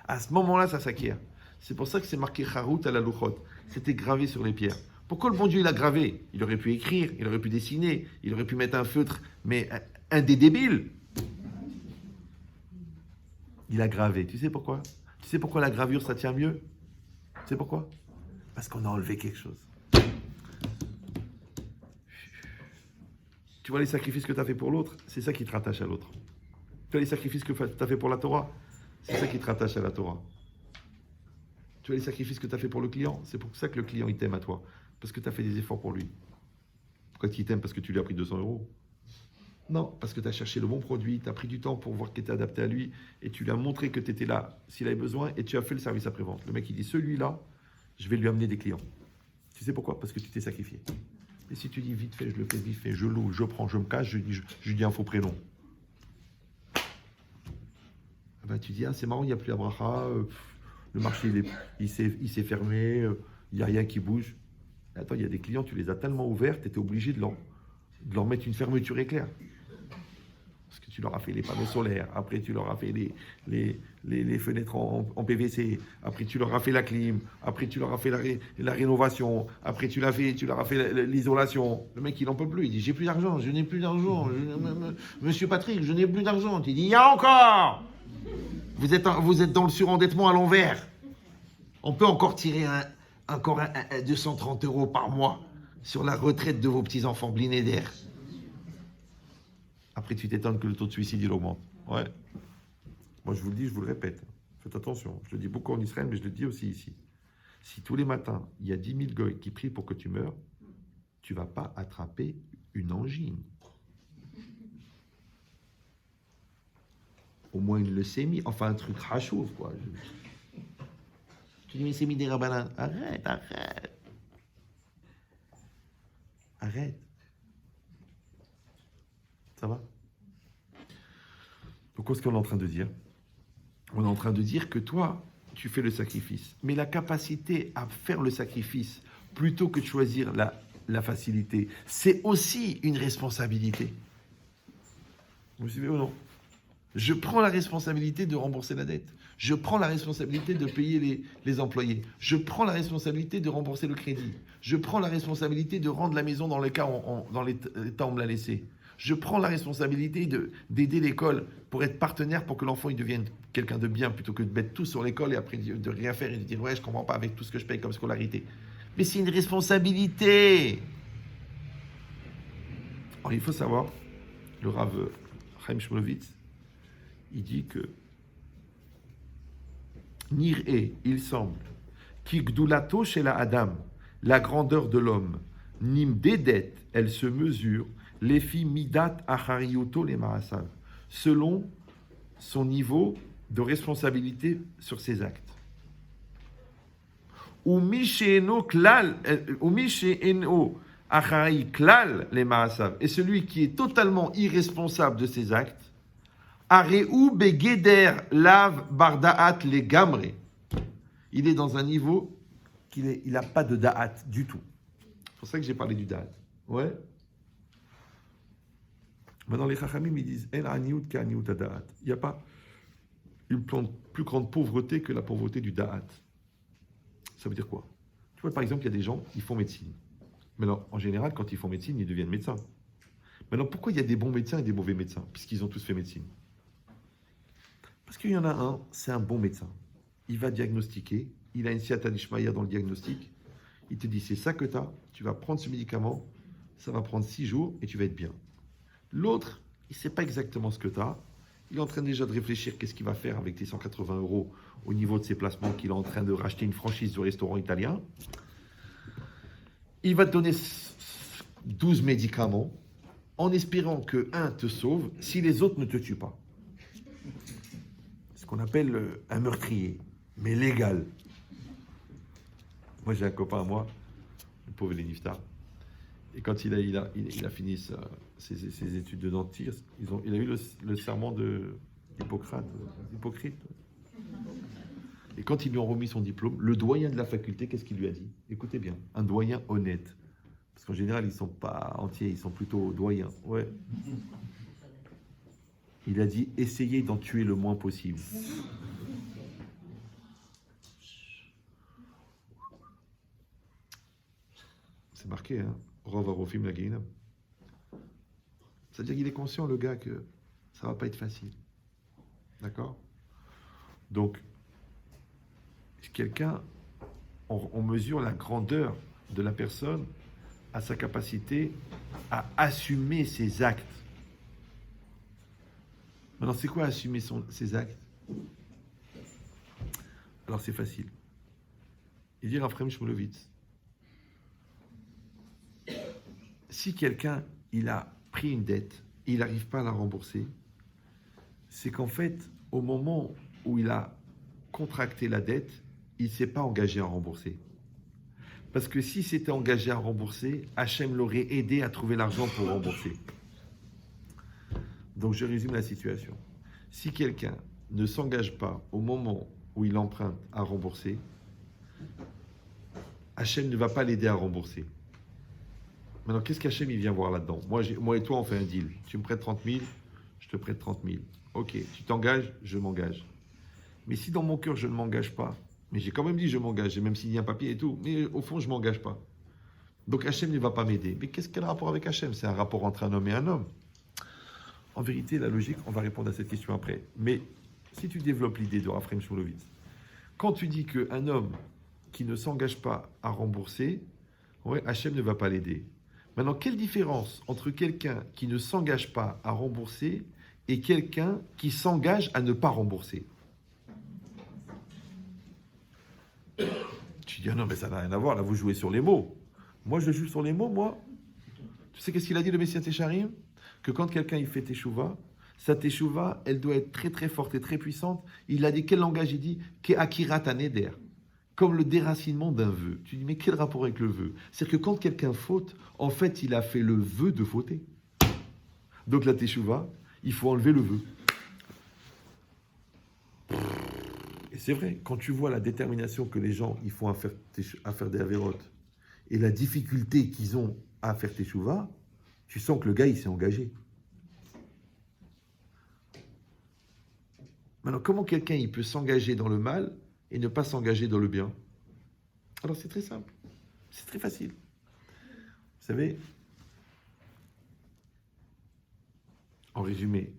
À ce moment-là, ça s'acquiert. C'est pour ça que c'est marqué Charout à la Luchot. C'était gravé sur les pierres. Pourquoi le bon Dieu, il a gravé? Il aurait pu écrire, il aurait pu dessiner, il aurait pu mettre un feutre, mais indélébile. Il a gravé. Tu sais pourquoi? Tu sais pourquoi la gravure, ça tient mieux? Tu sais pourquoi? Parce qu'on a enlevé quelque chose. Tu vois les sacrifices que tu as fait pour l'autre, c'est ça qui te rattache à l'autre. Tu vois les sacrifices que tu as fait pour la Torah, c'est ça qui te rattache à la Torah. Tu vois les sacrifices que tu as fait pour le client, c'est pour ça que le client il t'aime à toi. Parce que tu as fait des efforts pour lui. Pourquoi il t'aime? Parce que tu lui as pris 200 €? Non, parce que tu as cherché le bon produit, tu as pris du temps pour voir qu'il était adapté à lui, et tu lui as montré que tu étais là s'il avait besoin, et tu as fait le service après-vente. Le mec il dit, celui-là, je vais lui amener des clients. Tu sais pourquoi? Parce que tu t'es sacrifié. Et si tu dis vite fait, je le fais vite fait, je loue, je prends, je me cache, je lui dis un faux prénom. Ben, tu dis, ah c'est marrant, il n'y a plus la bracha, le marché il s'est fermé, il n'y a rien qui bouge. Attends, il y a des clients, tu les as tellement ouverts, tu étais obligé de leur mettre une fermeture éclair. Parce que tu leur as fait les panneaux solaires, après tu leur as fait les fenêtres en PVC, après tu leur as fait la clim, après tu leur as fait la rénovation, après tu leur as fait l'isolation. Le mec il n'en peut plus, il dit j'ai plus d'argent, je n'ai plus d'argent, Monsieur Patrick, je n'ai plus d'argent. Tu dis il y a encore. Vous êtes dans le surendettement à l'envers. On peut encore tirer encore 230 € par mois sur la retraite de vos petits-enfants blinédaires. Après, tu t'étonnes que le taux de suicide, il augmente. Ouais. Moi, je vous le dis, je vous le répète. Faites attention. Je le dis beaucoup en Israël, mais je le dis aussi ici. Si tous les matins, il y a 10 000 goy qui prient pour que tu meurs, tu ne vas pas attraper une angine. Au moins une leucémie. Enfin, un truc rachouf, quoi. Tu dis, mais c'est mis des rabanans. Arrête. Arrête. Ça va? Donc, qu'est-ce qu'on est en train de dire? On est en train de dire que toi, tu fais le sacrifice. Mais la capacité à faire le sacrifice, plutôt que de choisir la facilité, c'est aussi une responsabilité. Vous suivez ou non? Je prends la responsabilité de rembourser la dette. Je prends la responsabilité de payer les employés. Je prends la responsabilité de rembourser le crédit. Je prends la responsabilité de rendre la maison dans le cas dans l'état où on me l'a laissé. Je prends la responsabilité d'aider l'école pour être partenaire pour que l'enfant il devienne quelqu'un de bien plutôt que de mettre tout sur l'école et après de rien faire et de dire ouais je comprends pas avec tout ce que je paye comme scolarité. Mais c'est une responsabilité. Alors il faut savoir, le Rav Chaim Shmulevitz, il dit que Nir'e, il semble, qui gdulato chez la Adam, la grandeur de l'homme, nim dedet, elle se mesure, les filles midat acharioto les maasav, selon son niveau de responsabilité sur ses actes. Ou mishéeno klal, ou mishéeno achari klal les maasav, et celui qui est totalement irresponsable de ses actes, Areu begeder lav bardaat le gamre. Il est dans un niveau il n'a pas de da'at du tout. C'est pour ça que j'ai parlé du da'at. Ouais. Maintenant, les chachamim, ils disent El aniout ka aniout da'at. Il n'y a pas une plus grande pauvreté que la pauvreté du da'at. Ça veut dire quoi? Tu vois, par exemple, il y a des gens, ils font médecine. Mais alors, en général, quand ils font médecine, ils deviennent médecins. Maintenant, pourquoi il y a des bons médecins et des mauvais médecins? Puisqu'ils ont tous fait médecine. Parce qu'il y en a un, c'est un bon médecin. Il va diagnostiquer, il a une siyata d'ishmaïa dans le diagnostic, il te dit c'est ça que tu as, tu vas prendre ce médicament, ça va prendre 6 jours et tu vas être bien. L'autre, il ne sait pas exactement ce que tu as, Il est en train déjà de réfléchir qu'est-ce qu'il va faire avec tes 180 euros au niveau de ses placements, qu'il est en train de racheter une franchise de restaurant italien. Il va te donner 12 médicaments en espérant que un te sauve si les autres ne te tuent pas. Ce qu'on appelle un meurtrier, mais légal. Moi, j'ai un copain à moi, le pauvre Niftar. Et quand il a fini ses études de dentiste, il a eu le serment d'Hippocrate. Et quand ils lui ont remis son diplôme, le doyen de la faculté, qu'est-ce qu'il lui a dit? Écoutez bien, un doyen honnête. Parce qu'en général, ils ne sont pas entiers, ils sont plutôt doyens. Ouais. Il a dit, essayez d'en tuer le moins possible. C'est marqué, hein. Rov Arofim la Gehinam. C'est-à-dire qu'il est conscient, le gars, que ça va pas être facile. D'accord? Donc, quelqu'un, on mesure la grandeur de la personne à sa capacité à assumer ses actes. Maintenant, c'est quoi assumer ses actes? Alors, c'est facile. Il dit Raphaël Shmulevitz, si quelqu'un, il a pris une dette, il n'arrive pas à la rembourser, c'est qu'en fait, au moment où il a contracté la dette, il ne s'est pas engagé à rembourser. Parce que s'il s'était engagé à rembourser, Hachem l'aurait aidé à trouver l'argent pour rembourser. Donc je résume la situation. Si quelqu'un ne s'engage pas au moment où il emprunte à rembourser, Hachem ne va pas l'aider à rembourser. Maintenant, qu'est-ce qu'Hachem il vient voir là-dedans? Moi et toi, on fait un deal. Tu me prêtes 30 000, je te prête 30 000. Ok, tu t'engages, je m'engage. Mais si dans mon cœur, je ne m'engage pas, mais j'ai quand même dit je m'engage, j'ai même signé un papier et tout, mais au fond, je ne m'engage pas. Donc Hachem ne va pas m'aider. Mais quel rapport avec Hachem? C'est un rapport entre un homme et un homme. En vérité, la logique, on va répondre à cette question après. Mais si tu développes l'idée de Raphaël Shmulevitz, quand tu dis qu'un homme qui ne s'engage pas à rembourser, ouais, Hachem ne va pas l'aider. Maintenant, quelle différence entre quelqu'un qui ne s'engage pas à rembourser et quelqu'un qui s'engage à ne pas rembourser? Tu dis, ah non, mais ça n'a rien à voir, là, vous jouez sur les mots. Moi, je joue sur les mots, moi. Tu sais qu'est-ce qu'il a dit, le Messie Técharim? Que quand quelqu'un il fait Teshuvah, sa Teshuvah, elle doit être très très forte et très puissante. Il a dit, quel langage? Il dit, Ke akirat aneder, comme le déracinement d'un vœu. Tu dis, mais quel rapport avec le vœu? C'est-à-dire que quand quelqu'un faute, en fait, il a fait le vœu de fauter. Donc la Teshuvah, il faut enlever le vœu. Et c'est vrai, quand tu vois la détermination que les gens ils font à faire des avérotes et la difficulté qu'ils ont à faire Teshuvah, tu sens que le gars, il s'est engagé. Maintenant, comment quelqu'un il peut s'engager dans le mal et ne pas s'engager dans le bien? Alors, c'est très simple. C'est très facile. Vous savez, en résumé,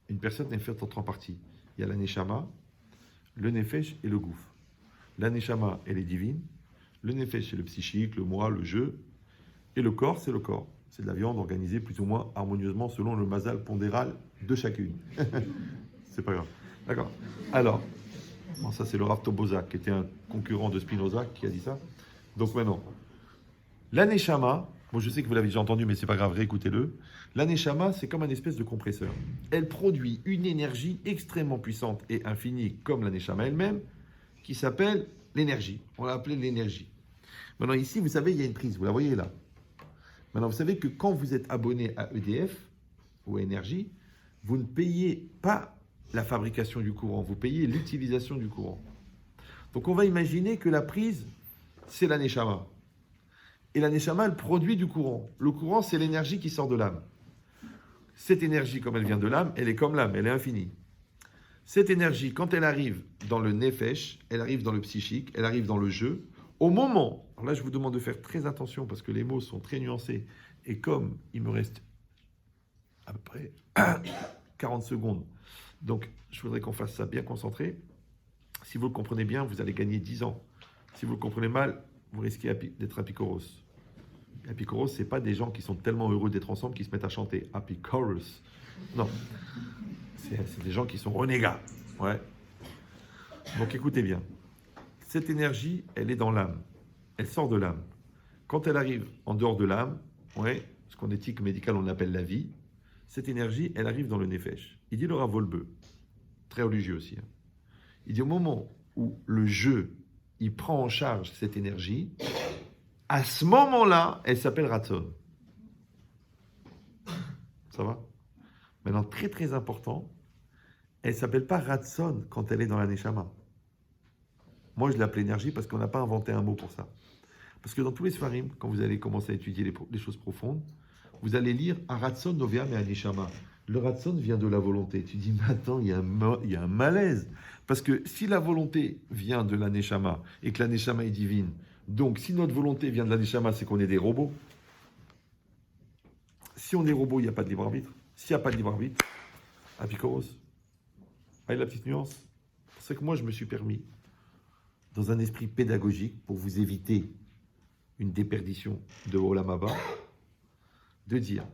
une personne est faite en trois parties. Il y a la Neshama, le Nefesh et le Gouf. La Neshama, elle est divine. Le Nefesh, c'est le psychique, le moi, le jeu. Et le corps, c'est le corps. C'est de la viande organisée plus ou moins harmonieusement selon le mazal pondéral de chacune. C'est pas grave. D'accord. Alors, bon, ça c'est le Rav Tobozak, qui était un concurrent de Spinoza, qui a dit ça. Donc maintenant, la Neshama, bon, je sais que vous l'avez déjà entendu, mais c'est pas grave, réécoutez-le. La Neshama, c'est comme un espèce de compresseur. Elle produit une énergie extrêmement puissante et infinie, comme la Neshama elle-même, qui s'appelle l'énergie. On l'a appelée l'énergie. Maintenant, ici, vous savez, il y a une prise, vous la voyez là. Maintenant, vous savez que quand vous êtes abonné à EDF ou à Énergie, vous ne payez pas la fabrication du courant, vous payez l'utilisation du courant. Donc, on va imaginer que la prise, c'est la Neshama. Et la Neshama, elle produit du courant. Le courant, c'est l'énergie qui sort de l'âme. Cette énergie, comme elle vient de l'âme, elle est comme l'âme, elle est infinie. Cette énergie, quand elle arrive dans le Nefesh, elle arrive dans le psychique, elle arrive dans le jeu, au moment, alors là je vous demande de faire très attention parce que les mots sont très nuancés et comme il me reste à peu près 40 secondes, donc je voudrais qu'on fasse ça bien concentré. Si vous le comprenez bien, vous allez gagner 10 ans. Si vous le comprenez mal, vous risquez d'être apicoros. Apicoros, ce n'est pas des gens qui sont tellement heureux d'être ensemble qu'ils se mettent à chanter apicoros. Non. C'est des gens qui sont renégats. Ouais. Donc écoutez bien. Cette énergie, elle est dans l'âme. Elle sort de l'âme. Quand elle arrive en dehors de l'âme, ouais, ce qu'en éthique médicale on appelle la vie, cette énergie, elle arrive dans le nefesh. Il dit le Rav Wolbe, très religieux aussi. Hein. Il dit au moment où le jeu, il prend en charge cette énergie, à ce moment-là, elle s'appelle Ratson. Ça va? Maintenant, très très important, elle ne s'appelle pas Ratson quand elle est dans la Neshama. Moi, je l'appelle énergie parce qu'on n'a pas inventé un mot pour ça. Parce que dans tous les Sfarim, quand vous allez commencer à étudier les choses profondes, vous allez lire Ratson Novea mais Neshama. Le Ratson vient de la volonté. Tu dis, mais attends, il y a un malaise. Parce que si la volonté vient de la Neshama et que la Neshama est divine, donc si notre volonté vient de la Neshama, c'est qu'on est des robots. Si on est robot, il n'y a pas de libre arbitre. S'il n'y a pas de libre arbitre, Apikoros. Allez, la petite nuance. C'est que moi, je me suis permis, dans un esprit pédagogique, pour vous éviter une déperdition de Olam Haba, de dire,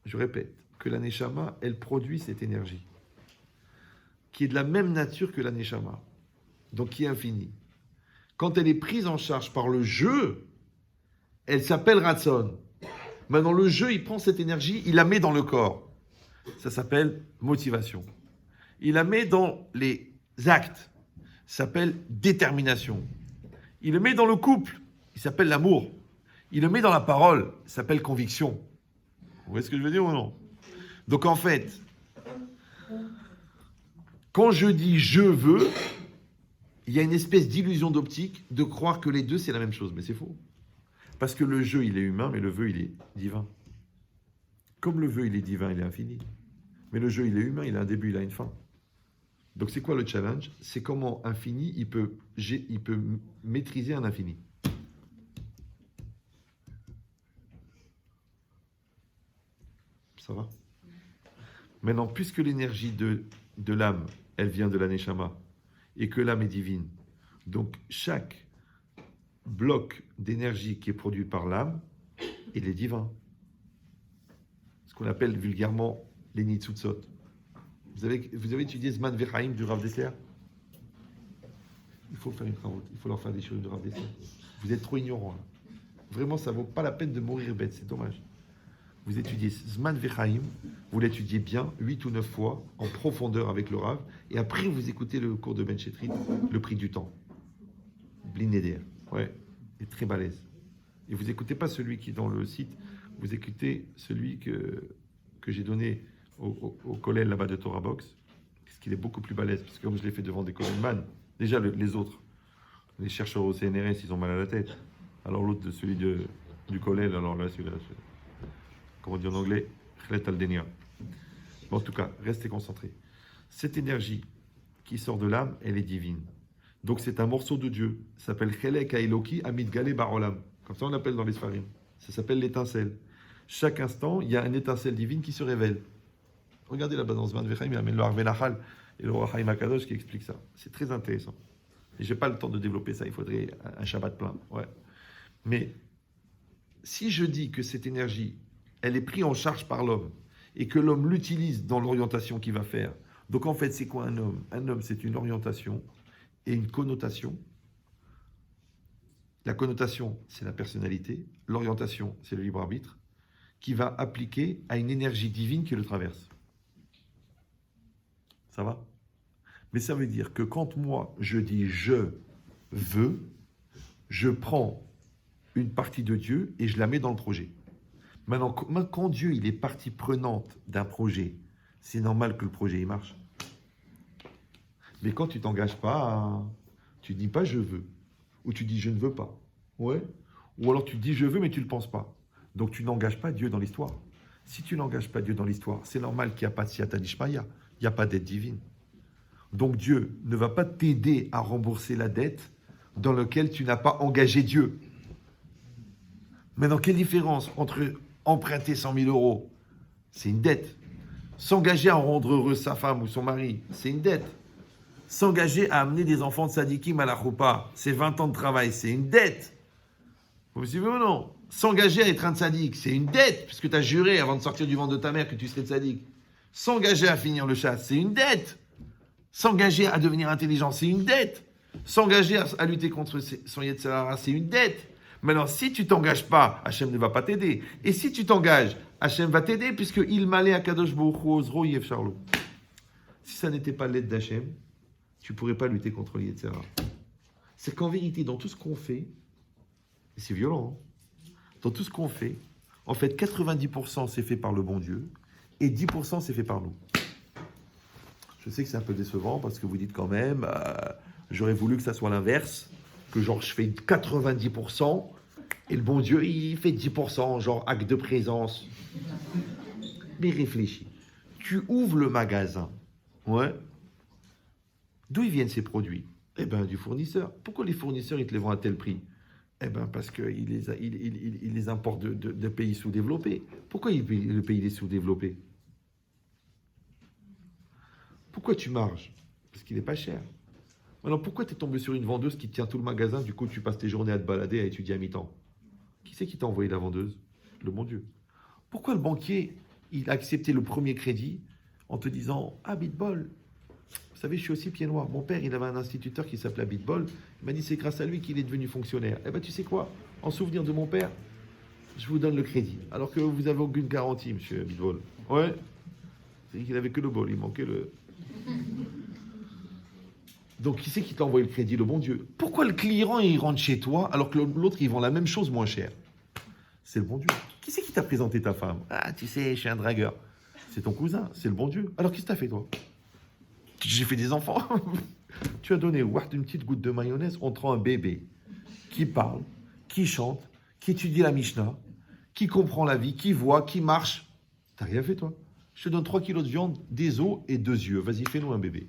je répète, que la Neshama, elle produit cette énergie, qui est de la même nature que la Neshama, donc qui est infinie. Quand elle est prise en charge par le jeu, elle s'appelle Ratson. Maintenant, le jeu, il prend cette énergie, il la met dans le corps. Ça s'appelle motivation. Il la met dans les actes. Ça s'appelle détermination. Il le met dans le couple. Il s'appelle l'amour. Il le met dans la parole. Il s'appelle conviction. Vous voyez ce que je veux dire ou non? Donc en fait, quand je dis je veux, il y a une espèce d'illusion d'optique de croire que les deux c'est la même chose. Mais c'est faux. Parce que le jeu, il est humain, mais le vœu, il est divin. Comme le vœu, il est divin, il est infini. Mais le jeu, il est humain, il a un début, il a une fin. Donc c'est quoi le challenge? C'est comment infini, il peut maîtriser un infini. Ça va? Maintenant, puisque l'énergie de l'âme, elle vient de la Neshama, et que l'âme est divine, donc chaque bloc d'énergie qui est produit par l'âme, il est divin. Ce qu'on appelle vulgairement les Nitzutzot. Vous avez étudié Zman Vechaim du Rav Dessler? Il faut faire une travaux, il faut leur faire des choses du Rav Dessler. Vous êtes trop ignorants. Là. Vraiment, ça ne vaut pas la peine de mourir bête, c'est dommage. Vous étudiez Zman Vechaim, vous l'étudiez bien, 8 ou 9 fois, en profondeur avec le Rav, et après vous écoutez le cours de Ben Chetrit, le prix du temps. Blineder. Ouais, il est très balèze. Et vous n'écoutez pas celui qui est dans le site, vous écoutez celui que j'ai donné au collège là-bas de Torah Box, parce qu'il est beaucoup plus balèze, parce que comme je l'ai fait devant des collègues déjà les autres, les chercheurs au CNRS, ils ont mal à la tête. Alors l'autre, celui du collège, alors là, celui-là, comment on dit en anglais, Chlet al-Denia. Bon, en tout cas, restez concentrés. Cette énergie qui sort de l'âme, elle est divine. Donc c'est un morceau de Dieu. Ça s'appelle Chelek Haeloki Amid Gale Barolam. Comme ça on l'appelle dans les Sfarim. Ça s'appelle l'étincelle. Chaque instant, il y a une étincelle divine qui se révèle. Regardez là-bas dans Zman Vechaim, il y a le Harvenachal et le Rachaim Akadosh qui expliquent ça. C'est très intéressant. Et je n'ai pas le temps de développer ça, il faudrait un Shabbat plein. Ouais. Mais si je dis que cette énergie, elle est prise en charge par l'homme et que l'homme l'utilise dans l'orientation qu'il va faire, donc en fait, c'est quoi un homme? Un homme, c'est une orientation et une connotation. La connotation, c'est la personnalité. L'orientation, c'est le libre arbitre qui va appliquer à une énergie divine qui le traverse. Ça va? Mais ça veut dire que quand moi, je dis « je veux », je prends une partie de Dieu et je la mets dans le projet. Maintenant, quand Dieu il est partie prenante d'un projet, c'est normal que le projet il marche. Mais quand tu t'engages pas, tu dis pas « je veux » ou tu dis « je ne veux pas ». Ouais. Ou alors tu dis « je veux » mais tu ne le penses pas. Donc tu n'engages pas Dieu dans l'histoire. Si tu n'engages pas Dieu dans l'histoire, c'est normal qu'il n'y a pas de siyata dishmaya, il n'y a pas d'aide divine. Donc Dieu ne va pas t'aider à rembourser la dette dans laquelle tu n'as pas engagé Dieu. Maintenant, quelle différence entre emprunter 100 000 euros, c'est une dette. S'engager à rendre heureux sa femme ou son mari, c'est une dette. S'engager à amener des enfants de sadikim à la choupa, c'est 20 ans de travail, c'est une dette. Vous me suivez ou non? S'engager à être un tzadik, c'est une dette, puisque tu as juré avant de sortir du ventre de ta mère que tu serais tzadik. S'engager à finir le chasse, c'est une dette. S'engager à devenir intelligent, c'est une dette. S'engager à lutter contre son Yetzer Hara, c'est une dette. Maintenant, si tu t'engages pas, Hachem ne va pas t'aider. Et si tu t'engages, Hachem va t'aider, puisque il m'allait à Kadosh Baruch Hu Ozro Yev Charlo. Si ça n'était pas l'aide d'Hachem, tu ne pourrais pas lutter contre le Yetzer Hara. C'est qu'en vérité, dans tout ce qu'on fait, et c'est violent, hein, dans tout ce qu'on fait, en fait, 90% c'est fait par le bon Dieu, et 10% c'est fait par nous. Je sais que c'est un peu décevant, parce que vous dites quand même, j'aurais voulu que ça soit l'inverse, que genre je fais 90%, et le bon Dieu, il fait 10%, genre acte de présence. Mais réfléchis. Tu ouvres le magasin. Ouais. D'où ils viennent ces produits? Eh bien, du fournisseur. Pourquoi les fournisseurs, ils te les vendent à tel prix? Eh bien, parce qu'ils les importent de pays sous-développés. Pourquoi le pays est sous-développé? Pourquoi tu marges? Parce qu'il n'est pas cher. Alors, pourquoi tu es tombé sur une vendeuse qui tient tout le magasin, du coup, tu passes tes journées à te balader, à étudier à mi-temps? Qui c'est qui t'a envoyé la vendeuse? Le bon Dieu. Pourquoi le banquier, il a accepté le premier crédit en te disant « Ah, Bitbol, vous savez, je suis aussi pied noir. Mon père, il avait un instituteur qui s'appelait Bitbol. Il m'a dit, c'est grâce à lui qu'il est devenu fonctionnaire. Eh bien, tu sais quoi? En souvenir de mon père, je vous donne le crédit. Alors que vous n'avez aucune garantie, monsieur Bitbol. Ouais. C'est qu'il n'avait que le bol, il manquait le... Donc, qui c'est qui t'a envoyé le crédit? Le bon Dieu. Pourquoi le client, il rentre chez toi, alors que l'autre, il vend la même chose moins cher? C'est le bon Dieu. Qui c'est qui t'a présenté ta femme? Ah, tu sais, je suis un dragueur. C'est ton cousin, c'est le bon Dieu. Alors, qu'est-ce que t'as fait, toi? J'ai fait des enfants. Tu as donné une petite goutte de mayonnaise, on te rend un bébé qui parle, qui chante, qui étudie la Mishnah, qui comprend la vie, qui voit, qui marche. T'as rien fait, toi. Je te donne 3 kilos de viande, des os et 2 yeux. Vas-y, fais-nous un bébé.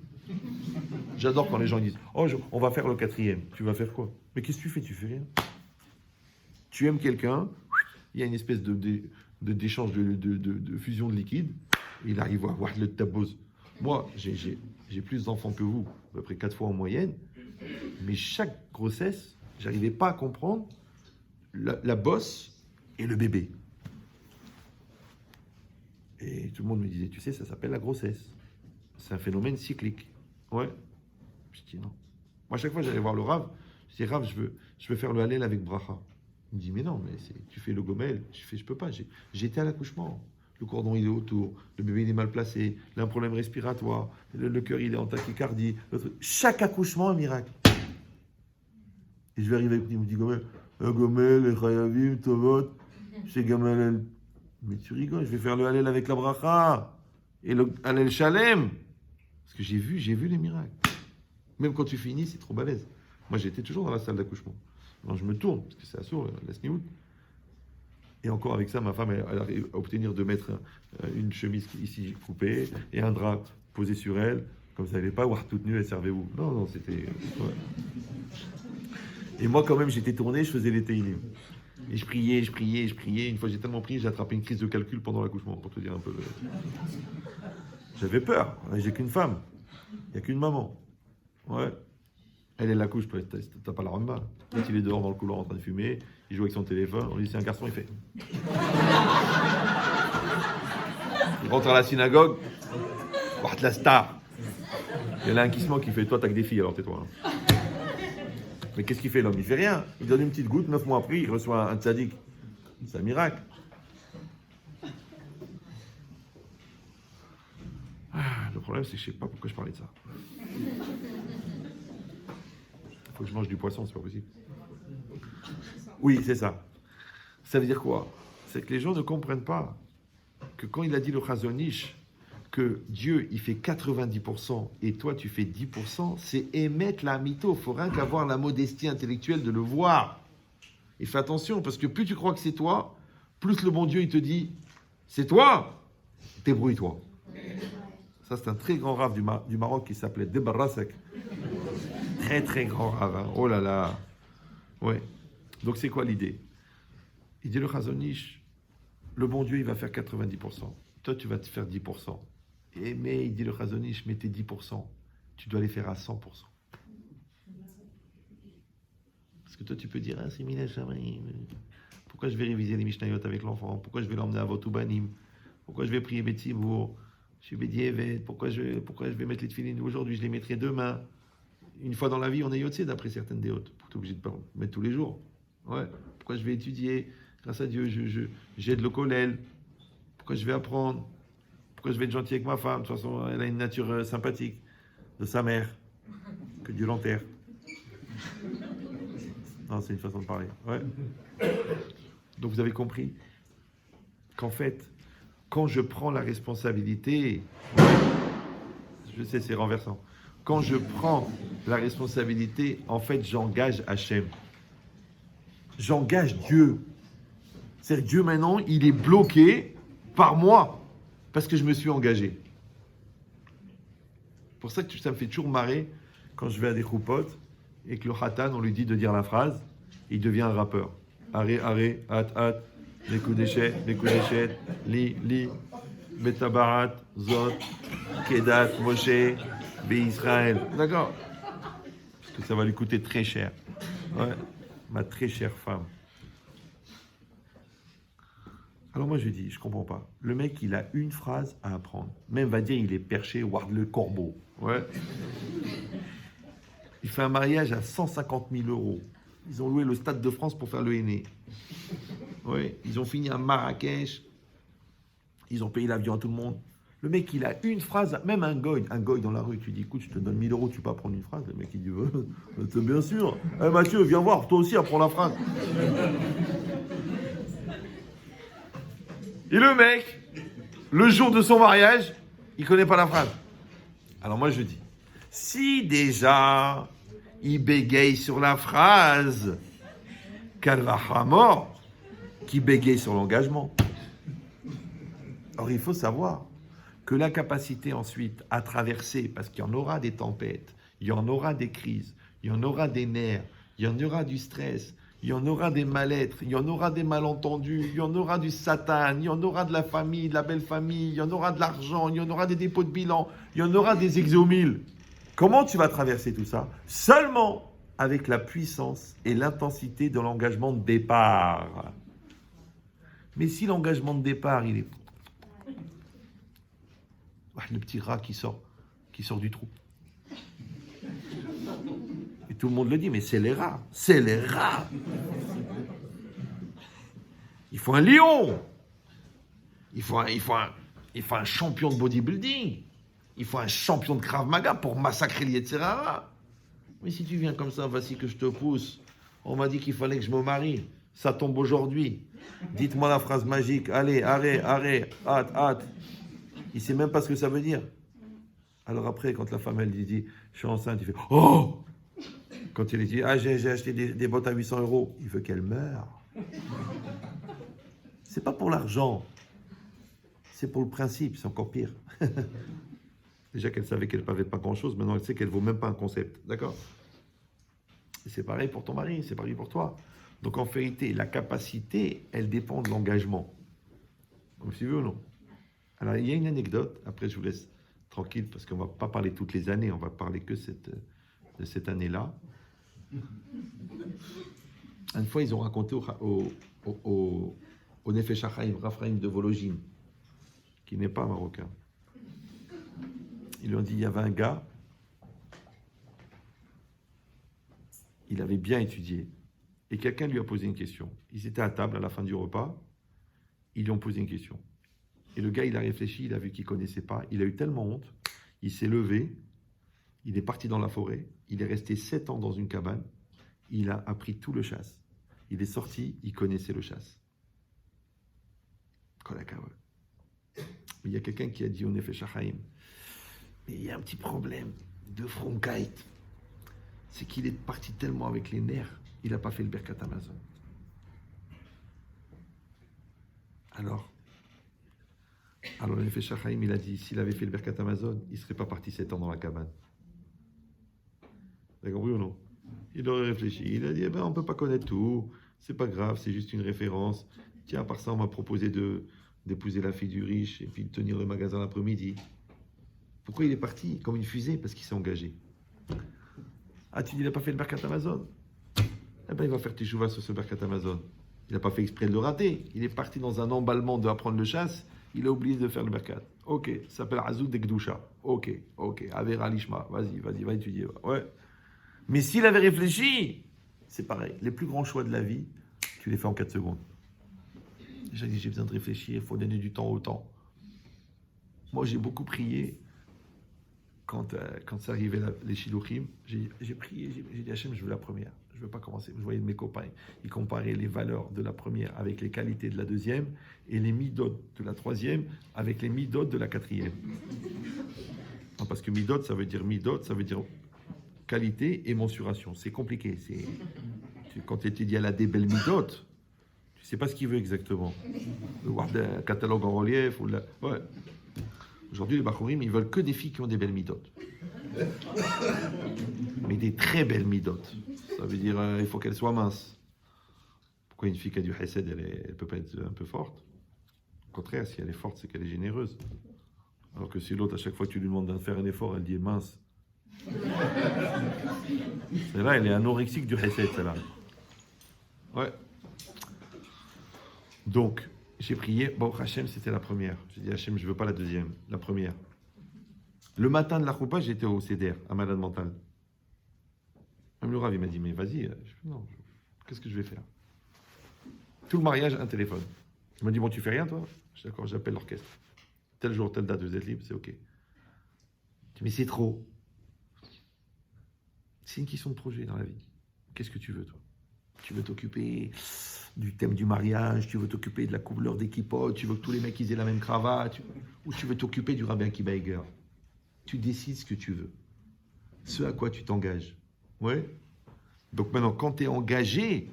J'adore quand les gens disent « Oh, on va faire le 4e. » Tu vas faire quoi? Mais qu'est-ce que tu fais? Tu fais rien. Tu aimes quelqu'un, il y a une espèce d'échange de fusion de liquide, il arrive à avoir le tabose. Moi, j'ai plus d'enfants que vous, à peu près 4 fois en moyenne, mais chaque grossesse, j'arrivais pas à comprendre la bosse et le bébé. Et tout le monde me disait, tu sais, ça s'appelle la grossesse. C'est un phénomène cyclique. Ouais. Je dis non. Moi, à chaque fois, j'allais voir le Rav. Je dis, Rav, je veux faire le Hallel avec Bracha. Il me dit, mais non, mais tu fais le Gomel. Je peux pas. J'étais à l'accouchement. Le cordon, il est autour. Le bébé, il est mal placé. Il a un problème respiratoire. Le cœur, il est en tachycardie. Chaque accouchement, un miracle. Et je vais arriver, il me dit, Gomel, Gomel, Chayavim, Tovot, c'est Gamel. Mais tu rigoles, je vais faire le Hallel avec la Bracha. Et le Hallel Shalem. Parce que j'ai vu les miracles. Même quand tu finis, c'est trop balèze. Moi, j'étais toujours dans la salle d'accouchement. Alors, je me tourne, parce que c'est assourd, la sniout. Et encore avec ça, ma femme, elle arrive à obtenir de mettre une chemise ici coupée et un drap posé sur elle. Comme ça, elle n'est pas voir toute nue, elle servez-vous. Non, c'était... Ouais. Et moi, quand même, j'étais tourné, je faisais les télim. Et je priais. Une fois, j'ai tellement prié, j'ai attrapé une crise de calcul pendant l'accouchement, pour te dire un peu. J'avais peur. J'ai qu'une femme. Il n'y a qu'une maman. Ouais. Elle l'accouche, t'as pas la rumba. Là, il est dehors dans le couloir en train de fumer, il joue avec son téléphone, on lui dit c'est un garçon, il fait. Il rentre à la synagogue, Wart la star. Il y en a un qui se moque, qui fait toi, t'as que des filles, alors tais-toi. Mais qu'est-ce qu'il fait l'homme? Il fait rien. Il donne une petite goutte, 9 mois après, il reçoit un tzaddik. C'est un miracle. Le problème, c'est que je sais pas pourquoi je parlais de ça. Il faut que je mange du poisson, c'est pas possible. Oui, c'est ça. Ça veut dire quoi? C'est que les gens ne comprennent pas que quand il a dit le Chazonish, que Dieu, il fait 90% et toi, tu fais 10%, c'est émettre la mytho. Il faut rien qu'avoir la modestie intellectuelle de le voir. Et fais attention, parce que plus tu crois que c'est toi, plus le bon Dieu, il te dit, c'est toi, débrouille-toi. Ça, c'est un très grand rave du Maroc qui s'appelait Debarrasek. Très, très grand rave. Hein. Oh là là. Ouais. Donc, c'est quoi l'idée? Il dit le Chazonish, le bon Dieu, il va faire 90%. Toi, tu vas te faire 10%. Mais il dit le Chazonish, mais tes 10%, tu dois les faire à 100%. Parce que toi, tu peux dire, ah, c'est Mina Shamrim. Pourquoi je vais réviser les Mishnayot avec l'enfant? Pourquoi je vais l'emmener à Votoubanim? Pourquoi je vais prier Betzibour? Je suis Bédiévet, pourquoi je vais mettre les tefilines aujourd'hui, je les mettrai demain. Une fois dans la vie, on est yotzé d'après certaines déotes. Tu es obligé de mettre tous les jours. Ouais. Pourquoi je vais étudier? Grâce à Dieu, j'aide le kollel. Pourquoi je vais apprendre? Pourquoi je vais être gentil avec ma femme? De toute façon, elle a une nature sympathique de sa mère. Que Dieu l'enterre. Non, c'est une façon de parler. Ouais. Donc vous avez compris qu'en fait, quand je prends la responsabilité, je sais, c'est renversant. Quand je prends la responsabilité, en fait, j'engage Hachem. J'engage Dieu. C'est-à-dire que Dieu, maintenant, il est bloqué par moi, parce que je me suis engagé. C'est pour ça que ça me fait toujours marrer quand je vais à des choupotes et que le khatan, on lui dit de dire la phrase, il devient un rappeur. Arrêt, arrêt, hâte, les coups d'échette, li, betabarat, zot, kedat, moshe, Israël. D'accord? Parce que ça va lui coûter très cher. Ouais, ma très chère femme. Alors moi je lui dis, je comprends pas. Le mec, il a une phrase à apprendre. Même va dire, il est perché, Ward le corbeau. Ouais. Il fait un mariage à 150 000 euros. Ils ont loué le Stade de France pour faire le henné. Ouais. Ils ont fini à Marrakech. Ils ont payé l'avion à tout le monde. Le mec, il a une phrase, même un goy dans la rue, tu dis, écoute, je te donne 1000 euros, tu peux apprendre une phrase. Le mec, il dit, c'est bien sûr. Hey, Mathieu, viens voir, toi aussi, apprends la phrase. Et le mec, le jour de son mariage, il connaît pas la phrase. Alors moi, je dis, si déjà, il bégaye sur la phrase, Kalvacha mort, qui bégaye sur l'engagement. Or, il faut savoir que la capacité ensuite à traverser, parce qu'il y en aura des tempêtes, il y en aura des crises, il y en aura des nerfs, il y en aura du stress, il y en aura des mal-être, il y en aura des malentendus, il y en aura du satan, il y en aura de la famille, de la belle famille, il y en aura de l'argent, il y en aura des dépôts de bilan, il y en aura des exomiles. Comment tu vas traverser tout ça? Seulement avec la puissance et l'intensité de l'engagement de départ. Mais si l'engagement de départ, il est... le petit rat qui sort du trou. Et tout le monde le dit, mais c'est les rats. Il faut un lion. Il faut un champion de bodybuilding. Il faut un champion de Krav Maga pour massacrer les Yetzer Hara. Mais si tu viens comme ça, voici que je te pousse. On m'a dit qu'il fallait que je me marie. Ça tombe aujourd'hui. Dites-moi la phrase magique. Allez, arrête, hâte. Il ne sait même pas ce que ça veut dire. Alors après, quand la femme, elle lui dit, je suis enceinte, il fait, oh! Quand il lui dit, j'ai acheté des bottes à 800 euros, il veut qu'elle meure. C'est pas pour l'argent. C'est pour le principe, c'est encore pire. Déjà qu'elle savait qu'elle ne valait pas grand-chose, maintenant elle sait qu'elle ne vaut même pas un concept. D'accord? Et c'est pareil pour ton mari, c'est pareil pour toi. Donc en vérité, la capacité, elle dépend de l'engagement. Vous suivez ou non? Alors, il y a une anecdote, après je vous laisse tranquille, parce qu'on ne va pas parler toutes les années, on va parler que de cette année-là. Une fois, ils ont raconté au Nefesh HaChaim, Raphaïm de Vologine, qui n'est pas marocain. Ils lui ont dit, il y avait un gars, il avait bien étudié, et quelqu'un lui a posé une question. Ils étaient à table à la fin du repas, ils lui ont posé une question. Et le gars, il a réfléchi, il a vu qu'il ne connaissait pas. Il a eu tellement honte, il s'est levé, il est parti dans la forêt, il est resté 7 ans dans une cabane, il a appris tout le chasse. Il est sorti, il connaissait le chasse. Mais il y a quelqu'un qui a dit au Nefesh HaChaim, mais il y a un petit problème de Fronkite. C'est qu'il est parti tellement avec les nerfs, il n'a pas fait le Birkat Hamazon. Alors le Nefesh HaChaim, il a dit, s'il avait fait le Birkat Hamazon, il ne serait pas parti 7 ans dans la cabane. Vous avez compris ou non? Il aurait réfléchi. Il a dit, on ne peut pas connaître tout. C'est pas grave, c'est juste une référence. Tiens, à part ça, on m'a proposé d'épouser la fille du riche et puis de tenir le magasin l'après-midi. Pourquoi il est parti comme une fusée? Parce qu'il s'est engagé. Ah, tu dis, il n'a pas fait le Birkat Hamazon? Eh bien, il va faire teshuva sur ce Birkat Hamazon. Il n'a pas fait exprès de le rater. Il est parti dans un emballement de apprendre le chasse. il a oublié de faire le mercat. Ok, ça s'appelle Azoud de Gdusha. Ok, Avera Lishma, vas-y, va étudier. Ouais. Mais s'il avait réfléchi, c'est pareil. Les plus grands choix de la vie, tu les fais en 4 secondes. Déjà dit, j'ai besoin de réfléchir, il faut donner du temps au temps. Moi, j'ai beaucoup prié quand ça arrivait les Shiluchim. J'ai prié, j'ai dit Hachem, je veux la première. Je ne veux pas commencer. Je voyais mes copains, ils comparaient les valeurs de la première avec les qualités de la deuxième et les midot de la troisième avec les midot de la quatrième. Non, parce que midot, ça veut dire qualité et mensuration. C'est compliqué. Quand tu étudies à la des belles midot, tu ne sais pas ce qu'il veut exactement. Voir un catalogue en relief. Ouais. Aujourd'hui, les Bachorim, ils veulent que des filles qui ont des belles midot. Mais des très belles midot. Ça veut dire il faut qu'elle soit mince. Pourquoi une fille qui a du hesed, elle peut pas être un peu forte? Au contraire, si elle est forte, c'est qu'elle est généreuse. Alors que si l'autre, à chaque fois que tu lui demandes de faire un effort, elle dit mince. Celle-là, elle est anorexique du hesed, celle-là. Ouais. Donc, j'ai prié. Bon, Hachem, c'était la première. J'ai dit, Hachem, je ne veux pas la deuxième, la première. Le matin de la choupa, j'étais au CDR, à malade mental. Même le Rav, il m'a dit, mais vas-y. Je fais, non, qu'est-ce que je vais faire? Tout le mariage, un téléphone. Il m'a dit, bon, tu fais rien, toi? Je suis d'accord, j'appelle l'orchestre. Tel jour, telle date, vous êtes libre, c'est OK. Je dis, mais c'est trop. C'est une question de projet dans la vie. Qu'est-ce que tu veux, toi? Tu veux t'occuper du thème du mariage, tu veux t'occuper de la couleur des kippotes, tu veux que tous les mecs aient la même cravate, ou tu veux t'occuper du rabbin Akiba Eger. Tu décides ce que tu veux. Ce à quoi tu t'engages. Ouais. Donc maintenant, quand tu es engagé,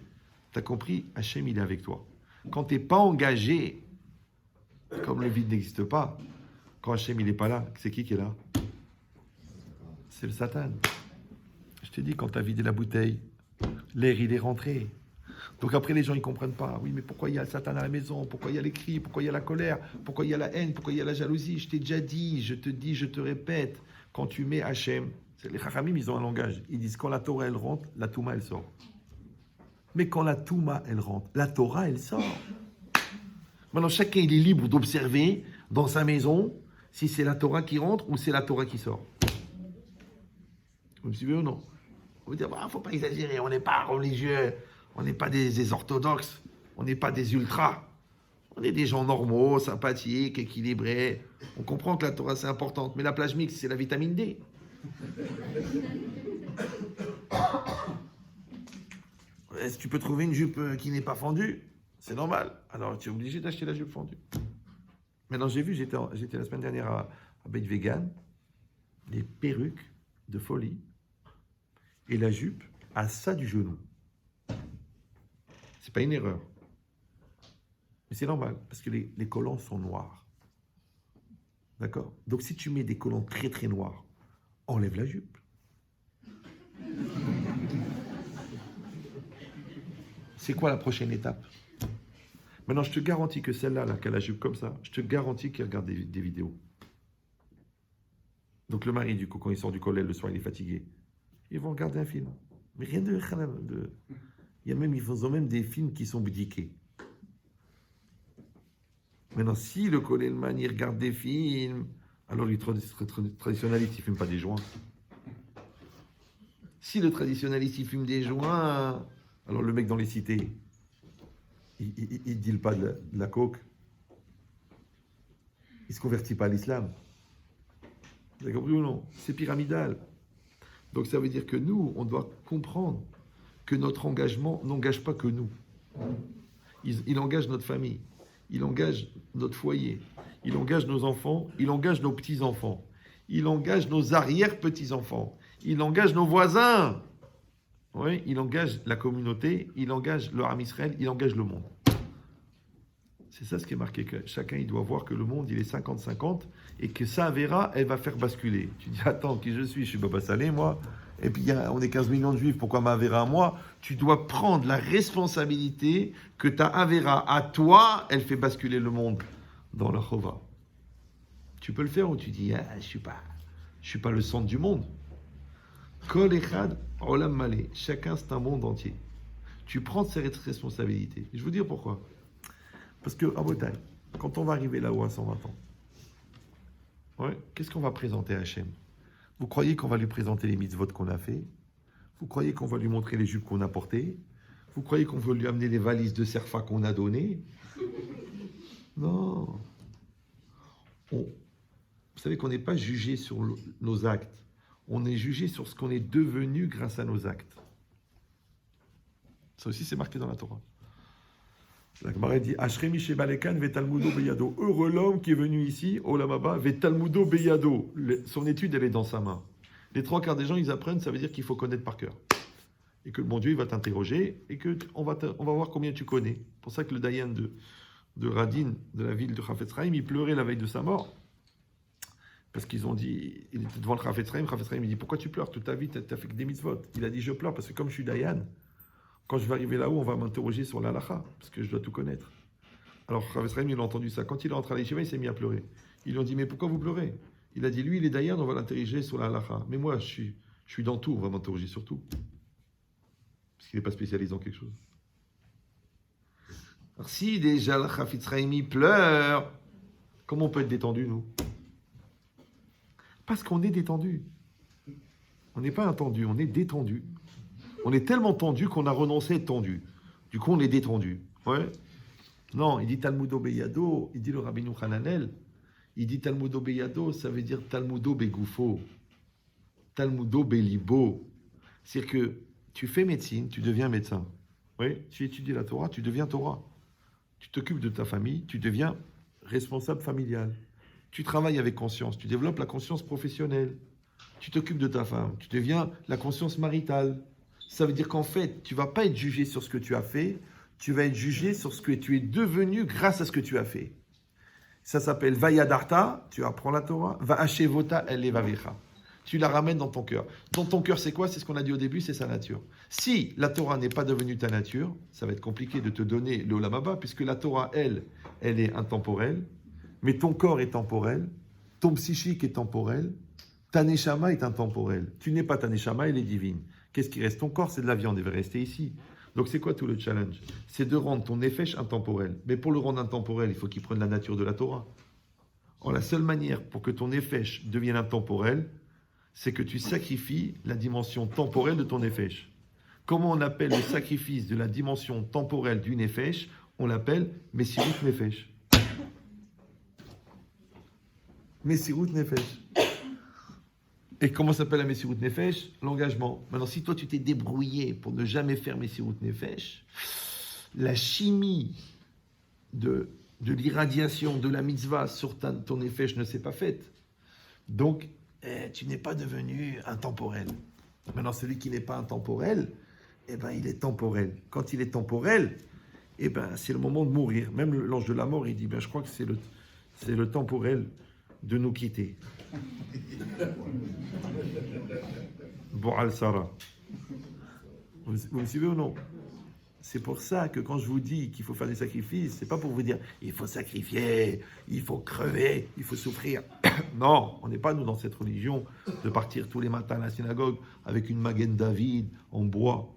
tu as compris, Hachem, il est avec toi. Quand tu n'es pas engagé, comme le vide n'existe pas, quand Hachem, il n'est pas là, c'est qui est là? C'est le Satan. Je te dis, quand tu as vidé la bouteille, l'air, il est rentré. Donc après, les gens, ils ne comprennent pas. Oui, mais pourquoi il y a le Satan à la maison? Pourquoi il y a les cris? Pourquoi il y a la colère? Pourquoi il y a la haine? Pourquoi il y a la jalousie? Je t'ai déjà dit, je te dis, je te répète. Quand tu mets Hachem, les Chachamim, ils ont un langage. Ils disent, quand la Torah, elle rentre, la Touma, elle sort. Mais quand la Touma, elle rentre, la Torah, elle sort. Maintenant, chacun, il est libre d'observer dans sa maison si c'est la Torah qui rentre ou c'est la Torah qui sort. Vous me suivez ou non? On va dire, il ne faut pas exagérer, on n'est pas religieux, on n'est pas des orthodoxes, on n'est pas des ultras. On est des gens normaux, sympathiques, équilibrés. On comprend que la Torah, c'est importante, mais la plage mixte, c'est la vitamine D. Est-ce que tu peux trouver une jupe qui n'est pas fendue? C'est normal. Alors, tu es obligé d'acheter la jupe fendue. Maintenant, j'ai vu, j'étais la semaine dernière à Beit Vegan, des perruques de folie, et la jupe à ça du genou. C'est pas une erreur. Mais c'est normal, parce que les collants sont noirs. D'accord? Donc, si tu mets des collants très très noirs, enlève la jupe. C'est quoi la prochaine étape? Maintenant, je te garantis que celle-là, qui a la jupe comme ça, je te garantis qu'elle regarde des vidéos. Donc, le mari, du coup, quand il sort du collège le soir, il est fatigué. Ils vont regarder un film. Mais rien de... ils font même des films qui sont boudiqués. Maintenant, si le Kollelman, il regarde des films, alors le traditionnaliste, il ne fume pas des joints. Si le traditionnaliste, il fume des joints, alors le mec dans les cités, il ne deal pas de la coke. Il ne se convertit pas à l'islam. Vous avez compris ou non? C'est pyramidal. Donc ça veut dire que nous, on doit comprendre que notre engagement n'engage pas que nous. Il engage notre famille, il engage notre foyer, il engage nos enfants, il engage nos petits-enfants, il engage nos arrière-petits-enfants, il engage nos voisins. Oui, il engage la communauté, il engage le Ham Israël, il engage le monde. C'est ça ce qui est marqué, que chacun il doit voir que le monde il est 50-50 et que sa Avera elle va faire basculer. Tu dis attends, qui je suis Baba Salé moi, et puis on est 15 millions de juifs, pourquoi ma Avera à moi? Tu dois prendre la responsabilité que ta Avera à toi, elle fait basculer le monde dans la Chova. Tu peux le faire ou tu dis je suis pas le centre du monde. Kol Echad Olam Malé, chacun c'est un monde entier. Tu prends cette responsabilité. Je vais vous dire pourquoi. Parce que, à Bretagne, quand on va arriver là-haut à 120 ans, ouais, qu'est-ce qu'on va présenter à Hachem? Vous croyez qu'on va lui présenter les mitzvot qu'on a fait? Vous croyez qu'on va lui montrer les jupes qu'on a portées? Vous croyez qu'on veut lui amener les valises de Serfa qu'on a données? Non. Vous savez qu'on n'est pas jugé sur nos actes. On est jugé sur ce qu'on est devenu grâce à nos actes. Ça aussi, c'est marqué dans la Torah. La Gemara dit Ashremi Shebalekan ve Talmudo Beyado. Heureux l'homme qui est venu ici, Olamaba, ve Talmudo Beyado. Son étude, elle est dans sa main. Les trois quarts des gens, ils apprennent, ça veut dire qu'il faut connaître par cœur. Et que le bon Dieu, il va t'interroger et qu'on va voir combien tu connais. C'est pour ça que le Dayan de Radin, de la ville de Chafetz Chaim, il pleurait la veille de sa mort. Parce qu'ils ont dit, il était devant le Chafetz Chaim il dit, pourquoi tu pleures? Toute ta vie, tu n'as fait que des mitzvot. Il a dit, je pleure parce que comme je suis Dayan, quand je vais arriver là-haut, on va m'interroger sur l'halakha, parce que je dois tout connaître. Alors Chafetz Chaim, il a entendu ça. Quand il est rentré à l'Yeshiva, il s'est mis à pleurer. Ils lui ont dit, mais pourquoi vous pleurez? Il a dit, lui, il est Dayan, on va l'interroger sur l'halakha. Mais moi, je suis dans tout, on va m'interroger sur tout. Parce qu'il n'est pas spécialisé en quelque chose. Alors si déjà le Chafetz Chaim pleure, comment on peut être détendu, nous? Parce qu'on est détendu. On n'est pas intendu, on est détendu. On est tellement tendu qu'on a renoncé à être tendu. Du coup, on est détendu. Ouais. Non, il dit Talmudo Beyado, il dit le Rabbeinu Hananel, il dit Talmudo Beyado, ça veut dire Talmudo Begoufo, Talmudo Belibo. C'est-à-dire que tu fais médecine, tu deviens médecin. Oui, tu étudies la Torah, tu deviens Torah. Tu t'occupes de ta famille, tu deviens responsable familial. Tu travailles avec conscience, tu développes la conscience professionnelle. Tu t'occupes de ta femme, tu deviens la conscience maritale. Ça veut dire qu'en fait, tu ne vas pas être jugé sur ce que tu as fait, tu vas être jugé sur ce que tu es devenu grâce à ce que tu as fait. Ça s'appelle Vayadarta, tu apprends la Torah, Va'ashevota elevavecha. Tu la ramènes dans ton cœur. Dans ton cœur, c'est quoi? C'est ce qu'on a dit au début, c'est sa nature. Si la Torah n'est pas devenue ta nature, ça va être compliqué de te donner le Olam Haba, puisque la Torah, elle est intemporelle, mais ton corps est temporel, ton psychique est temporel, ta neshama est intemporelle. Tu n'es pas ta neshama, elle est divine. Qu'est-ce qui reste? Ton corps, c'est de la viande, il va rester ici. Donc c'est quoi tout le challenge? C'est de rendre ton nefesh intemporel. Mais pour le rendre intemporel, il faut qu'il prenne la nature de la Torah. Or, la seule manière pour que ton nefesh devienne intemporel, c'est que tu sacrifies la dimension temporelle de ton nefesh. Comment on appelle le sacrifice de la dimension temporelle du nefesh? On l'appelle Messirut Nefesh. Messirut Nefesh. Et comment s'appelle la Messirut Nefesh? L'engagement. Maintenant, si toi tu t'es débrouillé pour ne jamais faire Messirut Nefesh, la chimie de l'irradiation de la mitzvah sur ton nefesh ne s'est pas faite. Donc, tu n'es pas devenu intemporel. Maintenant, celui qui n'est pas intemporel, il est temporel. Quand il est temporel, c'est le moment de mourir. Même l'ange de la mort, il dit, je crois que c'est le temps pour elle de nous quitter. Bo'al Sarah. Vous me suivez ou non? C'est pour ça que quand je vous dis qu'il faut faire des sacrifices, c'est pas pour vous dire il faut sacrifier, il faut crever, il faut souffrir. Non, on n'est pas nous dans cette religion de partir tous les matins à la synagogue avec une Magen David en bois.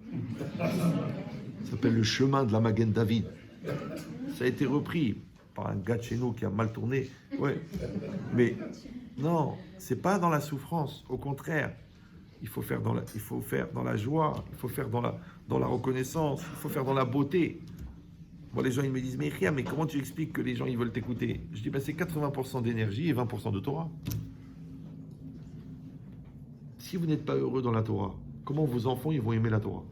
Ça s'appelle le chemin de la Magen David. Ça a été repris par un gars de chez nous qui a mal tourné. Ouais. Mais non, c'est pas dans la souffrance. Au contraire, il faut faire dans la joie, il faut faire dans la reconnaissance, il faut faire dans la beauté. Bon, les gens ils me disent mais comment tu expliques que les gens ils veulent t'écouter? Je dis c'est 80% d'énergie et 20% de Torah. Si vous n'êtes pas heureux dans la Torah, comment vos enfants ils vont aimer la Torah?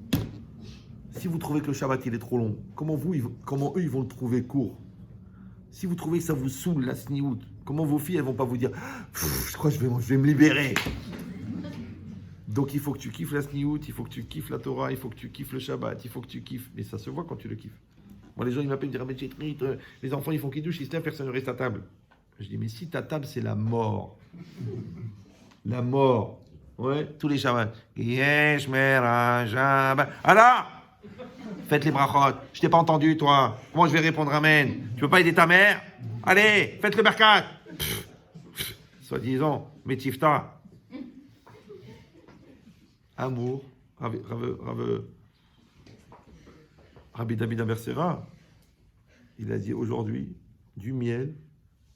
Si vous trouvez que le Shabbat il est trop long, comment eux ils vont le trouver court? Si vous trouvez que ça vous saoule la sniout, comment vos filles elles vont pas vous dire je crois que je vais me libérer? Donc il faut que tu kiffes la sniout, il faut que tu kiffes la Torah, il faut que tu kiffes le Shabbat, il faut que tu kiffes. Mais ça se voit quand tu le kiffes. Moi les gens ils m'appellent, ils disent les enfants ils font kidouche, ils se lèvent, personne ne reste à table. Je dis mais si ta table c'est la mort. La mort. Ouais, tous les Shabbats. Yesh mera Shabbat. Alors faites les brachot. Je t'ai pas entendu toi. Comment je vais répondre amen? Tu veux pas aider ta mère? Allez, faites le berkat. Soi-disant, métifta. Amour, Rabbi David Abersera, il a dit aujourd'hui, du miel,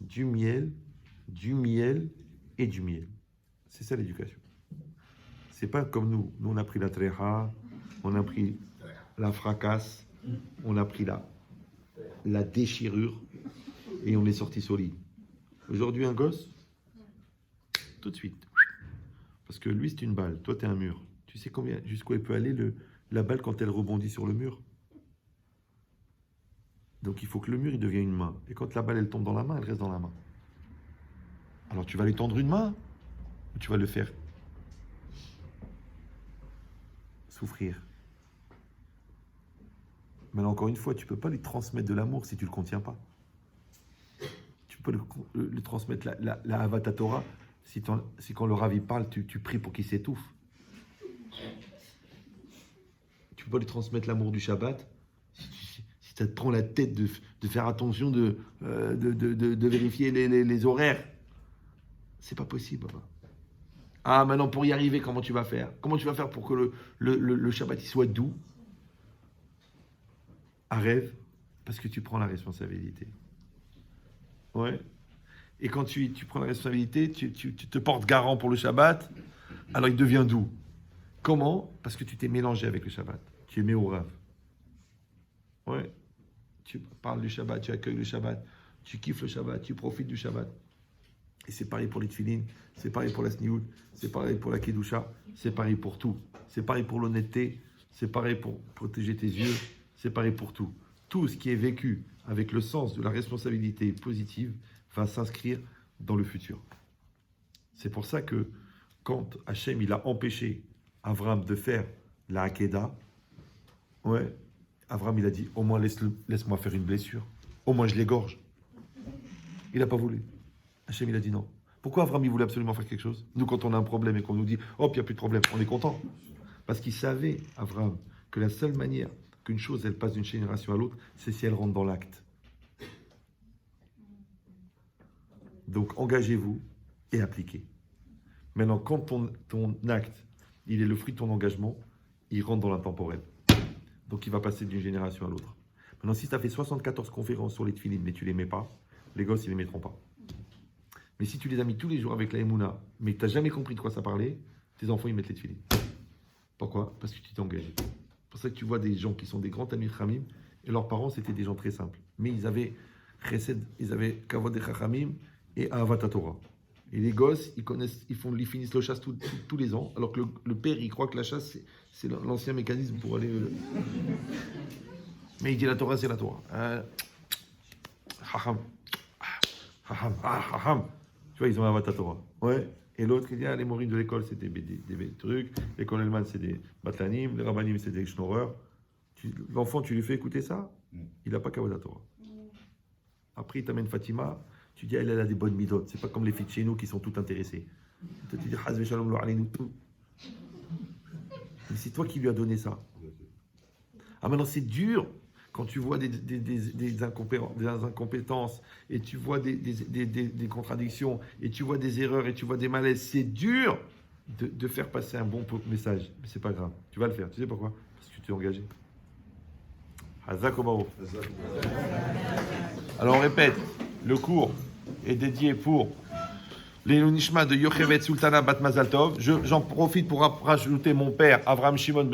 du miel, du miel et du miel. C'est ça l'éducation. C'est pas comme nous. Nous, on a pris la tréha, on a pris la fracasse, on a pris la déchirure et on est sorti solide. Aujourd'hui, un gosse, tout de suite. Parce que lui, c'est une balle. Toi, tu es un mur. Tu sais jusqu'où elle peut aller la balle quand elle rebondit sur le mur. Donc, il faut que le mur, il devienne une main. Et quand la balle, elle tombe dans la main, elle reste dans la main. Alors, tu vas lui tendre une main ou tu vas le faire souffrir. Mais là, encore une fois, tu ne peux pas lui transmettre de l'amour si tu ne le contiens pas. Tu peux lui transmettre la Avat Torah si quand le Rav parle, tu pries pour qu'il s'étouffe. Tu peux pas lui transmettre l'amour du Shabbat si ça te prend la tête de faire attention de vérifier les horaires. C'est pas possible, papa. Ah, maintenant, pour y arriver, comment tu vas faire? Comment tu vas faire pour que le Shabbat il soit doux? À rêve, parce que tu prends la responsabilité. Ouais. Et quand tu prends la responsabilité, tu te portes garant pour le Shabbat, alors il devient doux. Comment? Parce que tu t'es mélangé avec le Shabbat. Tu es méorav. Ouais. Tu parles du Shabbat, tu accueilles le Shabbat, tu kiffes le Shabbat, tu profites du Shabbat. Et c'est pareil pour les tefilines, c'est pareil pour la sniout, c'est pareil pour la kedusha, c'est pareil pour tout. C'est pareil pour l'honnêteté, c'est pareil pour protéger tes yeux, c'est pareil pour tout. Tout ce qui est vécu avec le sens de la responsabilité positive va s'inscrire dans le futur. C'est pour ça que quand Hachem il a empêché Avram de faire la Hakeda, ouais, Avram il a dit au moins laisse-moi faire une blessure, au moins je l'égorge. Il n'a pas voulu. Hachem il a dit non. Pourquoi Avram il voulait absolument faire quelque chose? Nous quand on a un problème et qu'on nous dit hop il n'y a plus de problème, on est content. Parce qu'il savait, Avram, que la seule manière qu'une chose elle passe d'une génération à l'autre, c'est si elle rentre dans l'acte. Donc engagez-vous et appliquez. Maintenant, quand ton acte, il est le fruit de ton engagement, il rentre dans l'intemporel. Donc il va passer d'une génération à l'autre. Maintenant, si tu as fait 74 conférences sur les tefilines, mais tu ne les mets pas, les gosses, ils ne les mettront pas. Mais si tu les as mis tous les jours avec la Emouna, mais que tu n'as jamais compris de quoi ça parlait, tes enfants, ils mettent les tefilines. Pourquoi? Parce que tu t'es engagé. C'est pour ça que tu vois des gens qui sont des grands Talmid Chachamim, et leurs parents, c'était des gens très simples. Mais ils avaient Chesed, ils avaient Kavod et Chachamim, et Ahavat Torah. Et les gosses, ils finissent le chasse tous les ans, alors que le père, il croit que la chasse, c'est l'ancien mécanisme pour aller... Mais il dit la Torah, c'est la Torah. Chacham. Chacham. Tu vois, ils ont Ahavat Torah. Ouais. Et l'autre, il dit, les morim de l'école, c'est des trucs. L'école Elman, c'est des batlanim. Les rabbanim, c'est des schnorreurs. L'enfant, tu lui fais écouter ça, il n'a pas Kavod Torah. Après, il t'amène Fatima. Tu dis, elle a des bonnes midotes. C'est pas comme les filles de chez nous qui sont toutes intéressées. Tu dis, Hazve Shalom lo aleinu tout. Mais c'est toi qui lui as donné ça. Ah, maintenant, c'est dur quand tu vois des incompétences et tu vois des contradictions et tu vois des erreurs et tu vois des malaises. C'est dur de faire passer un bon message. Mais c'est pas grave. Tu vas le faire. Tu sais pourquoi? Parce que tu t'es engagé. Hazak Obaro. Alors, on répète. Le cours est dédié pour les Nishma de Yochevet Sultana Bat Mazal Tov. J'en profite pour rajouter mon père, Avraham Shimon